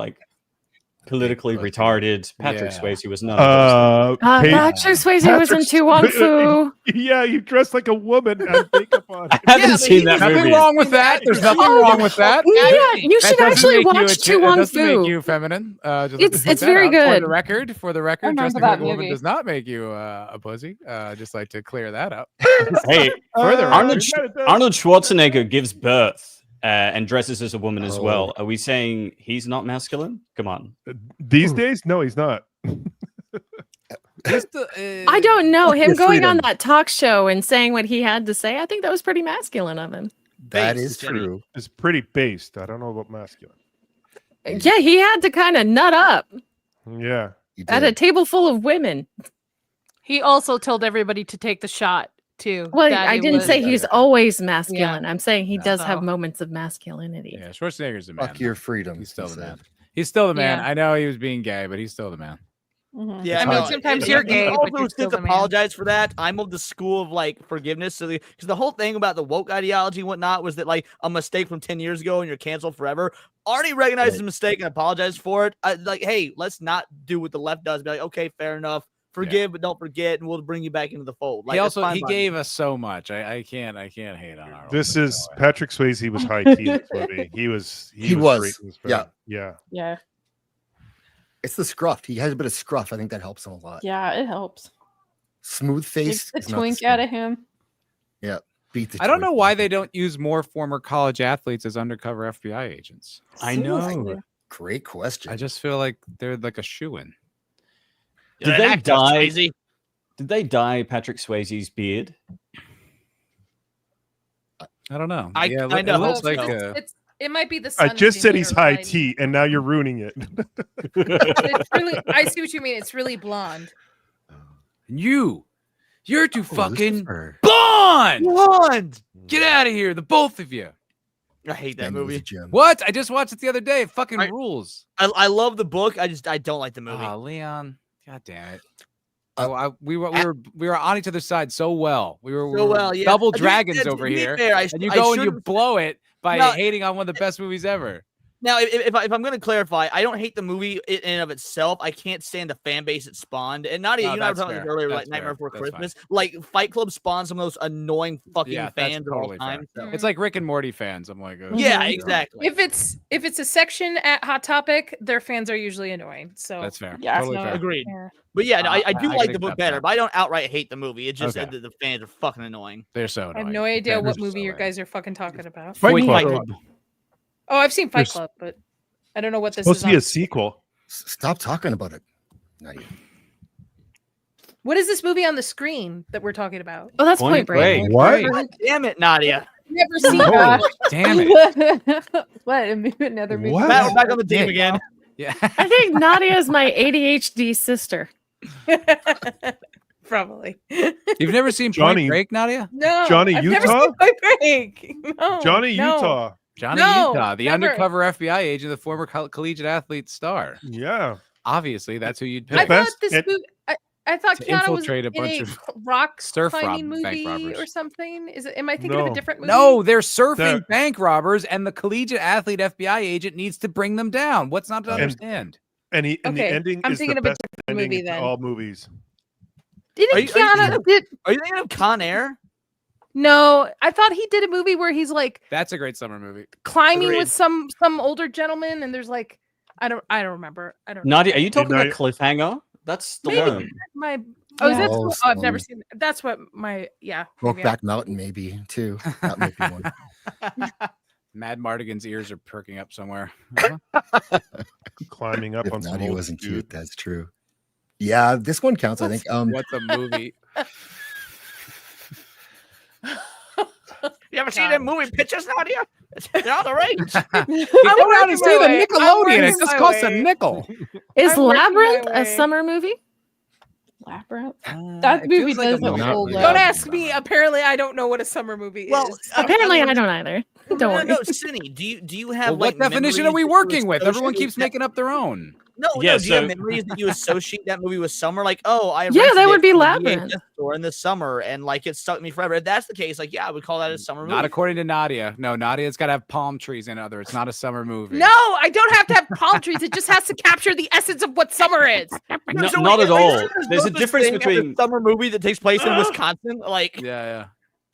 politically retarded. Patrick Yeah. Swayze was none of those. Patrick Swayze was in Tu Wong Fu. Yeah, you dressed like a woman and had makeup on. I haven't seen that Nothing movie. wrong with that. There's nothing wrong with that. Yeah, you That should doesn't actually make you watch a- Tu that Wong doesn't make Fu. you feminine. Just It's- put it's that very out good. For the record, remember dressing that like a woman movie. does not make you a pussy. Just like to clear that up. Hey, Further, Arnold Schwarzenegger gives birth and dresses as a woman as well. Are we saying he's not masculine? Come on. These days, no, he's not. I don't know. Him Your going on freedom. that talk show and saying what he had to say, I think that was pretty masculine of him. That is true. It's pretty based. I don't know about masculine. Yeah, he had to kind of nut up Yeah. at a table full of women. He also told everybody to take the shot too. Well, that I it didn't was- say he's always masculine. I'm saying he does have Oh. moments of masculinity. Yeah, Schwarzenegger's the man. Fuck your freedom. He's still he the man. said. He's still the man. Yeah. I know he was being gay, but he's still the man. Yeah, I mean, no, sometimes if- you're if gay, all but you're those still kids the man. apologize for that. I'm of the school of forgiveness. So because the whole thing about the woke ideology and whatnot was that a mistake from 10 years ago and you're canceled forever. Already recognized his mistake and apologized for it. Hey, let's not do what the left does. Be like, okay, fair enough. Forgive, but don't forget, and we'll bring you back into the fold. He that's also fine he by me. gave us so much. I can't hate on our. This is Patrick Swayze. He was high tea in this movie. He was. He was. great in this film. Yeah. Yeah. Yeah. It's the scruff. He has a bit of scruff. I think that helps him a lot. Yeah, it helps. Smooth face. Takes is the not twink smooth. out of him. Yeah. Beat the I don't know twink. why they don't use more former college athletes as undercover FBI agents. I know. Great question. I just feel like they're like a shoe-in. Did they dye? Did they dye Patrick Swayze's beard? I don't know. I yeah, kinda it looks hope like so. It might be the. I sun's just said being he's high verified. tea, and now you're ruining it. It's really, I see what you mean. It's really blonde. You're too fucking Lucifer. blonde. Blonde. Get out of here, the both of you. I hate that Daniel was a movie. gem. What? I just watched it the other day. It fucking rules. I love the book. I don't like the movie. Oh, Leon. God damn it. We were on each other's side so well. We were well, yeah. double To be- dragons to over be here, fair, and you I go and you shouldn't- blow it by No. hating on one of the best movies ever. Now, if I'm going to clarify, I don't hate the movie in and of itself. I can't stand the fan base it spawned. And Nadia, No, you and I were that's talking fair. earlier, That's Nightmare fair. Before That's Christmas. Like Fight Club spawned some of those annoying fucking Yeah, that's fans of all totally fair. time. So. It's like Rick and Morty fans. I'm like, Yeah, okay. exactly. If it's a section at Hot Topic, their fans are usually annoying. So That's fair. Yeah, Totally no, fair. Agreed. Yeah. But yeah, no, I I do can like the book accept better, that. but I don't outright hate the movie. It's just Okay. that the fans are fucking annoying. They're so I have annoying. no idea Fans what are movie so you annoying. guys are fucking talking about. Fight Fight Club. Club. Oh, I've seen Fight There's- Club, but I don't know what this Supposed is. to be On. a sequel. Stop talking about it. Nadia. What is this movie on the screen that we're talking about? Oh, that's Point Point Break. Break. What? God damn it, Nadia. Never seen Oh, that. Damn it. What? Another movie? What? Matt, we're back on the team Dick. again. Yeah. I think Nadia is my ADHD sister. Probably. You've never seen Johnny- Point Break, Nadia? No. Johnny I've never Utah? seen Point Break. No, Johnny no. Utah. Johnny No, Utah, the never. undercover FBI agent, the former collegiate athlete star. Yeah. Obviously, that's who you'd The I pick. best- thought this it- movie. I thought To Keanu was infiltrate a in bunch a of rock surf climbing bank movie robbers. or something. Is it? Am I thinking of No. a different movie? No, they're surfing That- bank robbers, and the collegiate athlete FBI agent needs to bring them down. What's not to And- understand? And the Okay, ending I'm is thinking the of a best different ending movie in then. all movies. Didn't Are you Keanu did? Are you thinking of Con Air? No, I thought he did a movie where he's like That's a great summer movie. climbing Agreed. with some older gentleman, and there's like I don't remember. I don't. Nadia, are you talking Nadia- about Cliffhanger? That's the Maybe one. my oh, is that? Oh, Oh, I've never Stone. seen. That's what my yeah. maybe I- Brokeback Mountain, maybe too. That might be one. Mad Mardigan's ears are perking up somewhere. Climbing up If on some Nadia old wasn't dude. cute, that's true. Yeah, this one counts, I think. What's a movie? You ever seen them movie pictures, Nadia? They're all the rage. You go out and see the Nickelodeon. It working just my costs a way. nickel. Is I'm working my Labyrinth a way. summer movie? Labyrinth. That it movie feels like a doesn't movie. hold Not Don't up. ask me. Apparently, I don't know what a summer movie Well, is. Apparently, I don't either. Don't worry. No, Cindy, do you have Well, what like definition are memories we that you working with? Everyone associate keeps that- making up their own. No, Yeah, no. Do you have so- memories that you associate that movie with summer? Like, oh, I Yeah, rented that would it be from the Labyrinth. VHS store in the summer, and like it stuck me forever. If that's the case, like, yeah, I would call that a summer movie. Not according to Nadia. No, Nadia's got to have palm trees in other. It's not a summer movie. No, I don't have to have palm trees. It just has to capture the essence of what summer is. No, So not wait, at are you all. sure There's no a such difference thing as a between summer movie that takes place in Wisconsin. Like, Yeah.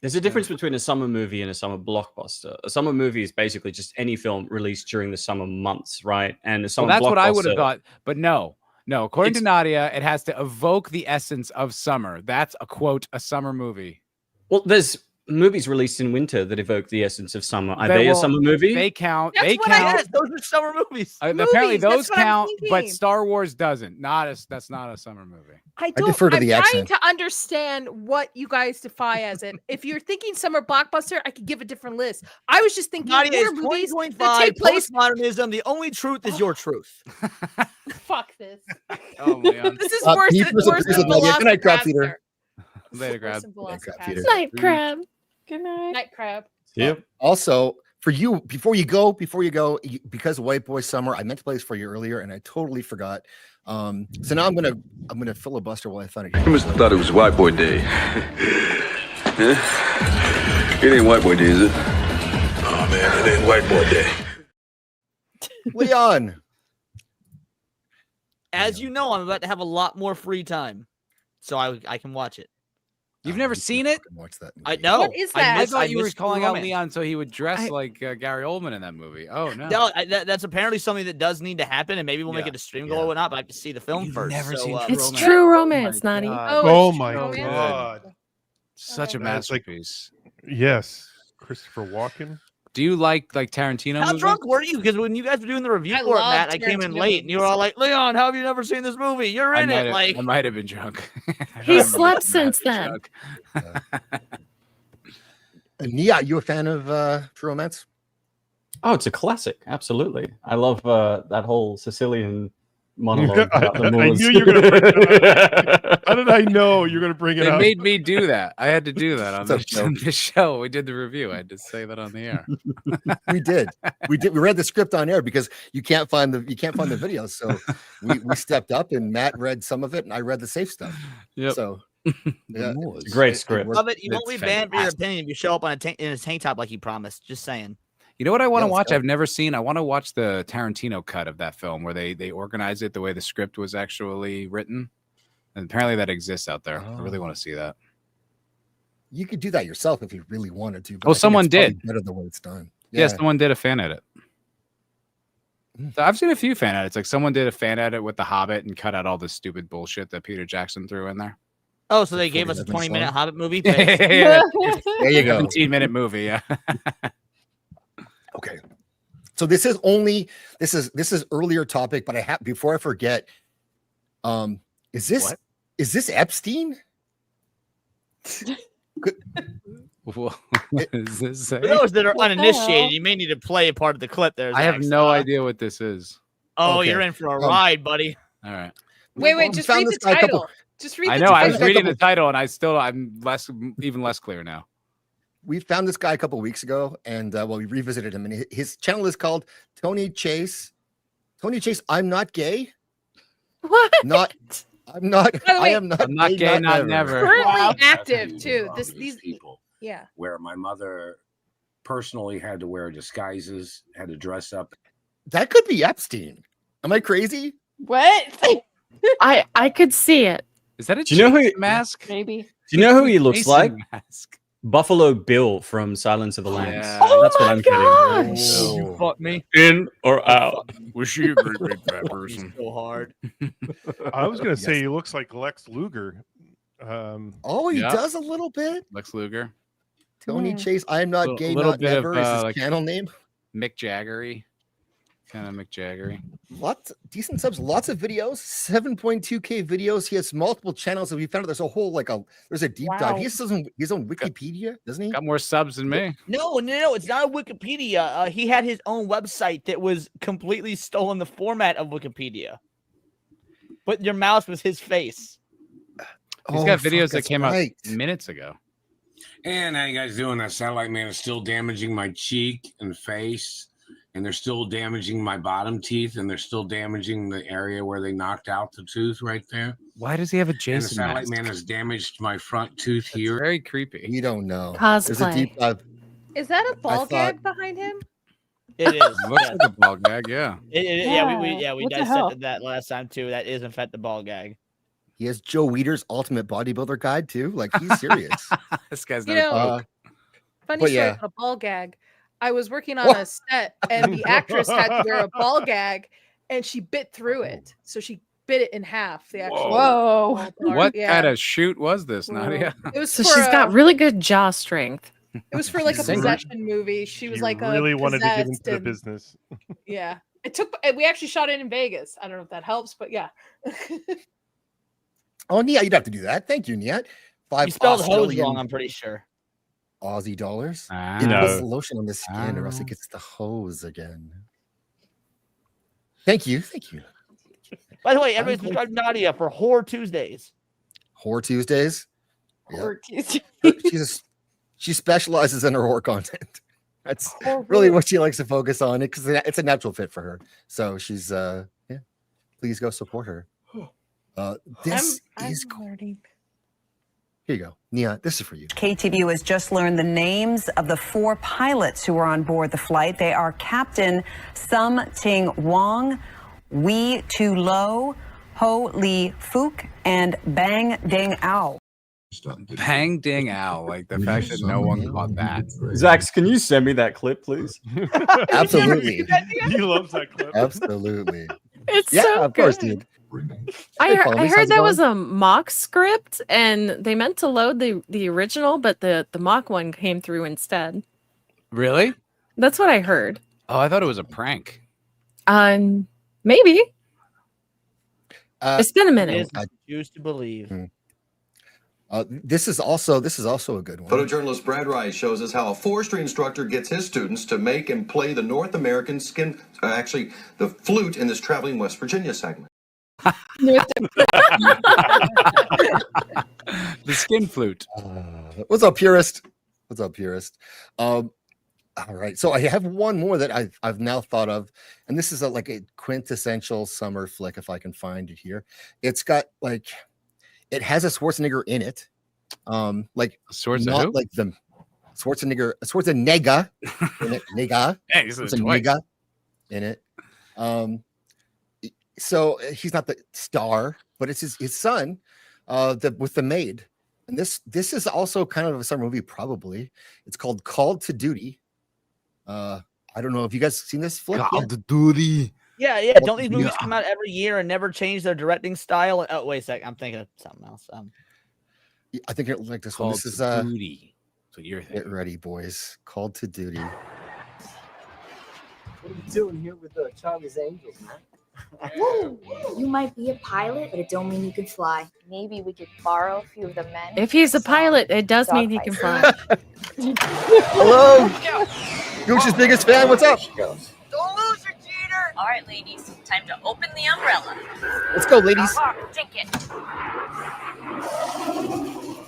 there's a difference between a summer movie and a summer blockbuster. A summer movie is basically just any film released during the summer months, right? And a Well, summer that's what I would have blockbuster- thought. But no. According to It's- Nadia, it has to evoke the essence of summer. That's a quote, a summer movie. Well, there's movies released in winter that evoke the essence of summer. Are They they a will- summer movie? They count. That's They what I count. yes, those are summer movies. Apparently, Movies, that's those what I'm count, but thinking. Star Wars doesn't. That's not a summer movie. I don't. defer to I'm the trying accent. to understand what you guys define as it. If you're thinking summer blockbuster, I could give a different list. I was just thinking Nadia, horror it's movies that 2025, take place. postmodernism. The only truth is your truth. Fuck this. Oh man. This is Can worse you than press a worse piece than of Nadia? Good night, crab Velocipaster. feeder. Later, grab. Worse than crab feeder. Velocipaster. Night crab. Good night. Night crab. Yep. Also, for you, before you go, because of White Boy Summer, I meant to play this for you earlier, and I totally forgot. So now I'm gonna filibuster while I find it. You must have thought it was White Boy Day. Huh? It ain't White Boy Day, is it? Oh man, it ain't White Boy Day. Leon. As you know, I'm about to have a lot more free time, so I can watch it. You've never seen it? Watch that. I know. What is that? I thought you were missed calling True out Romance. Leon so he would dress I- like Gary Oldman in that movie. Oh no. No, that's apparently something that does need to happen, and maybe we'll make Yeah, it a stream goal or whatnot. But I have to see the film You've first. never so, seen True It's Romance. true romance, my Nadia. God. Oh it's my True Romance. god. Such a That's like- masterpiece. Yes. Christopher Walken. Do you like Tarantino How movies? drunk were you? Because when you guys were doing the review I for it, love Matt, I came in Tarantino late, and you were all like, "Leon, how have you never seen this movie? You're in it." Like, I might have been drunk. He slept since then. Nia, you a fan of True Romance? Oh, it's a classic. Absolutely. I love that whole Sicilian monologue. I, about the I Moors. knew you were going to bring it up. How did I know you're going to bring it They up? made me do that. I had to do that on It's a this, show. on this show. We did the review. I had to say that on the air. We did. We read the script on air because you can't find the videos. So we stepped up and Matt read some of it and I read the safe stuff. Yep. So yeah, It's a great script. love it. You won't It's be banned for your fantastic. opinion if you show up on in a tank top like you promised. Just saying. You know what I want to let's watch? go. I've never seen. I want to watch the Tarantino cut of that film where they organize it the way the script was actually written. And apparently that exists out there. I really want to see that. you could do that yourself if you really wanted to. But Oh, I think someone it's probably did. better the way it's done. Yeah, someone did a fan edit. So I've seen a few fan edits. Like someone did a fan edit with The Hobbit and cut out all the stupid bullshit that Peter Jackson threw in there. Oh, so they gave us a 47 20-minute song? Hobbit movie. Yeah, There you go. 17-minute movie. Yeah. Okay. So this is earlier topic, but I have before I forget. Is this Epstein? What is this? For those that are What the hell? uninitiated, you may need to play a part of the clip there. I have Zach. no idea what this is. Oh, Okay. you're in for a ride, buddy. All right. Wait, We just found read this the guy a couple- title. Just read I the know. I title. was reading the title, and I'm even less clear now. We found this guy a couple weeks ago, and we revisited him, and his channel is called Tony Chase. Tony Chase, I'm not gay. What? I'm not. By the I way, am not. I'm not gay, not never. Currently Wow. active too. These people yeah. where my mother personally had to wear disguises, had to dress up. That could be Epstein. Am I crazy? What? I could see it. Is that a Do you know who? Jason mask? Maybe. Do you know who he looks Jason like? mask. Buffalo Bill from Silence of the Lambs. Yeah. Oh That's what my I'm getting. gosh. Oh. You fought me In or out? Was she a great big fat person? so hard. I was going to say Yes. he looks like Lex Luger. Oh, he Yeah. does a little bit. Lex Luger. Tony Hmm. Chase, I'm not Little- gay, little not bit of, never is his like- channel name. Mick Jaggery. Kind of Mick Jaggery. Lots decent subs, lots of videos, 7.2K videos. He has multiple channels, and we found out there's a whole there's a deep dive. He has his own Wikipedia, doesn't he? Got more subs than me. No, it's not a Wikipedia. He had his own website that was completely stolen the format of Wikipedia. But your mouse was his face. He's got videos that came out minutes ago. And how you guys doing? That satellite man is still damaging my cheek and face, and they're still damaging my bottom teeth, and they're still damaging the area where they knocked out the tooth right there. Why does he have a And the Jason satellite mask? man has damaged my front tooth here. Very creepy. You don't know. Cosplay. There's a deep dive. Is that a ball thought- gag behind him? It is. Looks like a ball gag, yeah. We What the hell? dissected that last time too. That is in fact the ball gag. He has Joe Weider's Ultimate Bodybuilder Guide too. Like he's serious. This guy's You not. know, funny but story yeah. about a ball gag. I was working on a set, and the actress had to wear a ball gag, and she bit through it. So she bit it in half. The actual Whoa. ball part. What Yeah. kind of shoot was this, Nadia? It was So for she's got a- really good jaw strength. It was for like a Singer. possession movie. She was like really wanted to get into possessed the and- business. Yeah, it took. We actually shot it in Vegas. I don't know if that helps, but yeah. Oh, Nia, you'd have to do that. Thank you, Nia. 5 You spelled hose Australian wrong, I'm pretty sure. Aussie dollars. Ah. It No. puts lotion on the skin, or else it gets the hose again. Thank you. By the way, everybody subscribe to Nadia for Horror Tuesdays. Horror Tuesdays. Yep. Horror Tuesday. She specializes in her horror content. That's Horror. really what she likes to focus on, because it's a natural fit for her. So she's please go support her. This is cool. learning. Here you go, Nia. This is for you. KTVU has just learned the names of the 4 pilots who were on board the flight. They are Captain Sum Ting Wong, Wee Tu Lo, Ho Li Fook, and Bang Ding Ao. Bang ding ow. Like the fact that no one caught that. Zax, can you send me that clip, please? Absolutely. He loves that clip. Absolutely. It's Yeah, so of course, good. dude. I Hey, Paul, how's heard it that going? was a mock script, and they meant to load the original, but the mock one came through instead. Really? That's what I heard. Oh, I thought it was a prank. Maybe. Uh, It's been a It minute. is choose to believe. This is also a good one. Photojournalist Brad Rice shows us how a forestry instructor gets his students to make and play the North American the flute in this traveling West Virginia segment. The skin flute. What's up, purist? All right, so I have one more that I've now thought of, and this is like a quintessential summer flick if I can find it here. It's got it has a Schwarzenegger in it, like Schwarzenegger, not like the Schwarzenegger in it, nigga. Hey, he's It's a nigga in it. So he's not the star, but it's his son, with the maid. And this is also kind of a summer movie, probably. It's called Called to Duty. I don't know if you guys seen this flick. Called to Duty. Yeah. Don't these movies come out every year and never change their directing style? Oh, wait a sec. I'm thinking of something else. I think you'll like this one. Called This is to Duty. So you're get ready, boys. Called to Duty. What are you doing here with Charlie's Angels, man? You might be a pilot, but it don't mean you can fly. Maybe we could borrow a few of the men. If he's a pilot, it does mean he can fly. Hello, Gooch's biggest fan. What's up? Don't lose her, cheater! All right, ladies, time to open the umbrella. Let's go, ladies. Drink it.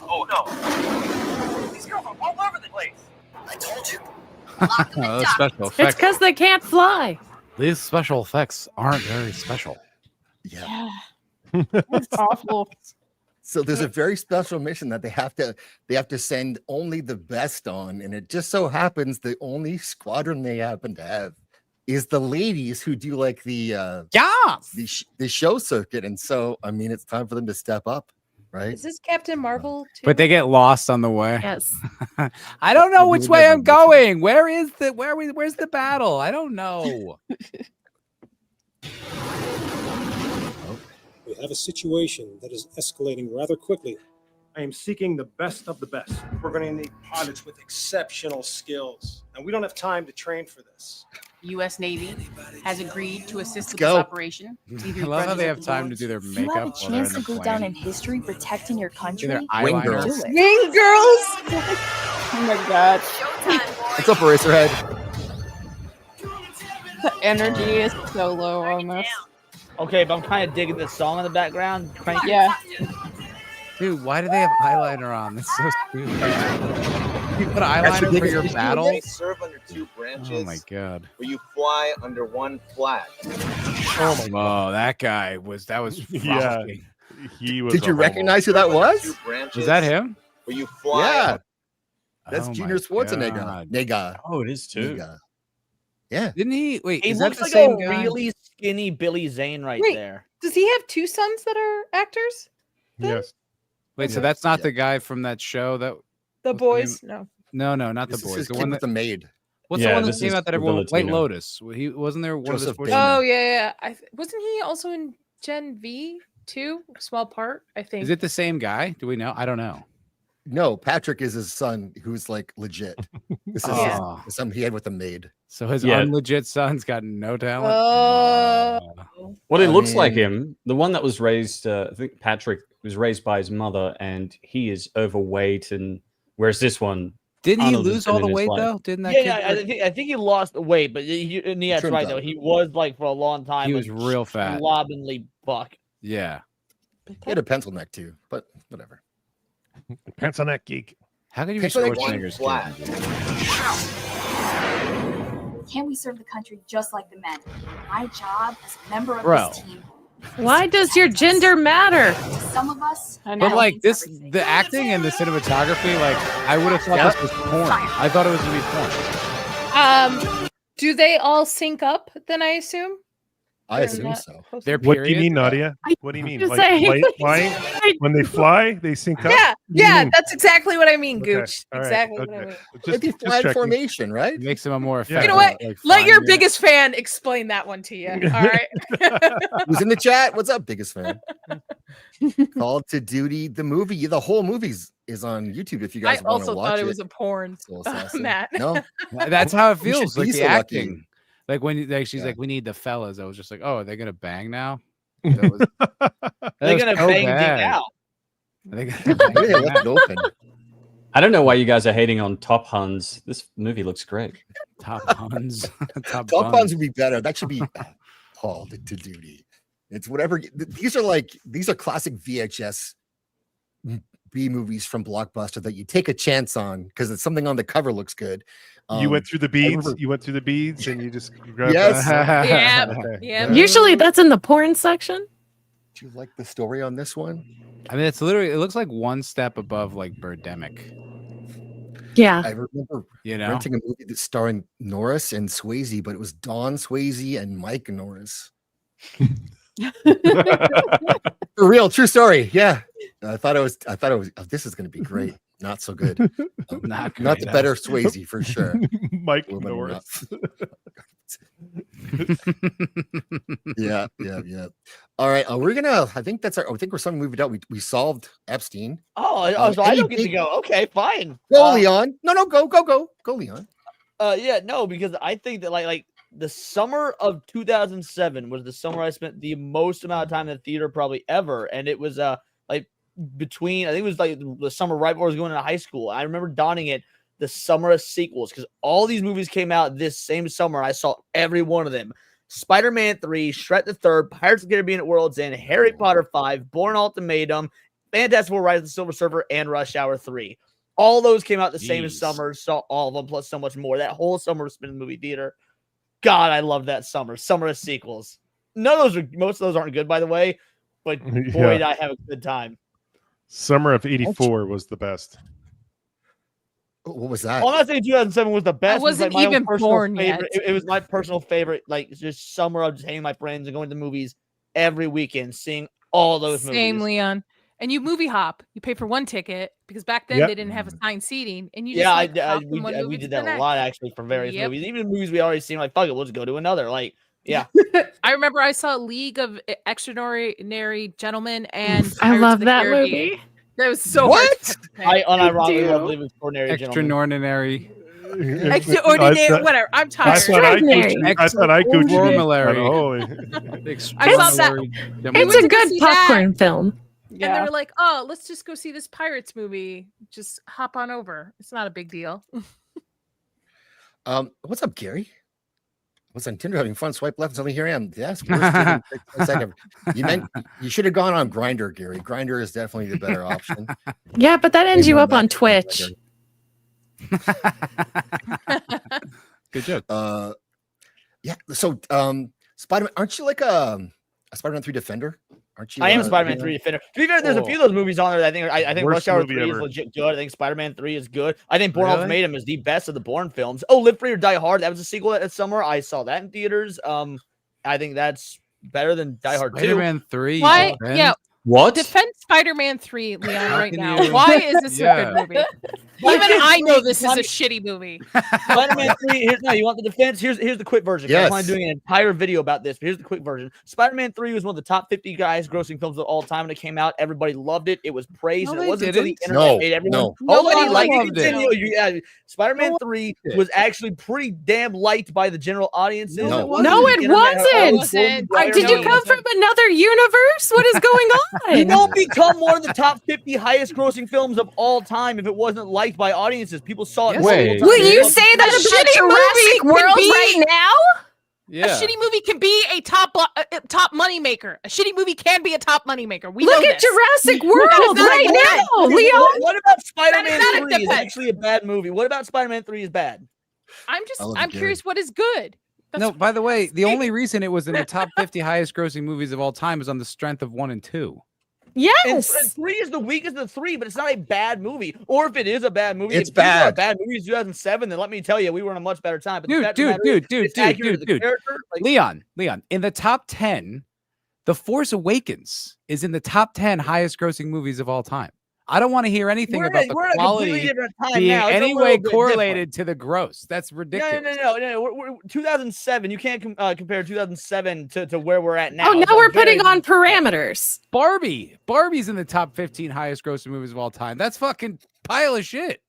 Oh no! These girls are all over the place. I told you. Those special It's effects. because they can't fly. These special effects aren't very special. Yeah. That's awful. So there's a very special mission that they have to send only the best on, and it just so happens the only squadron they happen to have is the ladies who do like the show circuit. And so I mean, it's time for them to step up, right? Is this Captain Marvel? Too? But they get lost on the way. Yes. I don't know which way I'm going. Where's the battle? I don't know. We have a situation that is escalating rather quickly. I am seeking the best of the best. We're going to need pilots with exceptional skills, and we don't have time to train for this. U.S. Navy has agreed to assist with go. this operation. I love how they have time to do their If you have makeup a while they're chance in to the go down plane. in history protecting your country, their do Wing eyeliner. girls. it. Mean Girls. Oh my god. What's up, Eraserhead? The energy is so low on this. Okay, but I'm kind of digging this song in the background. Crank it. Yeah. Dude, why do they have eyeliner on? That's so stupid. You put That's eyeliner for ridiculous. your Did you battle? They serve under two branches. Oh my god. Where you fly under one flag. Oh, that guy was Yeah, frolicking. he was. Did you recognize who that was? Was that him? Where you fly. Yeah. That's Oh Junior my Schwarzenegger. God. Nega. Oh, it is too. Nega. Yeah. Didn't he? Wait, He is that looks the like same a guy? really skinny Billy Zane right Wait. there. Does he have two sons that are actors? Yes. Wait, so that's not the guy from that show that? The What's boys? name? No. No, not This the is boys. his The kid one with that the maid. What's Yeah, the one that this came is out that the everyone? White Latino. Lotus. He wasn't there. One Joseph of the sports. Bateman. Oh yeah. Wasn't he also in Gen V too? Small part, I think. Is it the same guy? Do we know? I don't know. No, Patrick is his son, who's like legit. This is Oh. something he had with a maid. So his Yeah. unlegit son's got no talent. Well, it I looks like mean- him. The one that was raised, I think Patrick was raised by his mother, and he is overweight. And whereas this one, Didn't he Arnold has lose been all in the his weight life. though? Didn't that Yeah, kid? I think he lost the weight, but and yeah, that's Trimmed right up. though. He was like for a long time. He a was real fat. slovenly buck. Yeah. He had a pencil neck too, but whatever. Pencil neck geek. How could you be Pencil neck Schwarzenegger's flag. kid? Can we serve the country just like the men? My job as a member of Bro. this team. Why does your gender matter? To some of us, But that like means this, everything. the acting and the cinematography, like I would have thought Yep. this was porn. I thought it was gonna be porn. Do they all sync up then, I assume? I Or assume not so. close Their enough? What do you period? mean, Nadia? What do you mean? Just Like saying. flying? When they fly, they sync up? Yeah, What do you yeah, mean? that's exactly what I mean, Okay, Gooch. all right, Exactly what I okay. mean. It'd be flag checking. formation, right? It makes him a more Yeah. effective. You know what? like, Let your flying guy. biggest fan explain that one to you. All right. Who's in the chat? What's up, biggest fan? Call to Duty, the movie. The whole movie is on YouTube if you I guys want to also watch thought it. it was a porn, Soul Assassin. Matt. No, That's how it You should feels. Like be the so lucky. acting. Like when like she's Yeah. like, we need the fellas. I was just like, oh, are they gonna bang now? That was, that They're was gonna so bang bad. Ding out. Are they gonna bang maybe they Ding left out? it open. I don't know why you guys are hating on Top Huns. This movie looks great. Top Huns. Top Top Buns. Guns would be better. That should be called to Duty. It's whatever. These are classic VHS B movies from Blockbuster that you take a chance on because it's something on the cover looks good. You went through the beads. remember- You went through the beads, and you just grabbed. Yes. Yeah. Okay. Yeah. Usually that's in the porn section. Do you like the story on this one? I mean, it's literally. It looks like one step above like Birdemic. Yeah. I remember You know. renting a movie that's starring Norris and Swayze, but it was Don Swayze and Mike Norris. For real, true story. Yeah, I thought it was. Oh, this is going to be great. Not so good. Not Not great, the huh? better Swayze for sure. Mike Woman Norris. Yeah. All right, we're gonna. I think that's our. I think we're something we've done. We solved Epstein. So I any don't get to big- go. Okay, fine. Go, Leon. No, go, Leon. Yeah, no, because I think that like the summer of 2007 was the summer I spent the most amount of time in the theater probably ever, and it was like between I think it was like the summer right before I was going into high school. I remember donning it the summer of sequels because all these movies came out this same summer. I saw every one of them. Spider-Man 3, Shrek the Third, Pirates of the Caribbean at World's End, Harry Potter 5, Bourne Ultimatum, Fantastic Four: Rise of the Silver Surfer, and Rush Hour 3. All those came out the same Jeez. summer. Saw all of them plus so much more. That whole summer was spent in the movie theater. God, I love that summer. Summer of sequels. Most of those aren't good, by the way, but boy, Yeah. did I have a good time. Summer of '84 was the best. What was that? Well, I'm not saying 2007 was the best. It was, wasn't my own even personal born favorite. yet. It was my personal favorite. Like just summer of just hanging with my friends and going to the movies every weekend, seeing all those Same, movies. Leon. And you movie hop. You pay for one ticket because back then Yep. they didn't have assigned seating, and you just Yeah, like, hop from we one movie we to did the that a next. lot actually for various Yep. movies. Even movies we already seen. Like fuck it, we'll just go to another. Like yeah, I remember I saw League of Extraordinary Gentlemen and I Pirates love of the that Caribbean. movie. That was so What? hard. to fucking say. I unironically love do. Living Extraordinary Extraordinary. Extraordinary. Whatever. I'm tired. I thought I Gucci. Extraordinary. Holy. I saw that. It's a good popcorn film. And they were like, "Oh, let's just go see this Pirates movie. Just hop on over. It's not a big deal." What's up, Gary? What's on Tinder? Having fun? Swipe left. Suddenly here I am. Yes. Worst dating pics I've ever- You should have gone on Grinder, Gary. Grinder is definitely the better option. Yeah, but that ends Maybe you on up that on one, Twitch. Good joke. Yeah. So, Spider-Man, aren't you like a Spider-Man 3 Defender? Aren't you? I am Spider-Man 3 Defender. To be fair, there's a few of those movies on there that I think Worst Rush Hour movie 3 is ever. legit good. I think Spider-Man 3 is good. I think Bourne Really? Ultimatum is the best of the Bourne films. Oh, Live Free or Die Hard. That was a sequel that summer. I saw that in theaters. I think that's better than Die Hard 2. Spider-Man 3. Why? Ben? Yeah. What? Defend Spider-Man 3, Leon, How right can now. you- Why is this a Yeah. good movie? Even I know this is a shitty movie. Spider-Man 3. You want the defense? Here's the quick version. Yes. I'm planning on doing an entire video about this, but here's the quick version. Spider-Man 3 was one of the top 50 grossing films of all time when it came out. Everybody loved it. It was praised. No, and it they wasn't until the didn't. internet No, made everyone. no. Nobody Nobody liked loved it. it. Spider-Man No 3 one did. was actually pretty damn liked by the general audiences. No. It wasn't No, the it internet had always wasn't. blown Did you right come around. from another universe? What is going You on? don't become one of the top 50 highest grossing films of all time if it wasn't liked by audiences. People saw it. Yes, multiple it times. is. Will you People- say that A about shitty Jurassic movie World can be- right now? A Yeah. shitty movie can be a top money maker. A shitty movie can be a top money maker. We Look know at this. Jurassic That is World not a right defense. now, Leon. What about Spider-Man That is not a 3 is defense. actually a bad movie? What about Spider-Man 3 is bad? I love I'm Gary. curious what is good. No, by the way, the only reason it was in the top 50 highest grossing movies of all time is on the strength of 1 and 2. And Yes. 3 is the weakest of the 3, but it's not a bad movie. Or if it is a bad movie, It's if these are bad. bad movies 2007, then let me tell you, we were in a much better time. But the Dude, fact of the matter is, it's accurate to the character. Like, Leon, in the top 10, The Force Awakens is in the top 10 highest grossing movies of all time. I don't want to hear anything we're about in the a completely quality different time being now. It's a any little way bit correlated to the gross. That's different. ridiculous. No. We're 2007. You can't compare 2007 to where we're at now. Oh, now It's a we're putting very- on parameters. Barbie's in the top 15 highest grossing movies of all time. That's fucking pile of shit.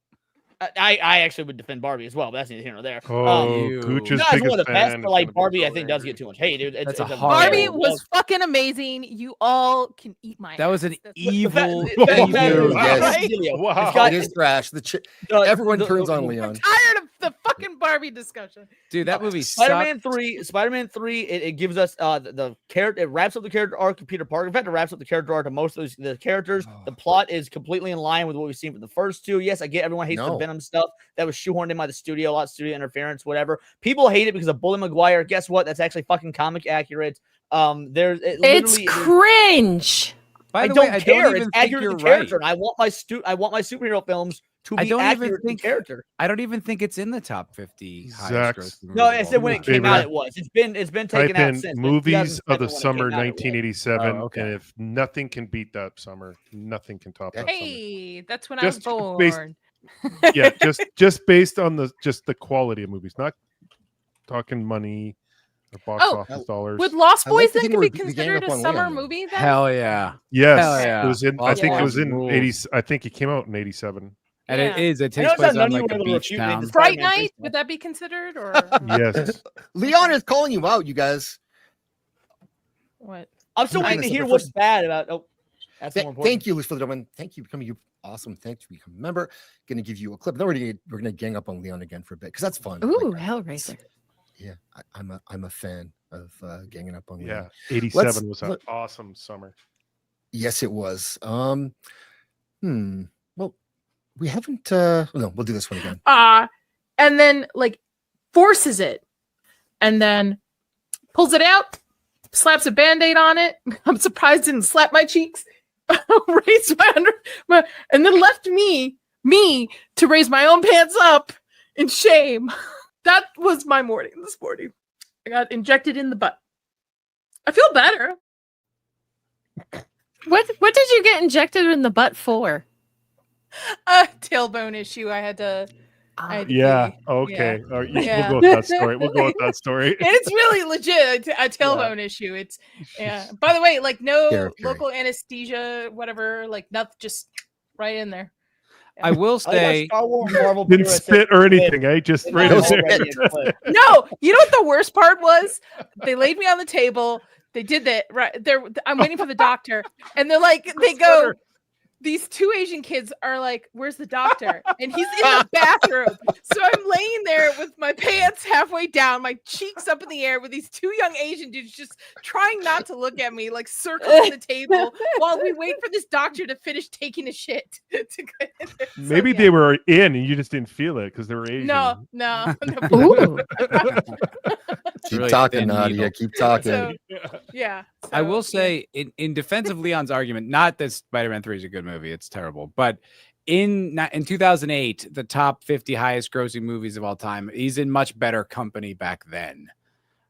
I actually would defend Barbie as well, but that's neither here nor there. Oh, you- Gooch's Not as one of biggest the best, fan but is like gonna be Barbie, I so think does angry. get too much hate, dude. That's a it's hard- Barbie very was fucking amazing. You all can eat my That was ass. an That's- evil, the fact evil. is, Yes. right? Wow. It's got- It is trash. Everyone turns on Leon. tired of the fucking Barbie discussion. Dude, that movie Spider-Man sucked. 3, Spider-Man 3, it gives us the character, it wraps up the character arc of Peter Parker. In fact, it wraps up the character arc of most of the characters. The plot is completely in line with what we've seen from the first two. Yes, I get everyone hates the No. Venom stuff that was shoehorned in by the studio, a lot of studio interference, whatever. People hate it because of Bully Maguire. Guess what? That's actually fucking comic accurate. There's It's cringe. By I the don't way, I care. don't even It's think accurate you're to the character. right. And I want my superhero films to I be don't even accurate to think the character. I don't even think it's in the top 50 highest Zach's- grossing No, movies I of said all when it time. came out, Favorite- it was. It's been taken Type out in since. but movies of 2007 the when it summer came out, it was. 1987, Oh, okay. and if nothing can beat that summer, nothing can top that summer. Hey, that's when Just I was based- born. Yeah, just based on the quality of movies, not talking money or box Oh, office dollars. Would Lost I like Boys the then thing could where be we gang considered up a on summer Leon. movie then? Hell yeah. Yes, Hell yeah. it was in. I Lost think it Boys was in rules. 80. I think it came out in 87. And Yeah. it is. It I takes noticed place that none on of you like were a able to beach refute me in town. this Fright Spider-Man Night, three would that be considered or Yes. Leon is calling you out, you guys. what? I'm still I'm waiting to gonna say hear the what's first- bad about. Oh, that's more important. Thank you for the one. Thank you for becoming you. Awesome. Thanks for becoming a member. Going to give you a clip. Then we're gonna gang up on Leon again for a bit because that's fun. Ooh, Like, Hellraiser. yeah, I'm a fan of ganging up on Leon. Yeah, 87 was an let- awesome summer. Yes, it was. Well, we haven't. No, we'll do this one again. And then like forces it and then pulls it out, slaps a band-aid on it. I'm surprised it didn't slap my cheeks. Raised and then left me to raise my own pants up in shame. That was my morning this morning. I got injected in the butt. I feel better. What did you get injected in the butt for? A tailbone issue. I had to Yeah. pee. Okay. Yeah. All right, Yeah. We'll go with that story. We'll go with that story. It's really legit a tailbone issue. It's yeah. By the way, like no Scary. local anesthesia, whatever. Like nothing. Just right in there. I will say, Star Wars Marvel Didn't purists spit said or spit. anything, eh? Just It right was in already there. a clip. No, you know what the worst part was? They laid me on the table. They did that right there. I'm waiting for the doctor, and they're like, they go. These two Asian kids are like, "Where's the doctor?" And he's in the bathroom. So I'm laying there with my pants halfway down, my cheeks up in the air, with these two young Asian dudes just trying not to look at me, like circling the table while we wait for this doctor to finish taking a shit. Maybe they were in and you just didn't feel it because they were Asian. No. Ooh. Keep really talking, thin Nadia. needle. Keep talking. So, yeah. I will So, say, in defense of Leon's argument, not that Spider-Man 3 is a good movie, it's terrible, but in 2008, the top 50 highest grossing movies of all time, he's in much better company back then.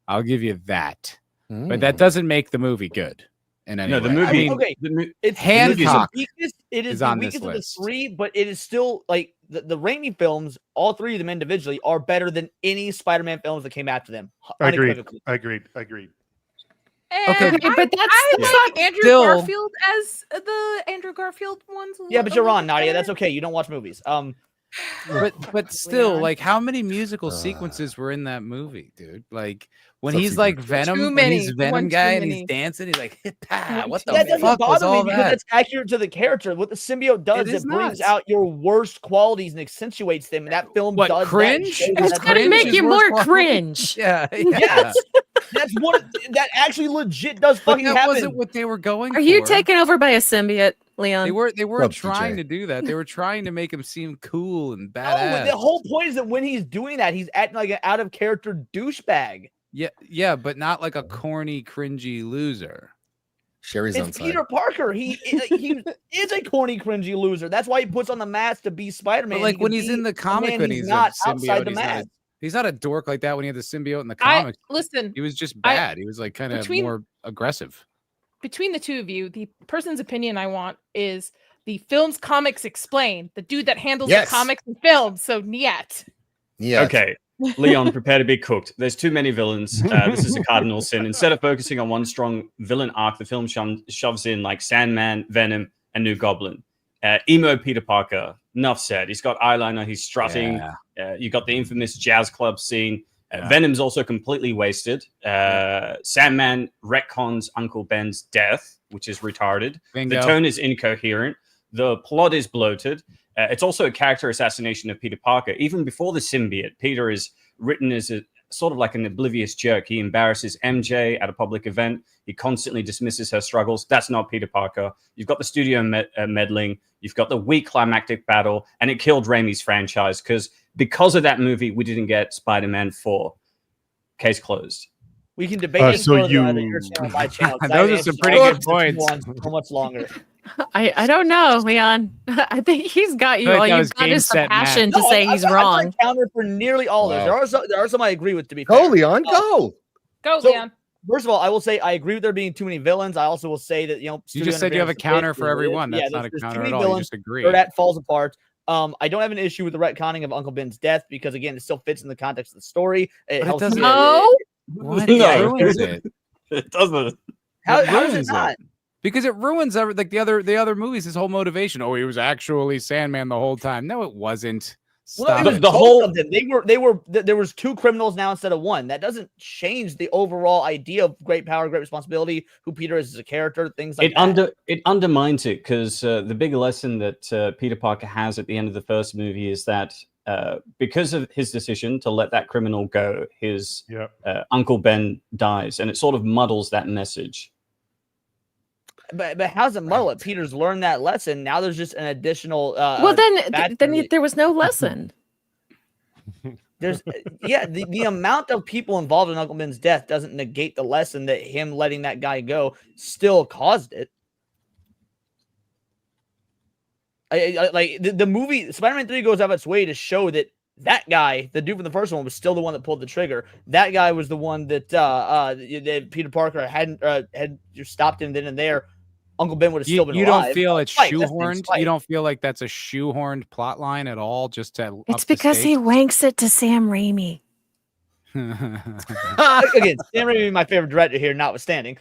I'll give you that. But that doesn't make the movie good in any No, way. the movie. I mean, Okay, it's Hancock it is is the on this weakest of the list. three, but it is still like the Raimi films. All three of them individually are better than any Spider-Man films that came after them. Agreed. unequivocally. Agreed. Okay, and but that's I that's like Andrew still- Garfield as the Andrew Garfield ones. Yeah, but you're wrong, Nadia. That's okay. You don't watch movies. but still, Leon. like, how many musical sequences were in that movie, dude? Like, when So he's few. like Venom, Too when many. he's One Venom too guy and many. he's dancing, he's like, what the That doesn't fuck was bother all me because that? that's accurate to the character. What the symbiote does, It is it brings not. out your worst qualities and accentuates them. And that film What, does cringe? That. It's going to make you more cringe. Yeah, Yes, that's what that actually legit does But fucking that happen. wasn't what they were going Are you for. taken over by a symbiote, Leon? They were Up, trying TJ. to do that. They were trying to make him seem cool and No, badass. the whole point is that when he's doing that, he's acting like an out of character douchebag. Yeah, but not like a corny, cringy loser. Sherry's on It's side. Peter Parker. He is a corny, cringy loser. That's why he puts on the mask to be Spider-Man. But like when he's in the comic, when he's not a outside symbiote, the mask. he's not a dork like that when he had the symbiote in the comics. Listen, He was just bad. He was like kind of between- more aggressive. between the two of you, the person's opinion I want is the films comics explain, the dude that handles Yes. the comics and films. So Niet. Yeah. Okay, Leon, prepare to be cooked. There's too many villains. This is a cardinal sin. Instead of focusing on one strong villain arc, the film shoves in like Sandman, Venom, and New Goblin. Emo Peter Parker, enough said. He's got eyeliner, he's strutting. You got the infamous jazz club scene. Venom's also completely wasted. Sandman retcons Uncle Ben's death, which is retarded. Bingo. The tone is incoherent. The plot is bloated. It's also a character assassination of Peter Parker. Even before the symbiote, Peter is written as a sort of like an oblivious jerk. He embarrasses MJ at a public event. He constantly dismisses her struggles. That's not Peter Parker. You've got the studio meddling. You've got the weak climactic battle, and it killed Raimi's franchise because of that movie, we didn't get Spider-Man 4. Case closed. We can debate this so further you- on your channel by channel. Those are some pretty good points. How much longer? I don't know, Leon. I think he's got you. I feel All like that you've was got game, is the set, match. passion to No, say I've he's got wrong. a counter for nearly all of those. There are some I agree with, to be Go, fair. Leon. Go. Go, So- Leon. First of all, I will say I agree with there being too many villains. I also will say that You studio just said you have a interference counter is for what it every is. one. That's Yeah, not a there's counter too at many all. You villains just agree. where that falls apart. I don't have an issue with the retconning of Uncle Ben's death because again, it still fits in the context of the story. It But it helps. doesn't- No. What? No. It ruins it. It doesn't. How It is it ruins not? Because it ruins like the other movies. His whole motivation. Oh, he was actually Sandman the whole time. No, it wasn't. Well, no, Stop it was it. The both whole- of them. There was two criminals now instead of one. That doesn't change the overall idea of great power, great responsibility, who Peter is as a character, things like that. It undermines it because the big lesson that Peter Parker has at the end of the first movie is that because of his decision to let that criminal go, his Uncle Ben dies, and it sort of muddles that message. But how's it muddle it? Peter's learned that lesson. Now there's just an additional. Well, factor then that- there was no lesson. There's the amount of people involved in Uncle Ben's death doesn't negate the lesson that him letting that guy go still caused it. Like the movie Spider-Man 3 goes out of its way to show that guy, the dude from the first one, was still the one that pulled the trigger. That guy was the one that that Peter Parker had stopped him then and there. Uncle Ben would have still been You alive. don't feel it's Spike, that's the shoehorned. Spike. You don't feel like that's a shoehorned plot line at all. Just to It's because he wanks it to Sam Raimi. Again, Sam Raimi, my favorite director here, notwithstanding.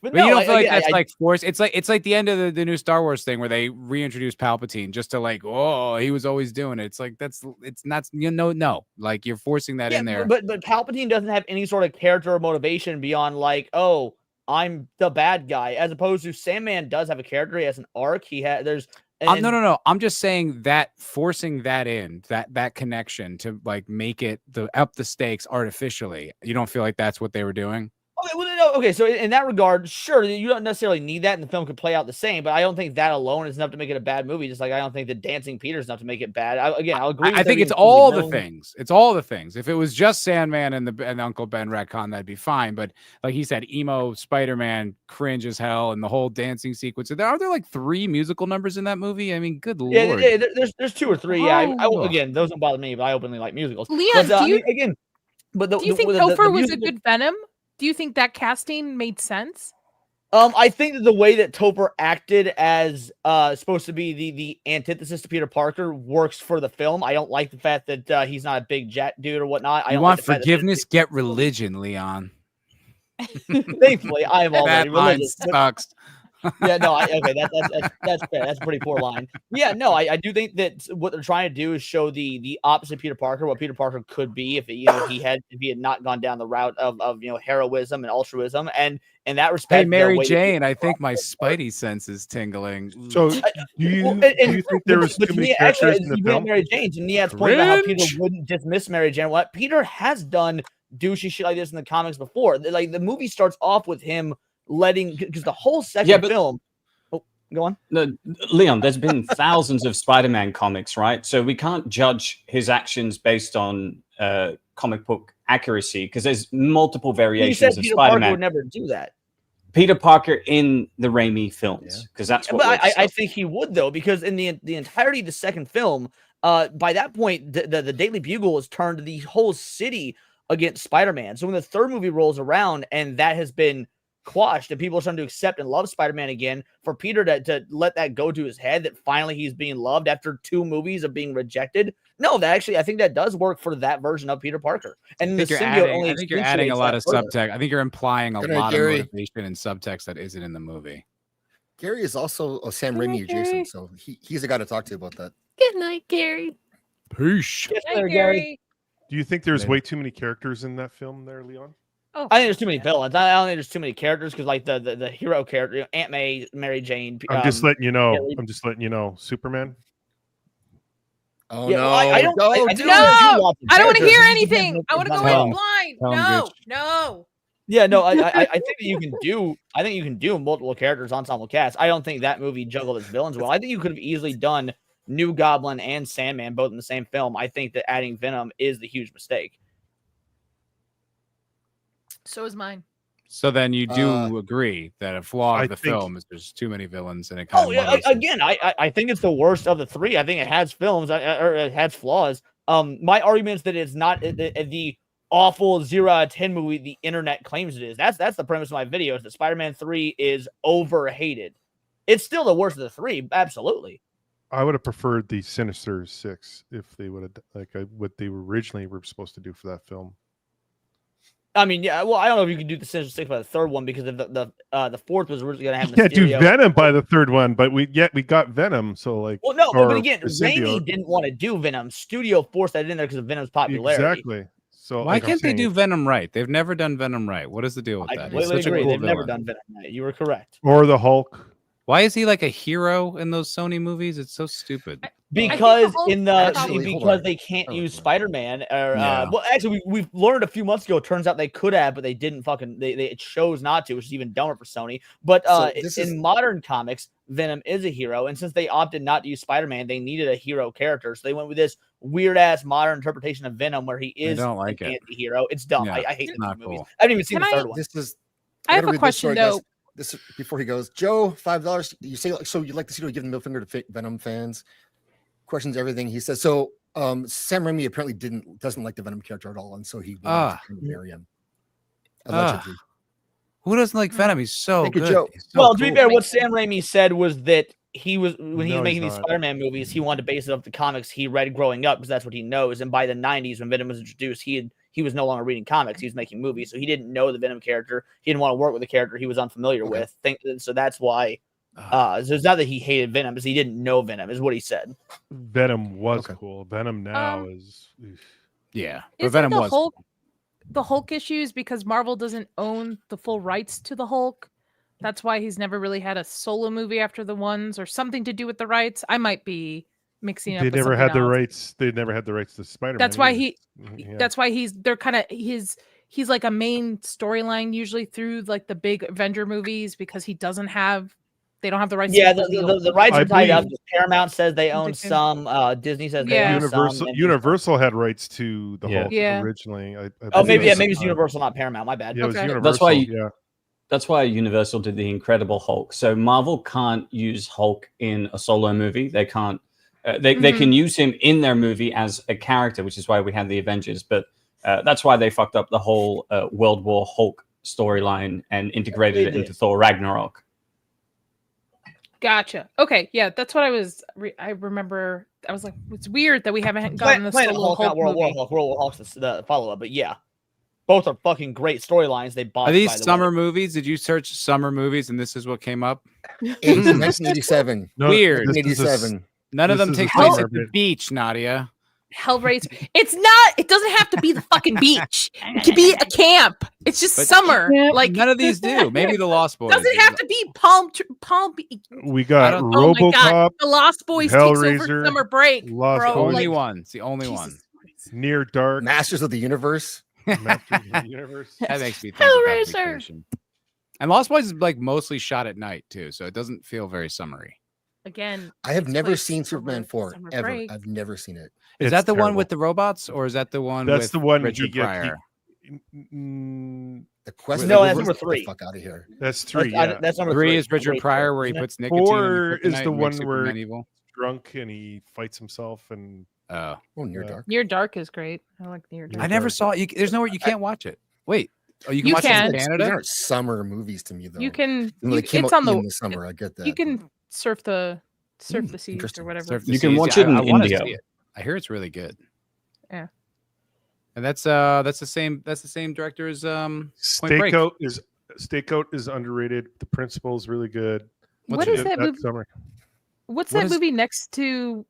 But you don't feel like that's like forced. It's like the end of the new Star Wars thing where they reintroduce Palpatine just to like, oh, he was always doing it. It's like it's not no. Like you're forcing that in there. But Palpatine doesn't have any sort of character or motivation beyond like, oh, I'm the bad guy, as opposed to Sandman does have a character. He has an arc. No. I'm just saying that forcing that in that connection to like make it up the stakes artificially. You don't feel like that's what they were doing? Okay, well, no, okay. So in that regard, sure, you don't necessarily need that, and the film could play out the same. But I don't think that alone is enough to make it a bad movie. Just like I don't think the dancing Peter is enough to make it bad. I'll agree. I think it's all the things. It's all the things. If it was just Sandman and Uncle Ben retcon, that'd be fine. But like he said, emo Spider-Man, cringe as hell, and the whole dancing sequence. Are there like 3 musical numbers in that movie? I mean, good lord. Yeah, there's 2 or 3. Yeah, again, those don't bother me, but I openly like musicals. Leon, but, do you think Topher was a musical... good Venom? Do you think that casting made sense? I think that the way that Topher acted as supposed to be the antithesis to Peter Parker works for the film. I don't like the fact that he's not a big jet dude or whatnot. I you don't want like forgiveness? Get religion, Leon. Thankfully, I am already religious. Sucks. Yeah, no, okay, that's fair. That's a pretty poor line. Yeah, no, I do think that what they're trying to do is show the opposite Peter Parker, what Peter Parker could be if he had not gone down the route of heroism and altruism, and in that respect. Hey, Mary Jane, I think my Spidey sense is tingling. So, do you think there was too many characters in the film? Mary Jane, and Nia's point about how Peter wouldn't dismiss Mary Jane. What Peter has done douchey shit like this in the comics before. Like the movie starts off with him because the whole second film. Oh, go on. No, Leon, there's been thousands of Spider-Man comics, right? So we can't judge his actions based on comic book accuracy because there's multiple variations of Peter Spider-Man. Parker would never do that. Peter Parker in the Raimi films, because that's what. But I think he would though, because in the entirety of the second film, by that point, the Daily Bugle has turned the whole city against Spider-Man. So when the third movie rolls around and that has been quashed and people are starting to accept and love Spider-Man again, for Peter to let that go to his head that finally he's being loved after 2 movies of being rejected. No, I think that does work for that version of Peter Parker. And I think you're adding a lot of subtext. I think you're implying a lot of motivation and subtext that isn't in the movie. Gary is also a Sam Raimi adjacent, so he's a guy to talk to about that. Good night, Gary. Peace. Good night, Gary. Do you think there's way too many characters in that film there, Leon? Oh, I think there's too many villains. I don't think there's too many characters because, like the hero character, Aunt May, Mary Jane. I'm just letting you know. Superman. Oh yeah, no! I don't. No, I don't want to hear anything. I want to go in blind. No. Yeah, no. I think that you can do. I think you can do multiple characters ensemble cast. I don't think that movie juggled its villains well. I think you could have easily done New Goblin and Sandman both in the same film. I think that adding Venom is the huge mistake. So is mine. So then you do agree that a flaw of the film is there's too many villains and it kind of again, I think it's the worst of the 3. I think it has films or it has flaws. My argument is that it's not the awful 0 out of 10 movie the internet claims it is. That's the premise of my video, is that Spider-Man 3 is overhated. It's still the worst of the 3, absolutely. I would have preferred the Sinister 6 if they would have what they originally were supposed to do for that film. I mean, yeah. Well, I don't know if you can do the Sinister 6 by the third one because the fourth was originally going to have. You can't do Venom by the third one, but we got Venom. So like, well, no, but again, Raimi didn't want to do Venom. Studio forced that in there because of Venom's popularity. Exactly. So why can't they do Venom right? They've never done Venom right. What is the deal with that? I completely agree. They've never done Venom right. You were correct. Or the Hulk. Why is he like a hero in those Sony movies? It's so stupid. Because they can't use Spider-Man. Well, actually, we've learned a few months ago. It turns out they could have, but they didn't they chose not to, which is even dumber for Sony. But in modern comics, Venom is a hero, and since they opted not to use Spider-Man, they needed a hero character, so they went with this weird ass modern interpretation of Venom where he is an anti-hero. It's dumb. Yeah, I hate these movies. Cool. I haven't even seen the third one. I have a question though. This before he goes, Joe, $5. You say so you'd like to see give the middle finger to Venom fans. Questions everything. He says so. Sam Raimi apparently doesn't like the Venom character at all, and so he wanted to marry him. Allegedly. Who doesn't like Venom? He's so good. Joe. To be fair, what Sam Raimi said was that he was when he was making these Spider-Man movies, he wanted to base it off the comics he read growing up because that's what he knows. And by the 90s, when Venom was introduced, he he was no longer reading comics. He was making movies, so he didn't know the Venom character. He didn't want to work with the character he was unfamiliar with. So that's why. So it's not that he hated Venom, because he didn't know Venom, is what he said. Venom was cool. Venom now is. Yeah, but Isn't Venom the was. Hulk issues because Marvel doesn't own the full rights to the Hulk? That's why he's never really had a solo movie after the ones, or something to do with the rights. I might be mixing up. They with never something had the else. rights. They never had the rights to Spider-Man. That's why either. That's why they're kind of he's like a main storyline usually through like the big Avenger movies, because they don't have the rights. Yeah, to the rights are tied up. Paramount says they own some. Disney says they own some. Universal had rights to the Hulk Yeah. originally. Maybe it's Universal, not Paramount. My bad. Yeah, it was Universal. That's why Universal did the Incredible Hulk. So Marvel can't use Hulk in a solo movie. They can't. They can use him in their movie as a character, which is why we had the Avengers. But that's why they fucked up the whole World War Hulk storyline and integrated it into Thor Ragnarok. Gotcha. Okay, yeah, that's what I remember. I was like, it's weird that we haven't gotten the Planet solo Hulk, not Hulk World War movie. Hulk. World War Hulk's the follow-up, but yeah, both are fucking great storylines. They bought. Are these summer movies? Did you search summer movies and this is what came up? 1987. Weird. 1987. None of them take place at the beach, Nadia. Hellraiser. It's not. It doesn't have to be the fucking beach. It can be a camp. It's just summer. Like none of these do. Maybe the Lost Boys. Doesn't have to be Palm Beach. We got Oh my RoboCop. God. The Lost Boys takes over Hellraiser, summer break. Lost bro. Boys. Only one. It's the only one. Near Dark. Masters of the Universe. Masters of the Universe. That makes me think about vacation. And Lost Boys is like mostly shot at night too, so it doesn't feel very summery. Again, I have it's never like seen Superman 4 summer ever. break. I've never seen it. Is that the one with the robots, or is that the one That's with the one Richard Pryor? The quest. No, that's Get number the 3. fuck out of here. That's 3. Yeah. That's number 3 3. is Richard Pryor, where he puts nicotine. 4 in is the one where Superman evil. he's drunk and he fights himself and. Near Dark. Near Dark is great. I like Near Dark. I never saw it. There's nowhere you can't watch it. Wait. Oh, you can You watch can. it in These Canada? aren't summer movies to me though. You can. When they came It's out on in the summer. I get that. You can surf the seas interesting. or whatever. Surf the You can Seas. watch Yeah, it in I wanna India. see it. I hear it's really good. Yeah. And that's the same director as Point Break. Stakeout is underrated. The Principal is really good. What is that movie? Summer? What's What that is- movie next to?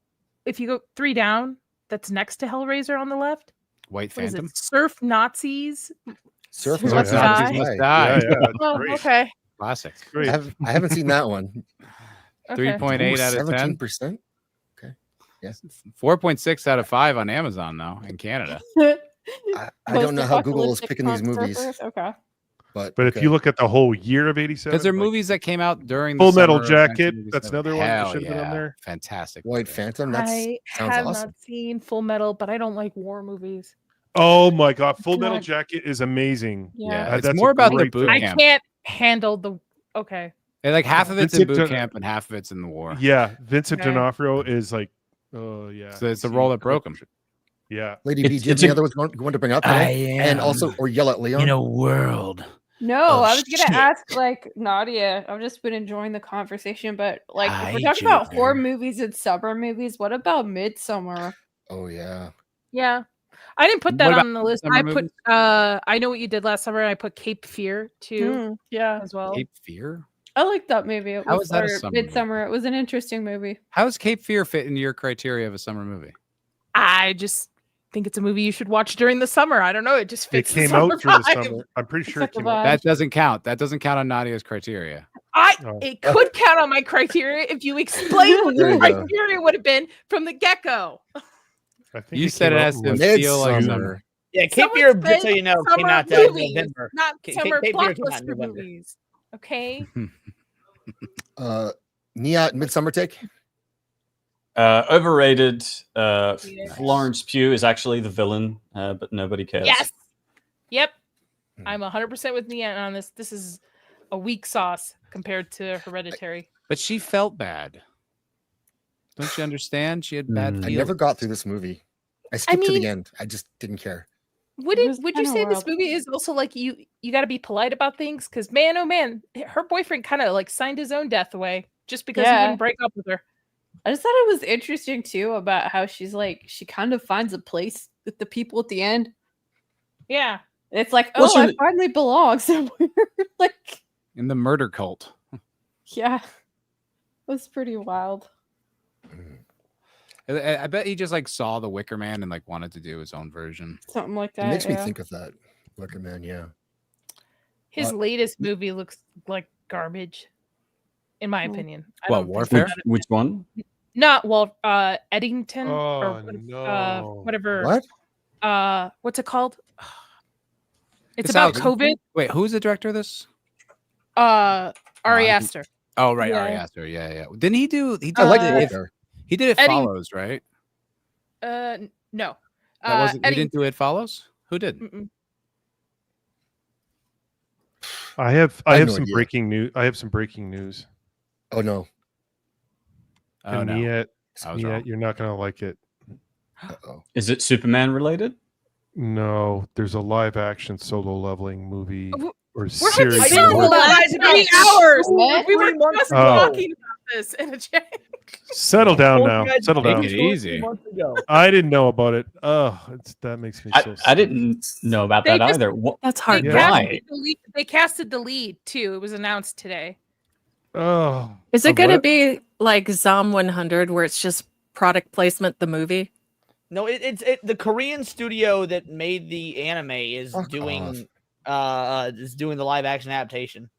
If you go 3 down, that's next to Hellraiser on the left. White What is Phantom. it? Surf Nazis. Surf Must Nazis Die. Must Die. Yeah, it's Oh, great. okay. Classic. Great. I haven't seen that one. 3.8 out of 10. 17%. Okay. Yeah. 4.6 out of 5 on Amazon though in Canada. I don't know how Google is picking these movies, Okay. but But if you look at the whole year of '87, Because they're movies that came out during the Full Metal summer of Jacket. 1987. That's another one that Hell should have been on yeah. there. Fantastic. White Phantom. That I sounds have awesome. not seen Full Metal, but I don't like war movies. Oh my God, Full Metal God. Jacket is amazing. Yeah. It's that's more a about the great boot film. I camp. can't handle the. Okay. And like half of it's in Vincent boot D'On- camp and half of it's in the war. Yeah, Vincent Okay. D'Onofrio is like, oh yeah. So it's the role that broke him. Yeah. Lady B, do you have any other ones you want to bring up today? And also, or yell at Leon. world. No, Oh, I was gonna shit. ask like Nadia. I've just been enjoying the conversation, but like if we're Hi, talking about Jupiter. horror movies and summer movies, what about Midsummer? Oh yeah. Yeah. I didn't put that What about on the list. summer I put movies? I Know What You Did Last Summer. I put Cape Fear too Yeah, as well. Cape Fear? I like that movie. It How was is that a or summer movie? Midsummer. It was an interesting movie. How does Cape Fear fit into your criteria of a summer movie? I just think it's a movie you should watch during the summer. I don't know. It just It fits. came the out summer through the vibe. summer. I'm pretty sure it It's like came a out. vibe. That doesn't count. That doesn't count on Nadia's criteria. Oh. It could count on my criteria if you explain what There the you go. criteria would have been from the get-go. I think You said came it out has to like feel like Midsummer. summer. Yeah, Cape Someone Fear, said just so you know, came summer out in movies, November. not summer Cape Fear came out in blockbuster November. movies. Okay. Nia, Midsummer take. Overrated. Yes. Florence Pugh is actually the villain, but nobody cares. Yes. Yep. Hmm. I'm 100% with Nia on this. This is a weak sauce compared to Hereditary. But she felt bad. Don't you understand? She had bad Mm. I feelings. never got through this movie. I skipped to mean- the end. I just didn't care. Would It was would you kinda say this wild. movie is also like you got to be polite about things? Because man, oh man, her boyfriend kind of like signed his own death away just because he Yeah. wouldn't break up with her. I just thought it was interesting too about how she's like she kind of finds a place with the people at the end. Yeah. It's like, What's oh, I your- finally belong somewhere. Like, In the murder cult. yeah, it was pretty wild. I bet he just like saw the Wicker Man and like wanted to do his own version. Something like It that. makes me yeah. think of that. Wicker Man, yeah. His latest movie looks like garbage, in my opinion. I What, don't think Warfare? that- Which one? Not Eddington Oh, or no. whatever. What? What's it called? It's It about sounds- COVID. Wait, who's the director of this? Ari I- Aster. Oh, right, Yeah. Ari Aster. Yeah, yeah. Didn't he do? He did I like the- Warfare. He did It Eddie- Follows, right? No. That wasn't. He didn't do It Follows. Who did? Mm-mm. I have I have no some idea. breaking news. I have some breaking news. Oh no. Oh, And no. Nia, I was wrong. you're not gonna like it. Uh-oh. Is it Superman related? No, there's a live action solo leveling movie or We're series. having I fun know the that. last 3 hours. We were 3 months just ago. talking about this in a chat. Settle down Told now. you guys Settle to down. Take it do it easy. 3 months ago. I didn't know about it. Oh, that makes me so. I didn't know about They that just- either. What? That's They hard. Yeah. casted, Why? the lead, they casted the lead too. It was announced today. Oh, Is it of going to what? be like Zom 100 where it's just product placement, the movie? No, it's the Korean studio that made the anime is Fuck doing the live action adaptation.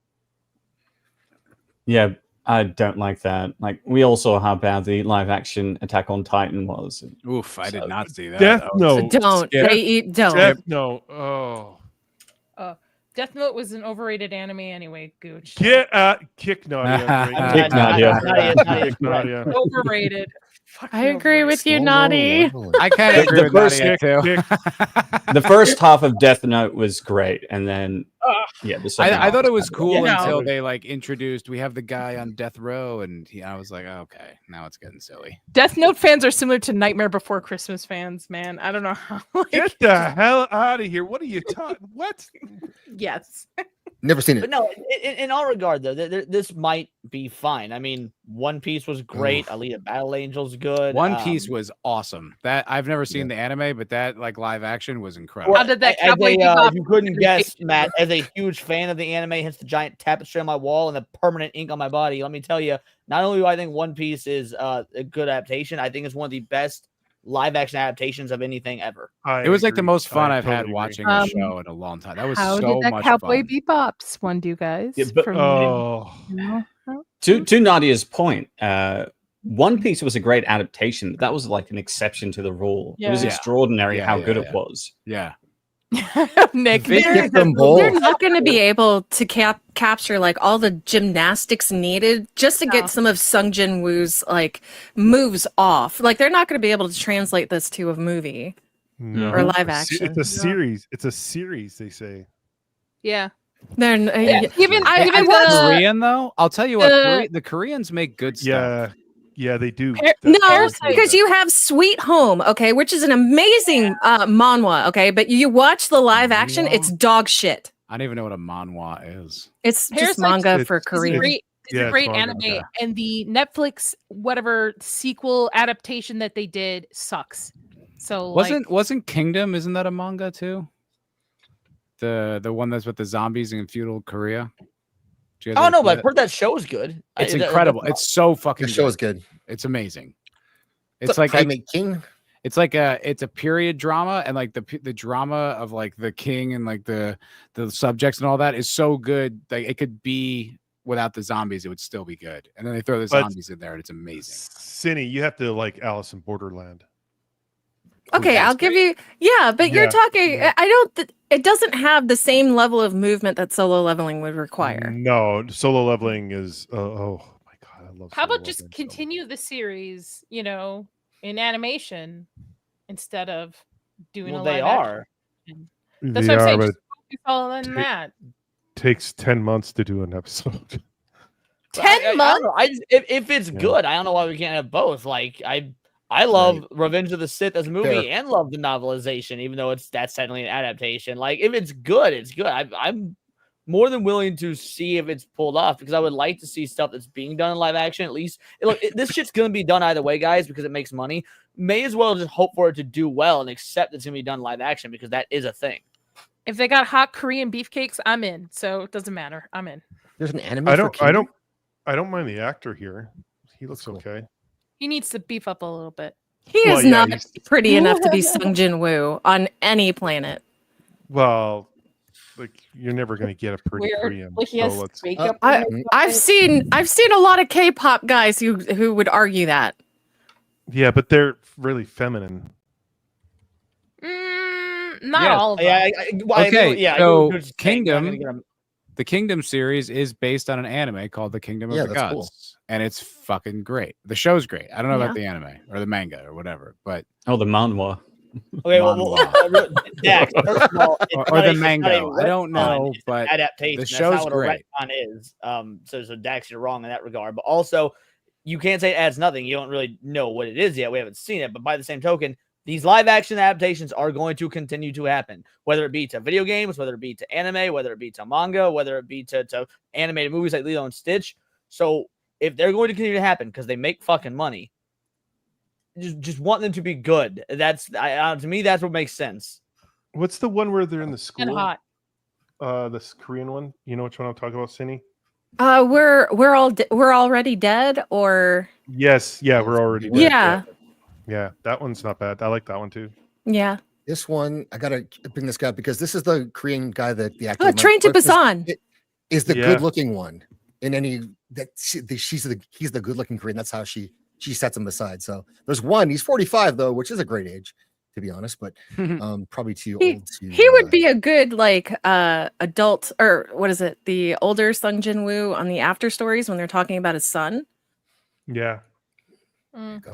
Yeah, I don't like that. Like, we all saw how bad the live action Attack on Titan was. Oof, I did not see that. Death That was- Note. Don't. Skip. They eat. Don't. Death Note. Oh, Death Note was an overrated anime anyway, Gooch. kick Nadia. right? Kick Nadia. Kick Nadia. Overrated. I agree with you, Solo Naughty. leveling. I kind of agree with first- Nadia too. Kick. The first half of Death Note was great, and then yeah, the second I half thought it was kind of- cool Yeah. until they like introduced. We have the guy on death row, and I was like, okay, now it's getting silly. Death Note fans are similar to Nightmare Before Christmas fans, man. I don't know how. Get the hell out of here! What are you talking? What? Yes. Never seen But it. no, in all regard though, this might be fine. I mean, One Piece was great. Alita Battle Angel's good. One Piece was awesome. That I've never seen the anime, but that like live action was incredible. How did that as Cowboy a, Bebop if you couldn't guess, adaptation Matt, as a huge fan of the anime, hence the giant tapestry on my wall and the permanent ink on my body, let me tell you, not only do I think One Piece is a good adaptation, I think it's one of the best live action adaptations of anything ever. It was like the most fun I've had totally agree. watching a show in a long time. That was How so did that much Cowboy fun. Bebop's one do, guys? Yeah, but- Oh, To Nadia's point, One Piece was a great adaptation. But that was like an exception to the rule. It was Yeah. extraordinary Yeah, how yeah, good yeah. it was. Yeah. Nick, They they're- get them both. They're not going to be able to capture like all the gymnastics needed just to No. get some of Sung Jin Woo's like moves off. Like they're not going to be able to translate this to a movie no. or live It's action. a series. It's a series. They say. yeah. They're Even I even watched the- Korean though, I'll tell you what, the- the Koreans make good stuff. Yeah, yeah, they do. Par- No, Parasite. because you have Sweet Home, okay, which is an amazing manhwa, okay, but you watch the live action, Manhwa? it's dog shit. I don't even know what a manhwa is. It's just Parasite's- manga for it's Korean. Great. It's Yeah, a it's great manga, anime, yeah. and the Netflix whatever sequel adaptation that they did sucks. So Wasn't Kingdom? Isn't that a manga too? The one that's with the zombies in feudal Korea. Did you guys I don't ever know, see but I've that? heard that show is good. It's incredible. It's so fucking. The show is good. good. It's amazing. It's It's like Primate King. it's like it's a period drama, and like the drama of like the king and like the subjects and all that is so good. Like it could be without the zombies, it would still be good. And then they throw the But- zombies in there, and it's amazing. Cinny, you have to like Alice in Borderland. Okay, That's I'll give you. Yeah, but you're Yeah, talking. yeah. I don't. It doesn't have the same level of movement that solo leveling would require. No, solo leveling is. Oh my god, I love. how solo about just leveling so much. continue the series, in animation instead of doing Well, a they live are. action? They That's what I'm are, saying. but Just focus on take- that. takes 10 months to do an episode. 10 I don't months. know. If it's Yeah. good, I don't know why we can't have both. Like I love Revenge of the Sith as a movie Fair. and love the novelization, even though that's technically an adaptation. Like if it's good, it's good. I'm more than willing to see if it's pulled off because I would like to see stuff that's being done in live action. At least look, this shit's gonna be done either way, guys, because it makes money. May as well just hope for it to do well and accept it's gonna be done live action because that is a thing. If they got hot Korean beefcakes, I'm in. So it doesn't matter. I'm in. There's an anime. I for don't. Kingdom? I don't mind the actor here. He looks okay. He needs to beef up a little bit. He Well, is yeah, not he's- pretty enough to be Sung Jin Woo on any planet. Well, like you're never going to get a pretty Weird. Korean. Like he so has let's. makeup. on or I've something. seen a lot of K-pop guys who would argue that. Yeah, but they're really feminine. Not all of them. Okay, yeah, so you're just saying they're not gonna Kingdom, get 'em- the Kingdom series is based on an anime called The Kingdom Yeah, of the that's Gods, cool. and it's fucking great. The show's great. I don't know Yeah. about the anime or the manga or whatever, but Oh, the manhwa. Okay, Dax, first of all, it's or not the a- it's not a mango. I don't retcon, know, it's an but adaptation. the That's show's not what great. a retcon is. So Dax, you're wrong in that regard. But also, you can't say it adds nothing. You don't really know what it is yet. We haven't seen it. But by the same token, these live action adaptations are going to continue to happen, whether it be to video games, whether it be to anime, whether it be to manga, whether it be to animated movies like Lilo and Stitch. So if they're going to continue to happen because they make fucking money, just want them to be good. That's to me, that's what makes sense. What's the one where they're in the school? And hot. This Korean one. You know which one I'm talking about, Cindy? We're already dead, or Yes. Yeah, we're already. Dead. yeah, Yeah, that one's not bad. I like that one too. yeah. This one, I gotta bring this guy up because this is the Korean guy that the actor. Oh, Train to Busan. Is the Yeah. good-looking one in any that he's the good-looking Korean. That's how she sets him aside. So there's one. He's 45 though, which is a great age to be honest, but probably too old to. He would be a good like adult, or what is it? The older Sung Jin Woo on the After Stories when they're talking about his son. Yeah.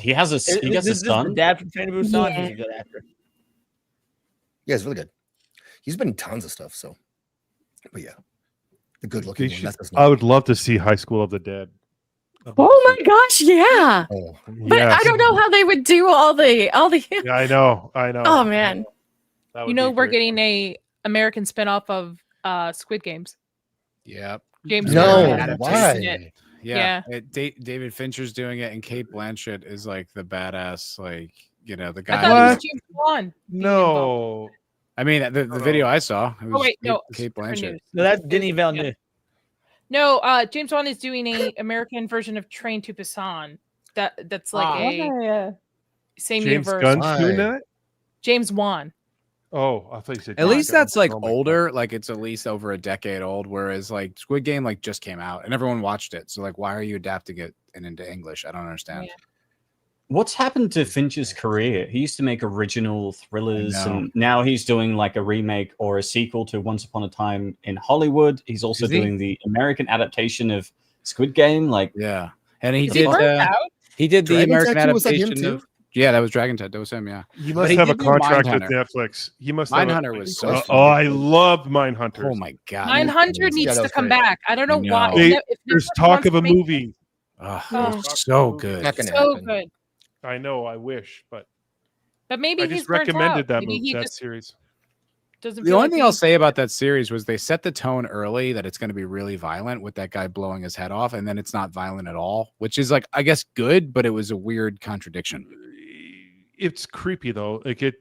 He has a This he has a is the son. dad from Train to Busan. Yeah. He's a good actor. Yeah, he's really good. He's been in tons of stuff. So, but yeah, the good-looking one. That's his name. I would love to see High School of the Dead. Oh my gosh, yeah. Oh, But I don't know how they would do all the Yeah, I know. Oh man. That You would know, be we're great. getting a American spinoff of Squid Games. Yep. James No, Cameron Adaptation. adaptation it. Yeah. David Fincher's doing it, and Kate Blanchett is like the badass, like the I guy. thought it was James Wan. No. I mean, the video I saw. It was wait, no, Kate different Blanchett. news. No, that's Denis Villeneuve. No, James Wan is doing a American version of Train to Busan. That's like a same James universe. Gunn's doing that? James Wan. Oh, I thought you said. At least Gunn. that's like Oh my older, like it's at least over a decade old. Whereas like Squid Game like just came out and everyone watched it. So like, why are you adapting it into English? I don't understand. What's happened to Fincher's career? He used to make original thrillers, I know. and now he's doing like a remake or a sequel to Once Upon a Time in Hollywood. He's also Is he? doing the American adaptation of Squid Game. Like, Yeah, and he Is did. it burnt out? He did the Dragon American Tattoo, was that him adaptation too? of. Yeah, that was Dragon Tattoo. That was him. Yeah. You But must he have a did do contract with Mindhunter. Netflix. He must. have Mindhunter was so Oh, funny. I loved Mindhunter. Oh my god. Mindhunter needs that to was come great. back. I don't know why. No. There's talk of a movie. Ugh, Oh. it was so good. Not gonna So happen. good. I know. I wish, but But maybe I he's just burnt recommended out. that Maybe movie, he that just series. doesn't The feel only like thing I'll he's- say about that series was they set the tone early that it's going to be really violent with that guy blowing his head off, and then it's not violent at all, which is like I guess good, but it was a weird contradiction. It's creepy though. Like it.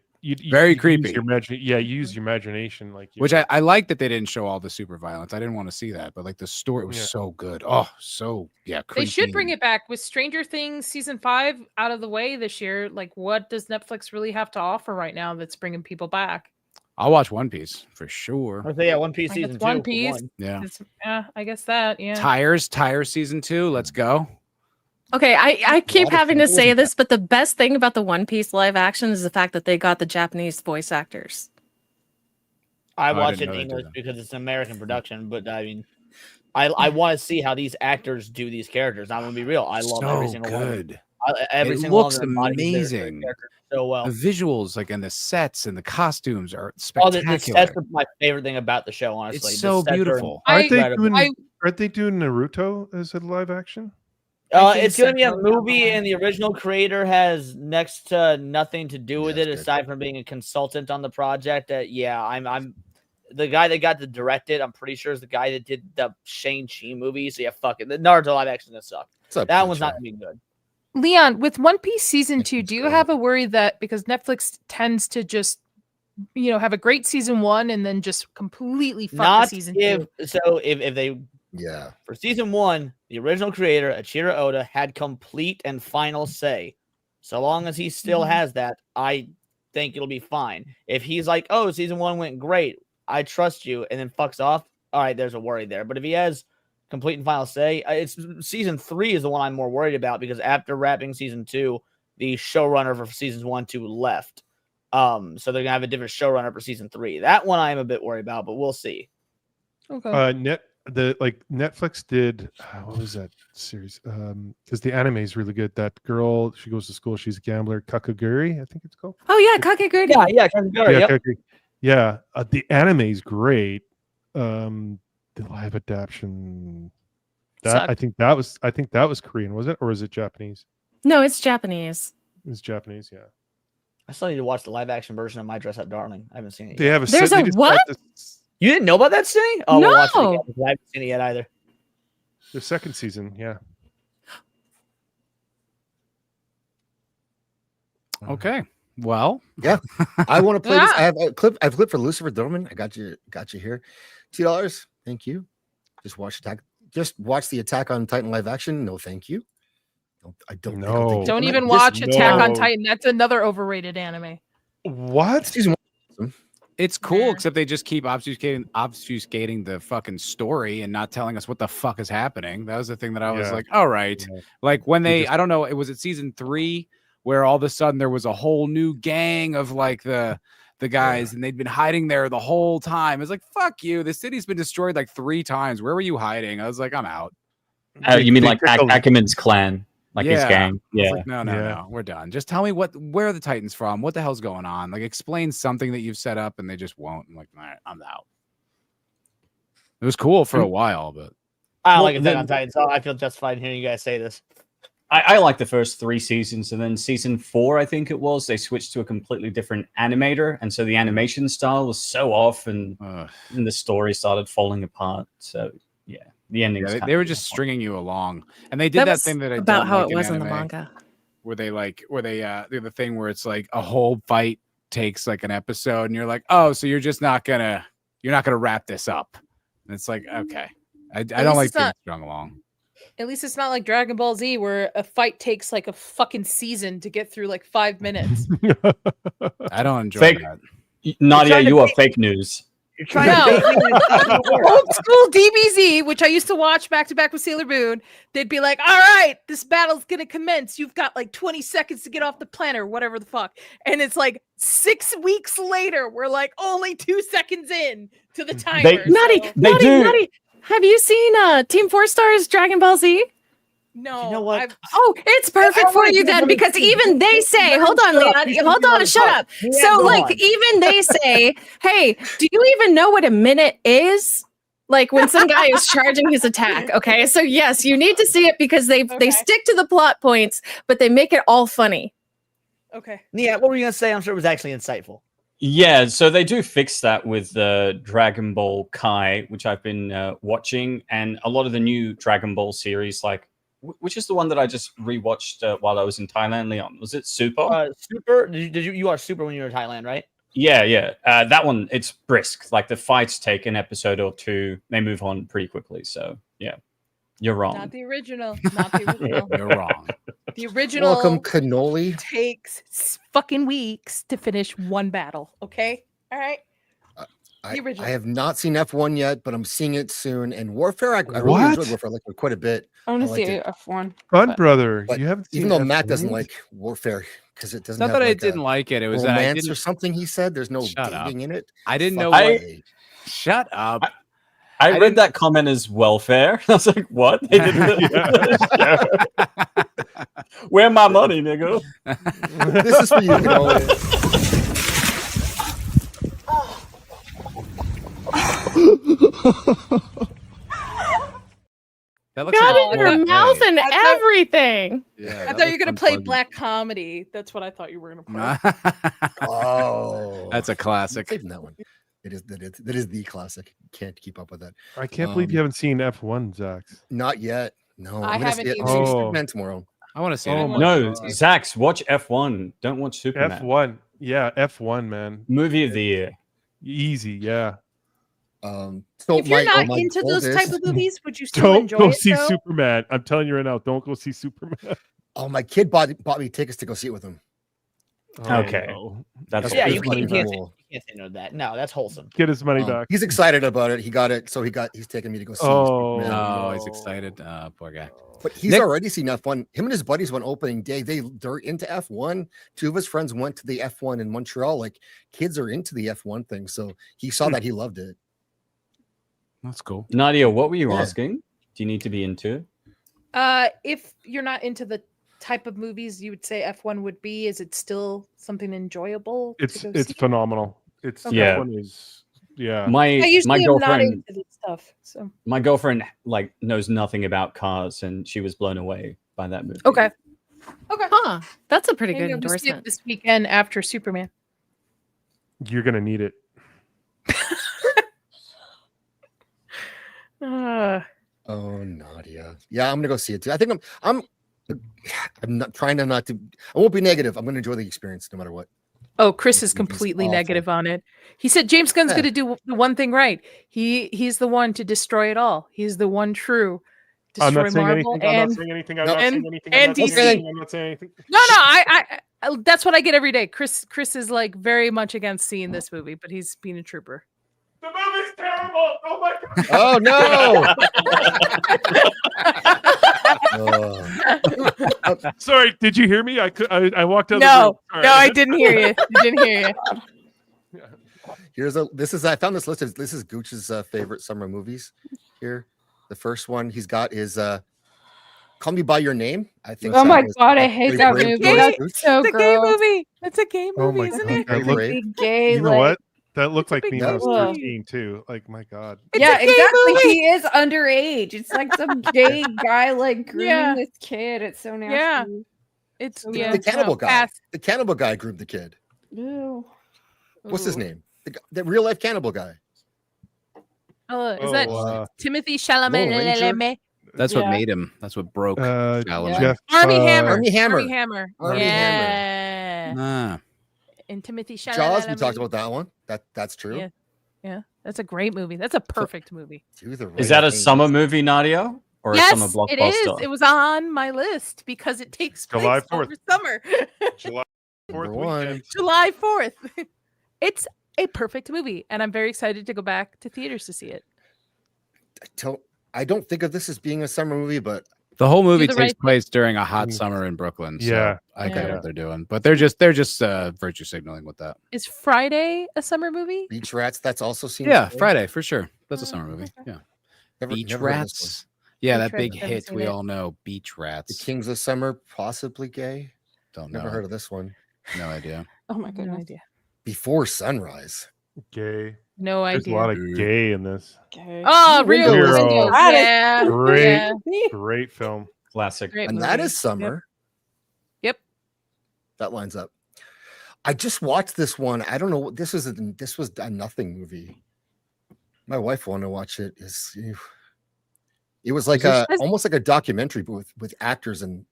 Very use creepy. Your use your imagination. Like Which I like that they didn't show all the super violence. I didn't want to see that, but like the story was Yeah. so good. Oh, so yeah. They should bring creepy. it back with Stranger Things season 5 out of the way this year. Like, what does Netflix really have to offer right now that's bringing people back? I'll watch One Piece for sure. I say yeah, One Piece I guess season One 2. Piece. Yeah. I guess that. Yeah. Tires season 2. Let's go. Okay, I keep lot of having to people say in this, but the best thing about the One Piece live action is the fact that they got the Japanese voice actors. I Oh, I watch didn't it know in they did English that. because it's an American production, but I mean, I want to see how these actors do these characters. I'm gonna be real. I love every So single one. Of them. good. Every It single looks one of them embodies their amazing. character so well. The visuals, like, and the sets and the costumes are Oh, spectacular. the sets are my favorite thing about the show. Honestly, It's The so sets are beautiful. Aren't they incredible. doing Naruto as a live action? It's going to be a movie, and the original creator has next to nothing to do with it aside from being a consultant on the project. Yeah, I'm the guy that got to direct it. I'm pretty sure is the guy that did the Shang-Chi movie. So yeah, fuck it. The Naruto live action is gonna suck. That one's not gonna be good. Leon, with One Piece season 2, do you have a worry that because Netflix tends to just have a great season 1 and then just completely fuck the Not season if 2. so if they for season 1, the original creator Achiro Oda had complete and final say. So long as he still has that, I think it'll be fine. If he's like, oh, season 1 went great, I trust you, and then fucks off, all right, there's a worry there. But if he has complete and final say, it's season 3 is the one I'm more worried about, because after wrapping season 2, the showrunner for seasons 1, 2 left. So they're gonna have a different showrunner for season 3. That one I am a bit worried about, but we'll see. Okay. Netflix did what was that series? Because the anime is really good. That girl, she goes to school. She's a gambler. Kakaguri, I think it's called. Oh yeah, Kakegurui. Yeah, Kakaguri. Yeah, Yep. yeah. The anime is great. The live adaptation. Sucked. I think that was Korean, was it, or is it Japanese? No, it's Japanese. It's Japanese, yeah. I still need to watch the live action version of My Dress Up Darling. I haven't seen it They yet. have a. There's they a just what? got this- You didn't know about that, Cindy? Oh, we'll watch it No. again, because I haven't seen it yet either. The second season, yeah. Okay. Well, Yeah, I want to play this. I have a clip. I have a clip for Lucifer Dorman. I got you here. $2. Thank you. Just watch attack. Just watch the Attack on Titan live action. No, thank you. I don't. think I'll take Don't it. even Just- watch Attack on no. Titan. That's another overrated anime. What? Season 1. it's cool, except they just keep obfuscating the fucking story and not telling us what the fuck is happening. That was the thing that I was Yeah. like, all right. Yeah. Like when They they, just- I don't know, it was at season 3 where all of a sudden there was a whole new gang of like the guys and they'd been hiding there the whole time. It's like, fuck you. The city's been destroyed like 3 times. Where were you hiding? I was like, I'm out. You mean They like took a- Ackerman's clan, like his gang? I was Yeah. like, no, we're done. Just tell me where are the Titans from? What the hell's going on? Like, explain something that you've set up, and they just won't. I'm like, all right, I'm out. It was cool for a while, but I don't Well, like Attack then- on Titan, so I feel justified hearing you guys say this. I like the first 3 seasons, and then season 4, I think it was, they switched to a completely different animator, and so the animation style was so off, and the story started falling apart. So yeah, the ending. yeah, they were just stringing you along, and they did that was thing that I about don't how like it was in the anime, manga. where they do the thing where it's like a whole fight takes like an episode, and you're like, oh, so you're not gonna wrap this up, and it's like, okay, I don't least like it's being not- strung along. At least it's not like Dragon Ball Z where a fight takes like a fucking season to get through like 5 minutes. I don't enjoy Fake, that. Nadia, trying to you are make- fake news. You're trying No. to make me Old school DBZ, which I used to watch back to back with Sailor Moon, they'd be like, all right, this battle's gonna commence. You've got like 20 seconds to get off the planet or whatever the fuck. And it's like 6 weeks later, we're like only 2 seconds in to the timer. Naughty. Have you seen Team 4 Star's Dragon Ball Z? No. You know what? Oh, it's perfect for you then, because even they say, hold on, Leon, hold on, shut up. So, like, even they say, hey, do you even know what a minute is? Like when some guy is charging his attack. Okay, so yes, you need to see it because they stick to the plot points, but they make it all funny. Okay. Yeah, what were you gonna say? I'm sure it was actually insightful. Yeah, so they do fix that with Dragon Ball Kai, which I've been watching, and a lot of the new Dragon Ball series, like which is the one that I just rewatched while I was in Thailand, Leon? Was it Super? Super. Did you are Super when you were in Thailand, right? Yeah. That one, it's brisk. Like the fights take an episode or 2, they move on pretty quickly. So yeah, you're wrong. Not the original. Not the original. You're wrong. The original Welcome, cannoli. takes fucking weeks to finish one battle. Okay. All right. The original. I have not seen F1 yet, but I'm seeing it soon. And Warfare, I really What? enjoyed Warfare. I liked it quite a bit. I want to liked see it. F1. Fun, but- brother. But You haven't seen even though Matt F1? doesn't like Warfare because it doesn't Not have that I like didn't a like it. It was that I romance or didn't. something. He said there's no Shut up. dating in it. I didn't Fuck know. away. Shut up. I read that comment as welfare. I was like, what? They didn't Where my money, nigga? This is for you, cannoli. That looks Got like it in her Black mouth Bay. and I thought- everything. Yeah, I that thought you were looks gonna play unpleasant. black comedy. That's what I thought you were gonna play. Oh, That's a classic. I'm saving that one. That is the classic. Can't keep up with that. I can't believe you haven't seen F1, Zach. Not yet. No, I I'm gonna haven't see it. I'm either. seeing Oh. Superman tomorrow. I want to see Oh it. my No, God. Zax, watch F1. Don't watch Superman. F1. Yeah, F1, man. Movie of the year. Easy, yeah. So If you're not into those type of movies, would you still Don't enjoy go it? see though? Superman. I'm telling you right now, don't go see Superman. Oh, my kid bought me tickets to go see it with him. Okay. no. That's Yeah, pretty you can't, cool. you can't say no to that. No, that's wholesome. Get his money back. He's excited about it. He got it, so he's taking me to go see. Oh, Superman. Oh, he's excited. Poor guy. But he's Nick- already seen F1. Him and his buddies went opening day. They're into F1. Two of his friends went to the F1 in Montreal. Like kids are into the F1 thing. So he saw that, he loved it. That's cool. Nadia, what were you Yeah. asking? Do you need to be into? If you're not into the type of movies you would say F1 would be, is it still something enjoyable? It's to go see? phenomenal. It's Okay. Yeah. F1 is yeah. My I usually my am not girlfriend into this stuff. So my girlfriend like knows nothing about cars, and she was blown away by that movie. okay. Huh. That's a pretty Maybe good I'll just skip endorsement. this weekend after Superman. You're gonna need it. Oh, Nadia. Yeah, I'm gonna go see it too. I think I'm not trying to not to. I won't be negative. I'm gonna enjoy the experience no matter what. Oh, Chris is completely awful. negative on it. He said James Gunn's Yeah. going to do the one thing right. He's the one to destroy it all. He's the one true. I'm Destroy not saying Marvel anything. I'm and not saying anything. I'm no, not and- saying anything. and I'm not saying DC. anything. I'm not saying anything. no, I that's what I get every day. Chris is like very much against seeing this movie, but he's being a trooper. The movie's terrible. Oh my god. Oh no! Sorry, did you hear me? I walked out. No, the room. no, Sorry. I didn't hear you. I didn't hear you. I found this list. This is Gooch's favorite summer movies. Here, the first one he's got is "Call Me by Your Name." I think. Oh that my was god, I pretty hate that brave movie. choice, That's Gooch. so It's a gay gross. movie. It's a gay Oh movie, my isn't god, it? that Pretty looked. brave. Big gay, You know like, what? That looked like big me when I was movie. 13 too. Like my god. It's yeah, a gay exactly. movie. He is underage. It's like some gay guy like grooming Yeah. this kid. It's so nasty. Yeah. It's The, yeah, the cannibal no, guy. pass. The cannibal guy groomed the kid. Ew. What's his Ooh. name? The real life cannibal guy. Is that Timothy Chalamet? Lone Ranger? That's what Yeah. made him. That's what broke Chalamet. Jeff, Army Hammer. Army Hammer. Army Hammer. Army yeah. Ah. And Timothy Chalamet. Jaws. We talked about that one. That's true. Yeah. Yeah. That's a great movie. That's a perfect movie. Do the Is that a right thing. summer movie, Nadia, or a Yes, summer blockbuster? it is. It was on my list because it takes place July 4th. over summer. July 4th Number one. weekend. July 4th. It's a perfect movie, and I'm very excited to go back to theaters to see it. I don't think of this as being a summer movie, but The whole movie the takes right thing. place during a hot summer in Brooklyn. So Yeah. I get Yeah. what they're doing, but they're just virtue signaling with that. Is Friday a summer movie? Beach Rats. That's also seen. Yeah, before. Friday for sure. That's a summer movie. Yeah, Beach never heard of this Rats. Yeah, Beach that Rats, big haven't hit seen we it. all know. Beach one. The Rats. Kings of Summer, possibly gay. Don't know. Never heard of this one. No idea. Oh my No goodness. idea. Before Sunrise. Gay. No There's a idea. lot of gay in this. Okay. Oh, real Windows. windows. Got it. Yeah. Great, Yeah. great film. Classic. Great And movie. that is summer. Yep. That lines up. I just watched this one. I don't know. This was a nothing movie. My wife wanted to watch it. It was like almost like a documentary, but with actors and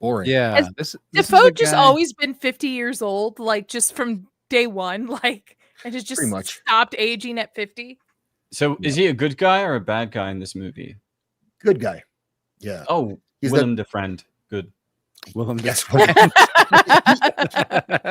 boring. Yeah, Has this is Defoe a just guy- always been 50 years old, like just from day one, like, and has just Pretty much. stopped aging at 50. So, is he a good guy or a bad guy in this movie? Good guy. Yeah. Oh, He's Willem de Friend. Good. Willem. Yes.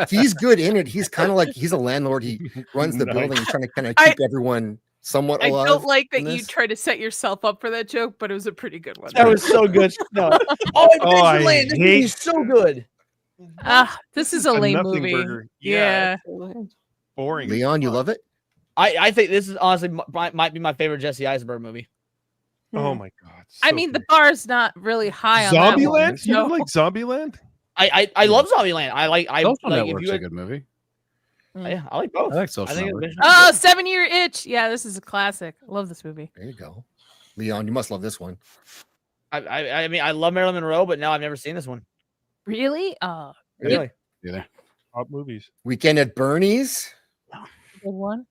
He's good in it. He's kind of like he's a landlord. He runs the Nice. building. He's trying to kind of I- keep everyone somewhat I alive. don't like that in you this. try to set yourself up for that joke, but it was a pretty good one. That was so good. No. Oh, I Adventureland. This movie hate- is so good. This is a lame Nothing movie. burger. Yeah. Boring. Leon, you love it? I think this is honestly might be my favorite Jesse Eisenberg movie. Oh my god. I so mean, the good. bar's not really high on that one. Zombieland? You so- didn't like Zombieland? I love Zombieland. I Social like if Network's you a had, good movie. yeah, I like both. I like Social think Network. Adventureland- Oh, 7-Year Itch. Yeah, this is a classic. I love this movie. There you go. Leon, you must love this one. I mean I love Marilyn Monroe, but no, I've never seen this one. Really? Really? Yeah, Top movies. Weekend at Bernie's. Good one.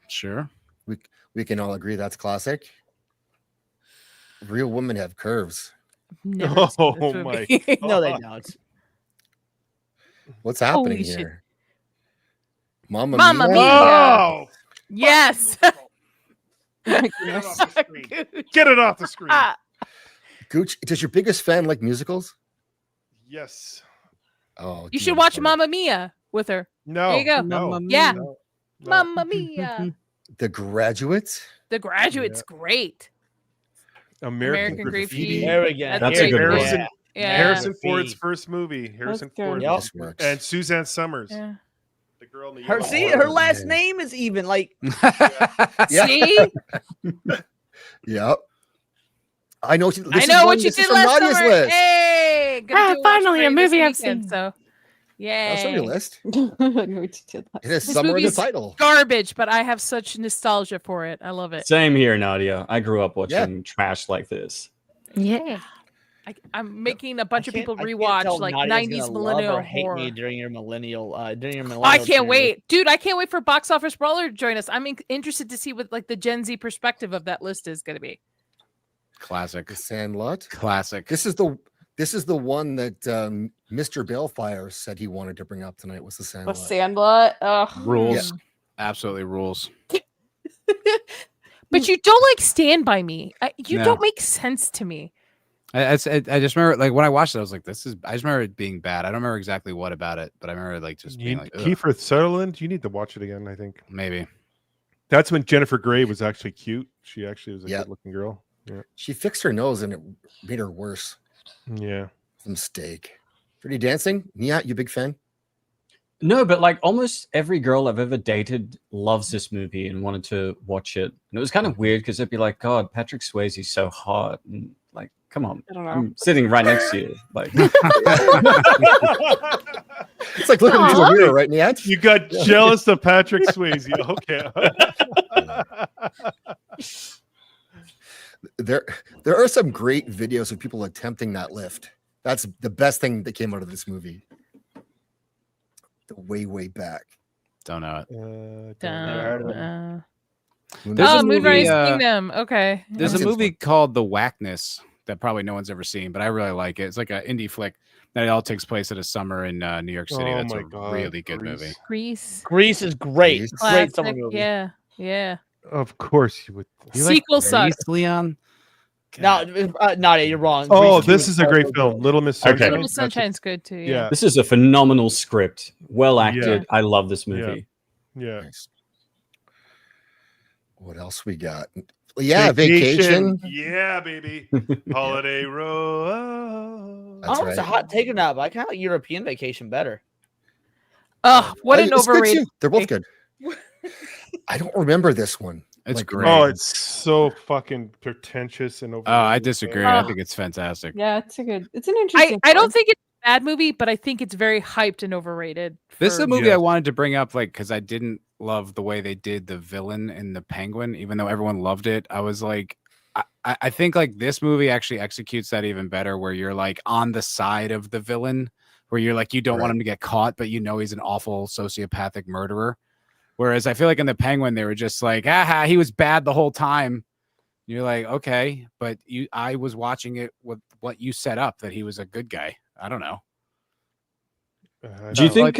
sure. We can all agree that's classic. Real women have curves. Never seen this Oh movie. my No, they God. don't. What's happening Holy shit. here? Mamma Mamma Mia. Mia. Oh, Yes. get it off the screen. Get it off the screen. Gooch, does your biggest fan like musicals? Yes. Oh, You should watch Mamma Mia with her. No. There you go. No. Yeah. No. Mamma Mia. The Graduate. The Graduate's great. American Graffiti. There we go. That's a good one. Harrison, Yeah. Harrison Ford's first movie. Harrison Ford. Yep. This works. And Suzanne Summers. Yeah. The girl in the Her, yellow see, hat. her last name is even like. See? Yep. I know. I know what you did last Nadia's summer. list. Hey, gonna do a watch finally a party this movie I've weekend, seen. So, yay. That's on your list. I know what you did last It is This somewhere in the movie's title. garbage, but I have such nostalgia for it. I love it. Same here, Nadia. I grew up watching trash like this. Yeah. I'm making a bunch of people I can't rewatch tell like Nadia's 90s gonna millennial love or hate horror. me during your millennial. Oh, I can't wait, dude! I can't wait for Box Office Brawler to join us. I'm interested to see what like the Gen Z perspective of that list is going to be. Classic. The Sandlot. Classic. This is the one that Mr. Balefire said he wanted to bring up tonight. Was the The Sandlot? Sandlot. Ugh. Rules. Absolutely rules. But you don't like Stand By Me. You No. don't make sense to me. I just remember like when I watched it, I was like, I just remember it being bad. I don't remember exactly what about it, but I remember like just being like, ugh. Kiefer Sutherland. You need to watch it again. I think Maybe. that's when Jennifer Grey was actually cute. She actually was a Yeah. good-looking girl. Yeah. She fixed her nose and it made her worse. Yeah. It's a mistake. Dirty Dancing. Nia, you big fan? No, but like almost every girl I've ever dated loves this movie and wanted to watch it. And it was kind of weird because they'd be like, God, Patrick Swayze's so hot. And like, come on. I don't know. I'm sitting right next to you. Like It's like looking into a mirror, right, Nia? You got jealous of Patrick Swayze. Okay. There are some great videos of people attempting that lift. That's the best thing that came out of this movie. The way back. Don't know it. There's a Moonrise movie, Kingdom. Okay. There's a movie called The Whackness that probably no one's ever seen, but I really like it. It's like an indie flick that it all takes place at a summer in New York City. Oh That's my a God, really good Grease. movie. Grease. Grease is great. Grease. Great summer Classic, movie. Yeah. Yeah. Of course you would. You like Sequel sucks. Grease, Leon? No, Nadia, you're wrong. Oh, Grease 2 this is a great film. Little Miss Okay. Sunshine. Little That's Sunshine's good too. Yeah. Yeah. this is a phenomenal script. Well acted. Yeah. I love this movie. Yeah. Nice. What else we got? Yeah, Vacation. Yeah, baby. Holiday Row. That's Oh, it's a right. hot take or not, but I kind of like European Vacation better. Oh, what an It's good, overrated. too. They're both good. I don't remember this one. It's Like, great. Oh, it's so fucking pretentious and over. Oh, I disagree. I Oh. think it's fantastic. Yeah, it's an interesting. I don't film. think it's a bad movie, but I think it's very hyped and overrated. This is for- a movie Yeah. I wanted to bring up, like, because I didn't love the way they did the villain in the Penguin, even though everyone loved it. I was like, I think like this movie actually executes that even better, where you're like on the side of the villain, where you're like you don't want him to get caught, but you know he's an awful sociopathic murderer. Whereas I feel like in the Penguin, they were just like, aha, he was bad the whole time. You're like, okay, but I was watching it with what you set up that he was a good guy. I don't know. Do you think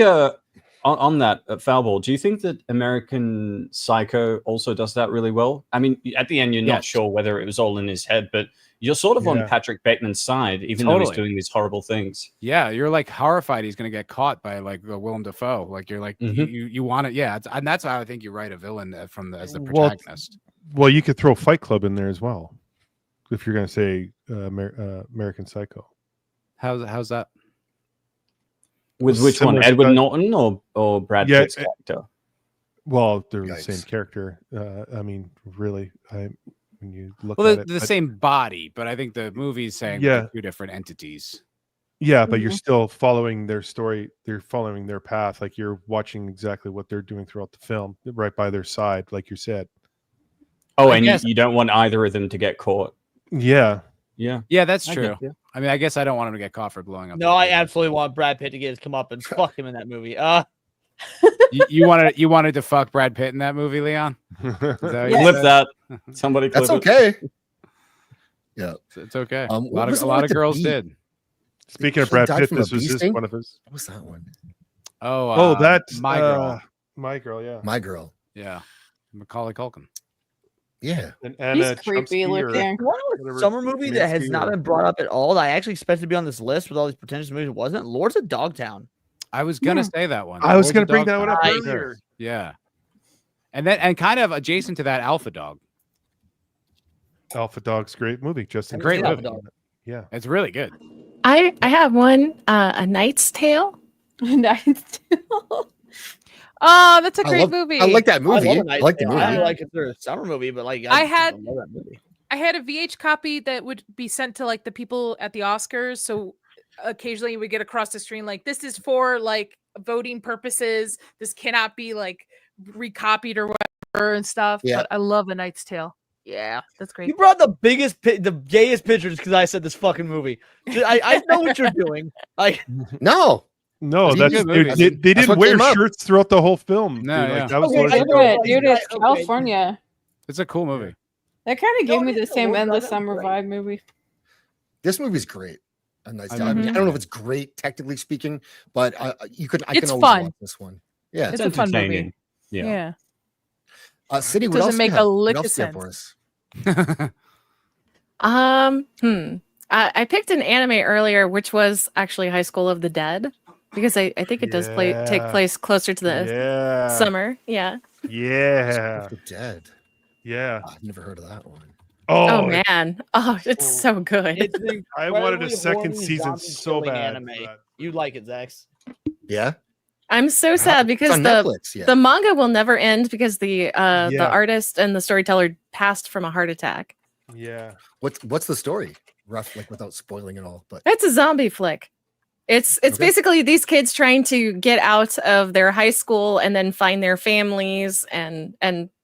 on that Foulball, do you think that American Psycho also does that really well? I mean, at the end, you're not sure whether it was all in his head, but you're sort of on Yeah. Patrick Bateman's side, even though he's doing these horrible things. Yeah, you're like horrified he's gonna get caught by like Willem Dafoe. Like you're like you want it, yeah. And that's how I think you write a villain as the protagonist. Well, you could throw Fight Club in there as well, if you're going to say American Psycho. How's that? With which one, Similar Edward style- Norton or Brad Pitt's character? Well, they're the same character. I mean, really, when you look Well, at they're it, the but- same body, but I think the movie's saying Yeah. they're two different entities. Yeah, but you're still following their story. They're following their path. Like you're watching exactly what they're doing throughout the film, right by their side, like you said. Oh, I and guess- you don't want either of them to get caught. Yeah. Yeah. Yeah, that's I true. get you. I mean, I guess I don't want him to get caught for blowing up. No, I absolutely want Brad Pitt to get his come up and fuck him in that movie. You wanted to fuck Brad Pitt in that movie, Leon? Is that what you Clip said? that. Somebody clip That's it. okay. Yeah, it's okay. What a lot was the of, one with the girls bee? did. Speaking of She Brad died Pitt, from a this was bee his, sting? one of his. What was that one? Oh, that's My Girl. My Girl, yeah. My Girl. Yeah, Macaulay Culkin. Yeah. And He's Anna creepy Chomsky or looking. One whatever, summer movie that has Kaminsky not or- been brought up at all that I actually expected to be on this list with all these pretentious movies wasn't Lords of Dogtown. I was gonna say that one. I was Lords gonna of bring that one up Dogtown. earlier. Yeah, and kind of adjacent to that, Alpha Dog. Alpha Dog's great movie. Justin. Great Timberlake. movie. Dog. Yeah. It's really good. I have one, A Knight's Tale. Knight's Tale. Oh, that's a I great love- movie. I like that I movie. love I A Knight's like the Tale. movie. I feel like it's a summer movie, but like I love that movie. I had a VH copy that would be sent to like the people at the Oscars. So occasionally we get across the screen like this is for like voting purposes. This cannot be like recopied or whatever and stuff. Yeah. But I love A Knight's Tale. Yeah, that's great. You brought the the gayest pictures because I said this fucking movie. I know what you're doing. Like No. No, It's a that's good dude, movie. they That's didn't what wear came up. shirts throughout the whole film. No, dude. yeah. Like, that was Okay, one I of know the- it. Dude, it's Okay. California. It's a cool movie. That kind of gave me the it's a same Lord endless Dog, summer right? vibe movie. This movie's great. A Knight's I Tale. I mean, love I don't know if it's great technically speaking, but I can It's always fun. watch this one. Yeah. It's a fun movie. entertaining. Yeah. City, what Doesn't else do make you a have? lick What of else do you have for sense. us? I picked an anime earlier, which was actually High School of the Dead, because I think it does take Yeah. place closer to the Yeah. summer. Yeah. Yeah. The Dead. Yeah. I've never heard of that one. Oh, it- man. Oh, it's so good. It's an I wanted a incredibly second horny season zombie so killing bad. Anime. for that. You'd like it, Zax. Yeah. I'm so sad because on Netflix, yeah. the manga will never end because the Yeah. artist and the storyteller passed from a heart attack. Yeah. What's the story? Rough, like without spoiling it all. But It's a zombie flick. It's Okay. basically these kids trying to get out of their high school and then find their families, and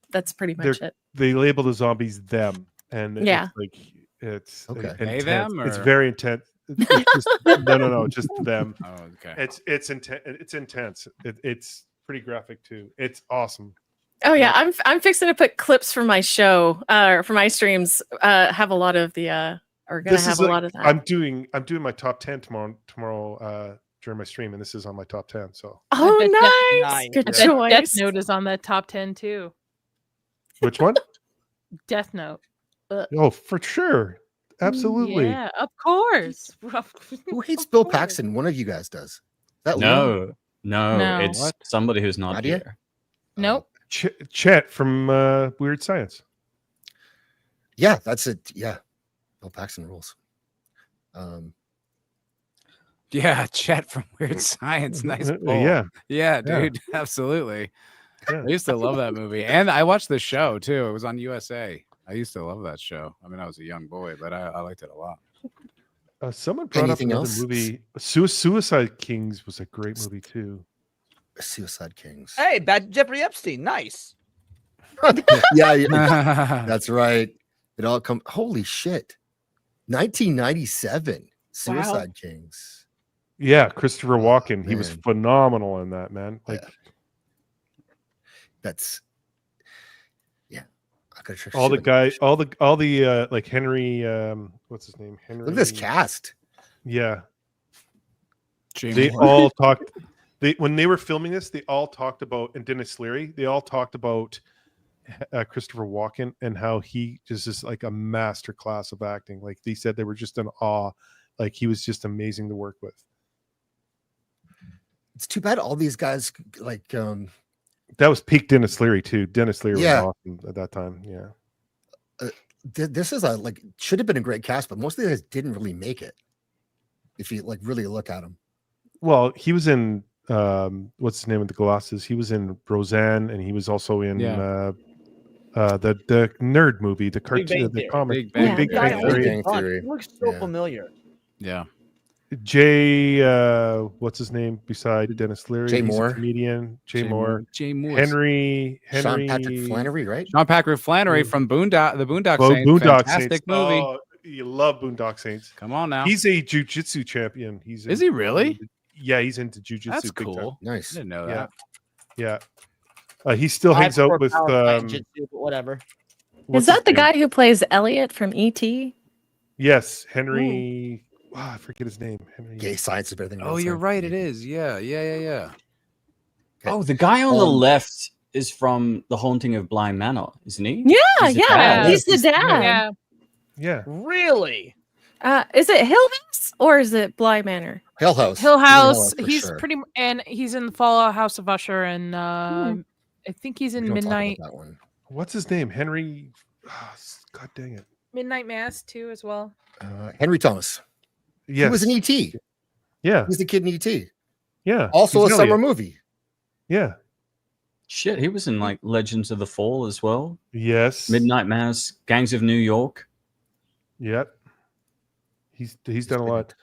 that's pretty much it. They label the zombies them, and Yeah. it's like it's Okay. They, intense. them, It's or- very intense. It's just, no, just them. Oh, okay. It's intense. It's intense. It's pretty graphic too. It's awesome. Oh yeah, I'm fixing to put clips for my show, for my streams. Have a lot of the are gonna have a lot of that. I'm doing my top 10 tomorrow during my stream, and this is on my top 10. So Oh, I bet nice. Good I bet Death choice. Note is on that top 10 too. which one? Death Note. Oh, for sure, absolutely. Yeah, of course. who hates Bill Paxton? One of you guys does. That Liam? No, No. it's What? somebody who's not Nadia? here. Nope. Chet from Weird Science. Yeah, that's it. Yeah. Bill Paxton rules. Yeah, Chet from Weird Science. Nice. pull. Yeah. Yeah, dude. Absolutely. Yeah. I used to love that movie, and I watched the show too. It was on USA. I used to love that show. I mean, I was a young boy, but I liked it a lot. Someone brought Anything up another else? movie. Suicide Kings was a great movie too. Suicide Kings. Hey, back to Jeffrey Epstein. Nice. yeah, that's right. It all come. Holy shit! 1997. Suicide Kings. Yeah, Christopher Walken. He was man. phenomenal in that, man. Like, That's. Yeah, I could have all the guys, all the like Henry. What's his name? Henry. Look at this cast. Yeah, Jamie they Moore. all talked. When they were filming this, they all talked about, and Dennis Leary. They all talked about Christopher Walken and how he just is like a master class of acting. Like they said, they were just in awe. Like he was just amazing to work with. It's too bad all these guys like. That was peak Dennis Leary too. Dennis Leary Yeah. was awesome at that time. Yeah. This is a like should have been a great cast, but most of the guys didn't really make it. If you like really look at them. Well, he was in what's the name of the glasses? He was in Roseanne, and he was also in the nerd movie, the cartoon, the comic, Big Bang Theory. He looks so familiar. Yeah. Jay, what's his name beside Dennis Leary? Jay He's a Moore. comedian. Jay Moore. Jay Moore. Henry. Sean Patrick Flannery, right? Sean Patrick Flannery from the Boondock Saints. Boondock Fantastic Saints. movie. Oh, you love Boondock Saints. Come on now. He's a jiu-jitsu champion. Is he really? Yeah, he's into jiu-jitsu. That's big time. cool. Nice. I didn't know Yeah. that. Yeah. He still hangs out with Jitsu, but whatever. what's Is that his the name? guy who plays Elliot from E ET? Yes, Henry. I forget his name. Henry. Gay science of everything. Oh, you're right. It is. Yeah. Oh, the guy on the Um, left is from The Haunting of Bly Manor, isn't he? Yeah, He's the yeah. dad. He's the dad. Yeah. Yeah. Really? Is it Hill House or is it Bly Manor? Hill House. Hill He's in Hill House. for He's sure. and he's in the Fallout House of Usher, and I think he's in We don't talk about Midnight that one. What's his name? Henry. God dang it. Midnight Mass too, as well. Henry Thomas. Yes. He was in E.T. Yeah. He's the kid in E.T. Yeah. Also He's a summer Elliot. movie. Yeah. Shit, he was in like Legends of the Fall as well. Yes. Midnight Mass, Gangs of New York. Yep. He's done a lot.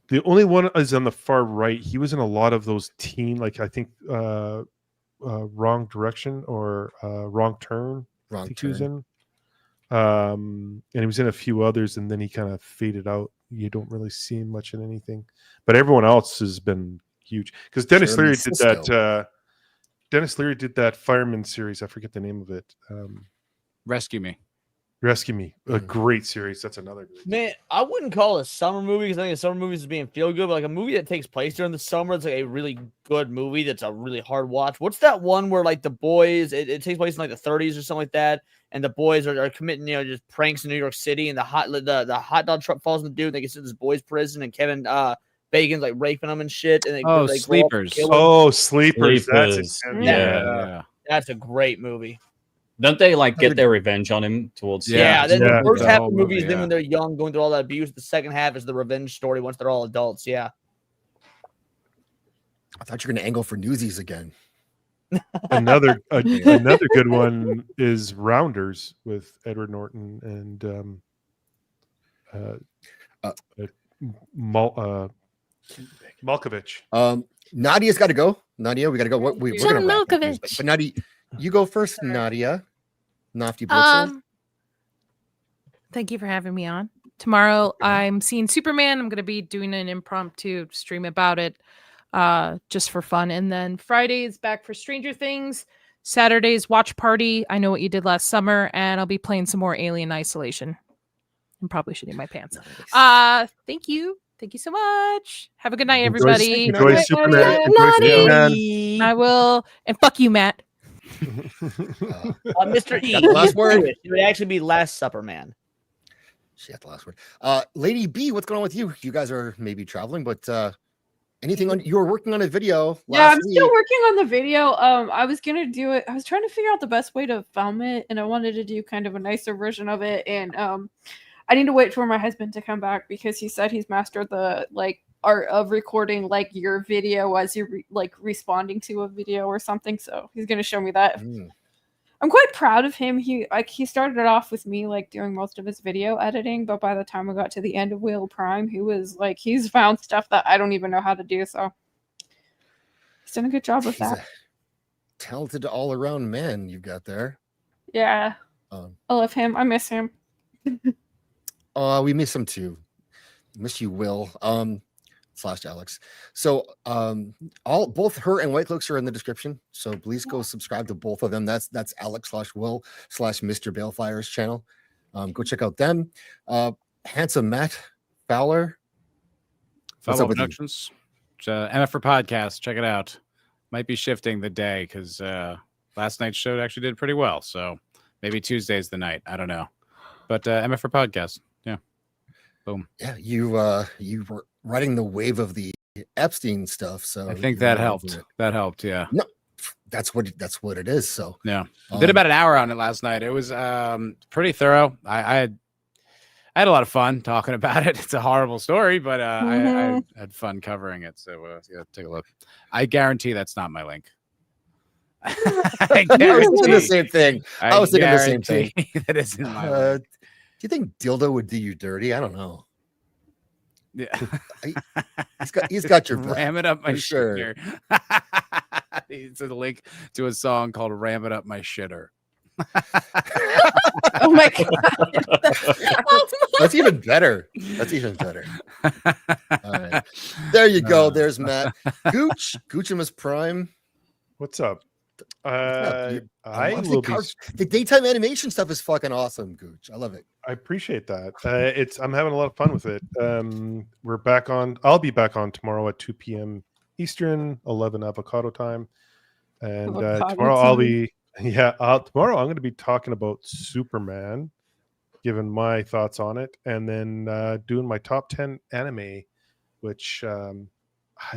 The only one is on the far right. He was in a lot of those teen, like I think Wrong Direction or Wrong Turn. I Wrong think he was Turn. in. And he was in a few others, and then he kind of faded out. You don't really see him much in anything. But everyone else has been huge. Because Dennis Jeremy Leary did Sisto. that. Dennis Leary did that fireman series. I forget the name of it. Rescue Me. Rescue Me, a great series. That's another great. Man, I wouldn't call it a summer movie because I think a summer movie is being feel good, but like a movie that takes place during the summer, it's like a really good movie that's a really hard watch. What's that one where like the boys, it takes place in like the 30s or something like that, and the boys are committing, just pranks in New York City, and the hot dog truck falls on the dude, and they get sent to this boys' prison, and Kevin Bacon's like raping them and shit, and they grow up and Sleepers. kill 'em. Oh, Sleepers. Sleepers. That's Yeah. That's a great movie. Don't they like get their revenge on him towards Yeah, then the first half of the movie is yeah. them when they're young, going through all that abuse. The second half is the revenge story once they're all adults. Yeah. I thought you were going to angle for Newsies again. another good one is Rounders with Edward Norton and Malkovich. Nadia's got to go. Nadia, we got to go. We're John going to wrap up Malkovich. this, but Nadia, you go first. Nadia, Nafty Blitzel. Thank you for having me on. Tomorrow I'm seeing Superman. I'm going to be doing an impromptu stream about it just for fun. And then Friday is back for Stranger Things. Saturday's Watch Party. I Know What You Did Last Summer. And I'll be playing some more Alien Isolation. I'm probably shitting my pants. Thank you. Thank you so much. Have a good night, everybody. Enjoy Superman. Enjoy Superman. I will. And fuck you, Matt. Mr. E. Got the last word? It would actually be Last Supper Man. She had the last word. Lady B, what's going on with you? You guys are maybe traveling, but anything on? You were working on a video. Yeah, I'm week. still working on the video. I was gonna do it. I was trying to figure out the best way to film it, and I wanted to do kind of a nicer version of it. And I need to wait for my husband to come back because he said he's mastered the art of recording your video as you're responding to a video or something. So he's gonna show me that. I'm quite proud of him. He started it off with me doing most of his video editing, but by the time we got to the end of Wheel Prime, he was he's found stuff that I don't even know how to do. So he's done a good job with that. Talented all around man you've got there. Yeah. I love him. I miss him. We miss him too. Miss you, Will. / Alex. So both her and White Cloaks are in the description. So please go subscribe to both of them. That's Alex / Will / Mr. Balefire's channel. Go check out them. Handsome Matt Fowler. What's up with you? Productions. It's MF for podcast. Check it out. Might be shifting the day because last night's show actually did pretty well. So maybe Tuesday's the night. I don't know. But MF for podcast. Yeah. Boom. Yeah, you were riding the wave of the Epstein stuff. So I think that helped. That helped. Yeah. No, that's what it is. So yeah, did about an hour on it last night. It was pretty thorough. I had a lot of fun talking about it. It's a horrible story, but I had fun covering it. So yeah, take a look. I guarantee that's not my link. I was thinking the same thing. I was thinking the same thing. That isn't my link. Do you think Dildo would do you dirty? I don't know. Yeah, he's got your back, ram it up my sure. shitter. It's a link to a song called "Ram It Up My Shitter." Oh my god, that's even better. That's even better. All right, there you go. There's Matt Goochimus Prime. What's up? I love will the daytime animation stuff is fucking awesome, Gooch. I love it. I appreciate that. I'm having a lot of fun with it. We're back on. I'll be back on tomorrow at 2 p.m. Eastern, 11 avocado time. And Avocado tomorrow I'll tea. be tomorrow I'm going to be talking about Superman, giving my thoughts on it, and then doing my top 10 anime, which I'm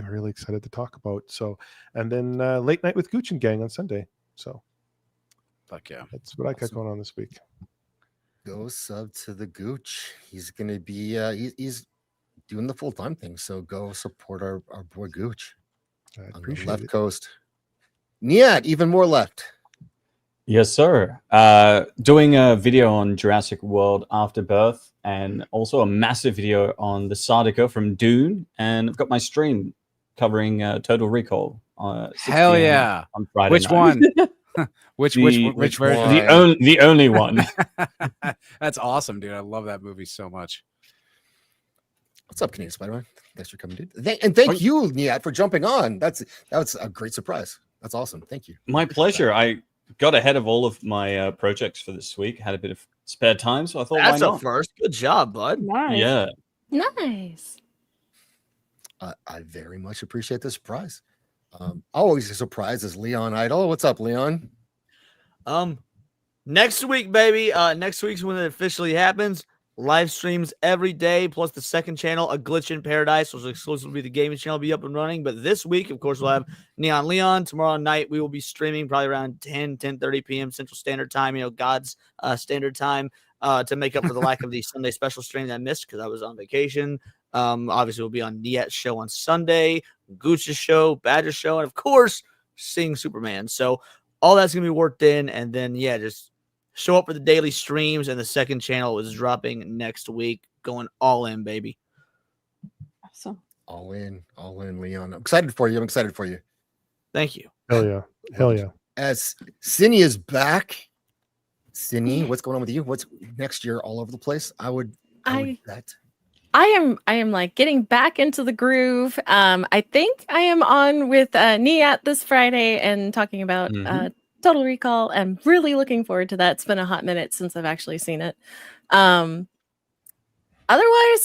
really excited to talk about. So, and then late night with Gooch and Gang on Sunday. So, fuck yeah, that's what I got going on this week. Go sub to the Gooch. He's gonna be he's doing the full-time thing. So go support our boy Gooch I on appreciate the left it. coast. Niet, even more left. Yes, sir. Doing a video on Jurassic World Afterbirth, and also a massive video on the Sardica from Dune, and I've got my stream covering Total Recall. 6 Hell PM yeah! On Friday Which night. one? which version? The only one. That's awesome, dude. I love that movie so much. What's up, Canadian Spider-Man? Thanks for coming, dude. And thank you, Niet, for jumping on. That was a great surprise. That's awesome. Thank you. My pleasure. I got ahead of all of my projects for this week. Had a bit of spare time, so I thought, That's why a not? first. Good job, bud. Nice. Yeah. Nice. I very much appreciate the surprise. Always a surprise is Leon Idol. What's up, Leon? Next week, baby. Next week's when it officially happens. Live streams every day, plus the second channel, A Glitch in Paradise, which will exclusively be the gaming channel, be up and running. But this week, of course, we'll have Neon Leon. Tomorrow night, we will be streaming probably around 10:30 p.m. Central Standard Time, God's standard time, to make up for the lack of the Sunday special stream that I missed because I was on vacation. Obviously, we'll be on Niet's show on Sunday, Gooch's show, Badger's show, and of course, seeing Superman. So all that's going to be worked in, and then, just show up for the daily streams, and the second channel is dropping next week. Going all in, baby. Awesome. All in, Leon. I'm excited for you. Thank you. Hell yeah. Hell yeah. As Cine is back. Cine, what's going on with you? What's next year all over the place? I would bet. I am like getting back into the groove. I think I am on with Niet this Friday and talking about Total Recall. I'm really looking forward to that. It's been a hot minute since I've actually seen it. Otherwise,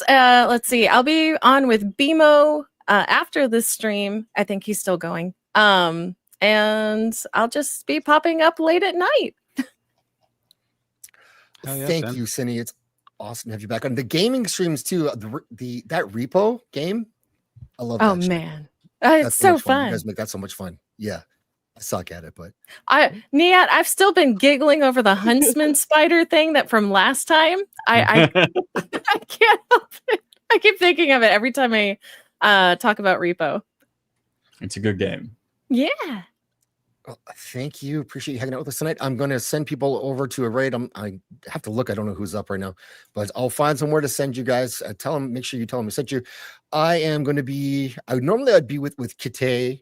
let's see. I'll be on with BMO after this stream. I think he's still going. And I'll just be popping up late at night. Thank you, Cine. It's awesome to have you back on the gaming streams too. That repo game, I love. Oh that man, That's it's so much fun. You guys make that so much fun. Yeah, I suck at it, but Niet, I've still been giggling over the huntsman spider thing that from last time. I can't help it. I keep thinking of it every time I talk about repo. It's a good game. Yeah. well, thank you. Appreciate you hanging out with us tonight. I'm going to send people over to a raid. I have to look. I don't know who's up right now, but I'll find somewhere to send you guys. Make sure you tell them I sent you. I am going to be. I'd be with Kite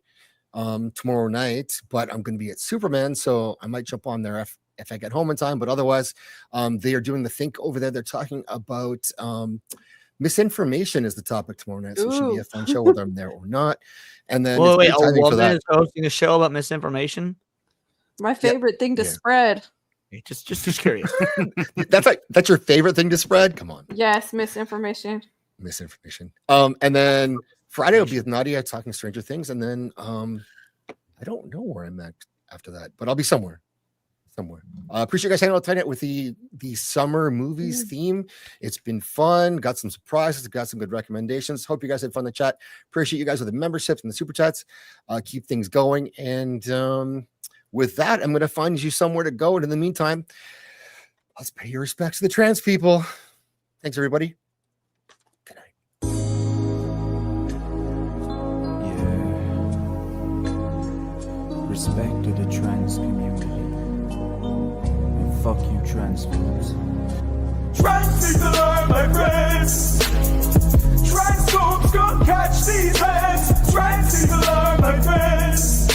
tomorrow night, but I'm going to be at Superman, so I might jump on there if I get home in time. But otherwise, they are doing the think over there. They're talking about misinformation is the topic tomorrow night, so it should be a fun show whether I'm there or not. And then wait, it's a good timing for woman that. is hosting a show about misinformation. My favorite thing to spread. Just curious. That's your favorite thing to spread? Come on. Yes, misinformation. Misinformation. And then Friday will be with Nadia talking Stranger Things, and then I don't know where I'm at after that, but I'll be somewhere. Appreciate you guys hanging out tonight with the summer movies theme. It's been fun. Got some surprises. Got some good recommendations. Hope you guys had fun in the chat. Appreciate you guys with the memberships and the super chats. Keep things going. And with that, I'm going to find you somewhere to go. And in the meantime, let's pay your respects to the trans people. Thanks, everybody. Respect to the trans community. And fuck you, transphobes. Trans people are my friends. Transphobes gon' catch these hands. Trans people are my friends.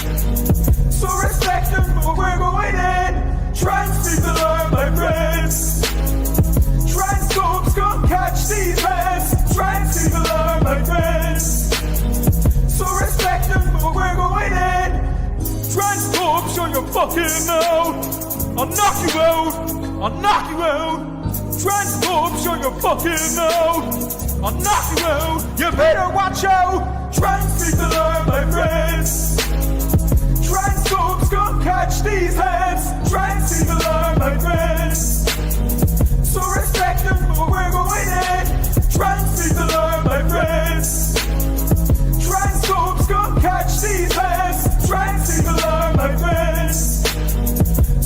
So respect them for we're going in. Trans people are my friends. Transphobes gon' catch these hands. Trans people are my friends. So respect them for we're going in. Transphobes, show your fucking out. I'll knock you out. I'll knock you out. Transphobes, show your fucking out. I'll knock you out. You better watch out. Trans people are my friends. Transphobes these hands. Trans people are my friends. So respect them for we're going in. Trans people are my friends. Transphobes come catch these hands. Trans people are my friends.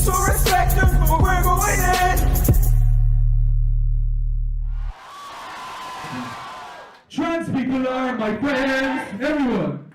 So respect them for we're going in. Trans people are my friends. Everyone.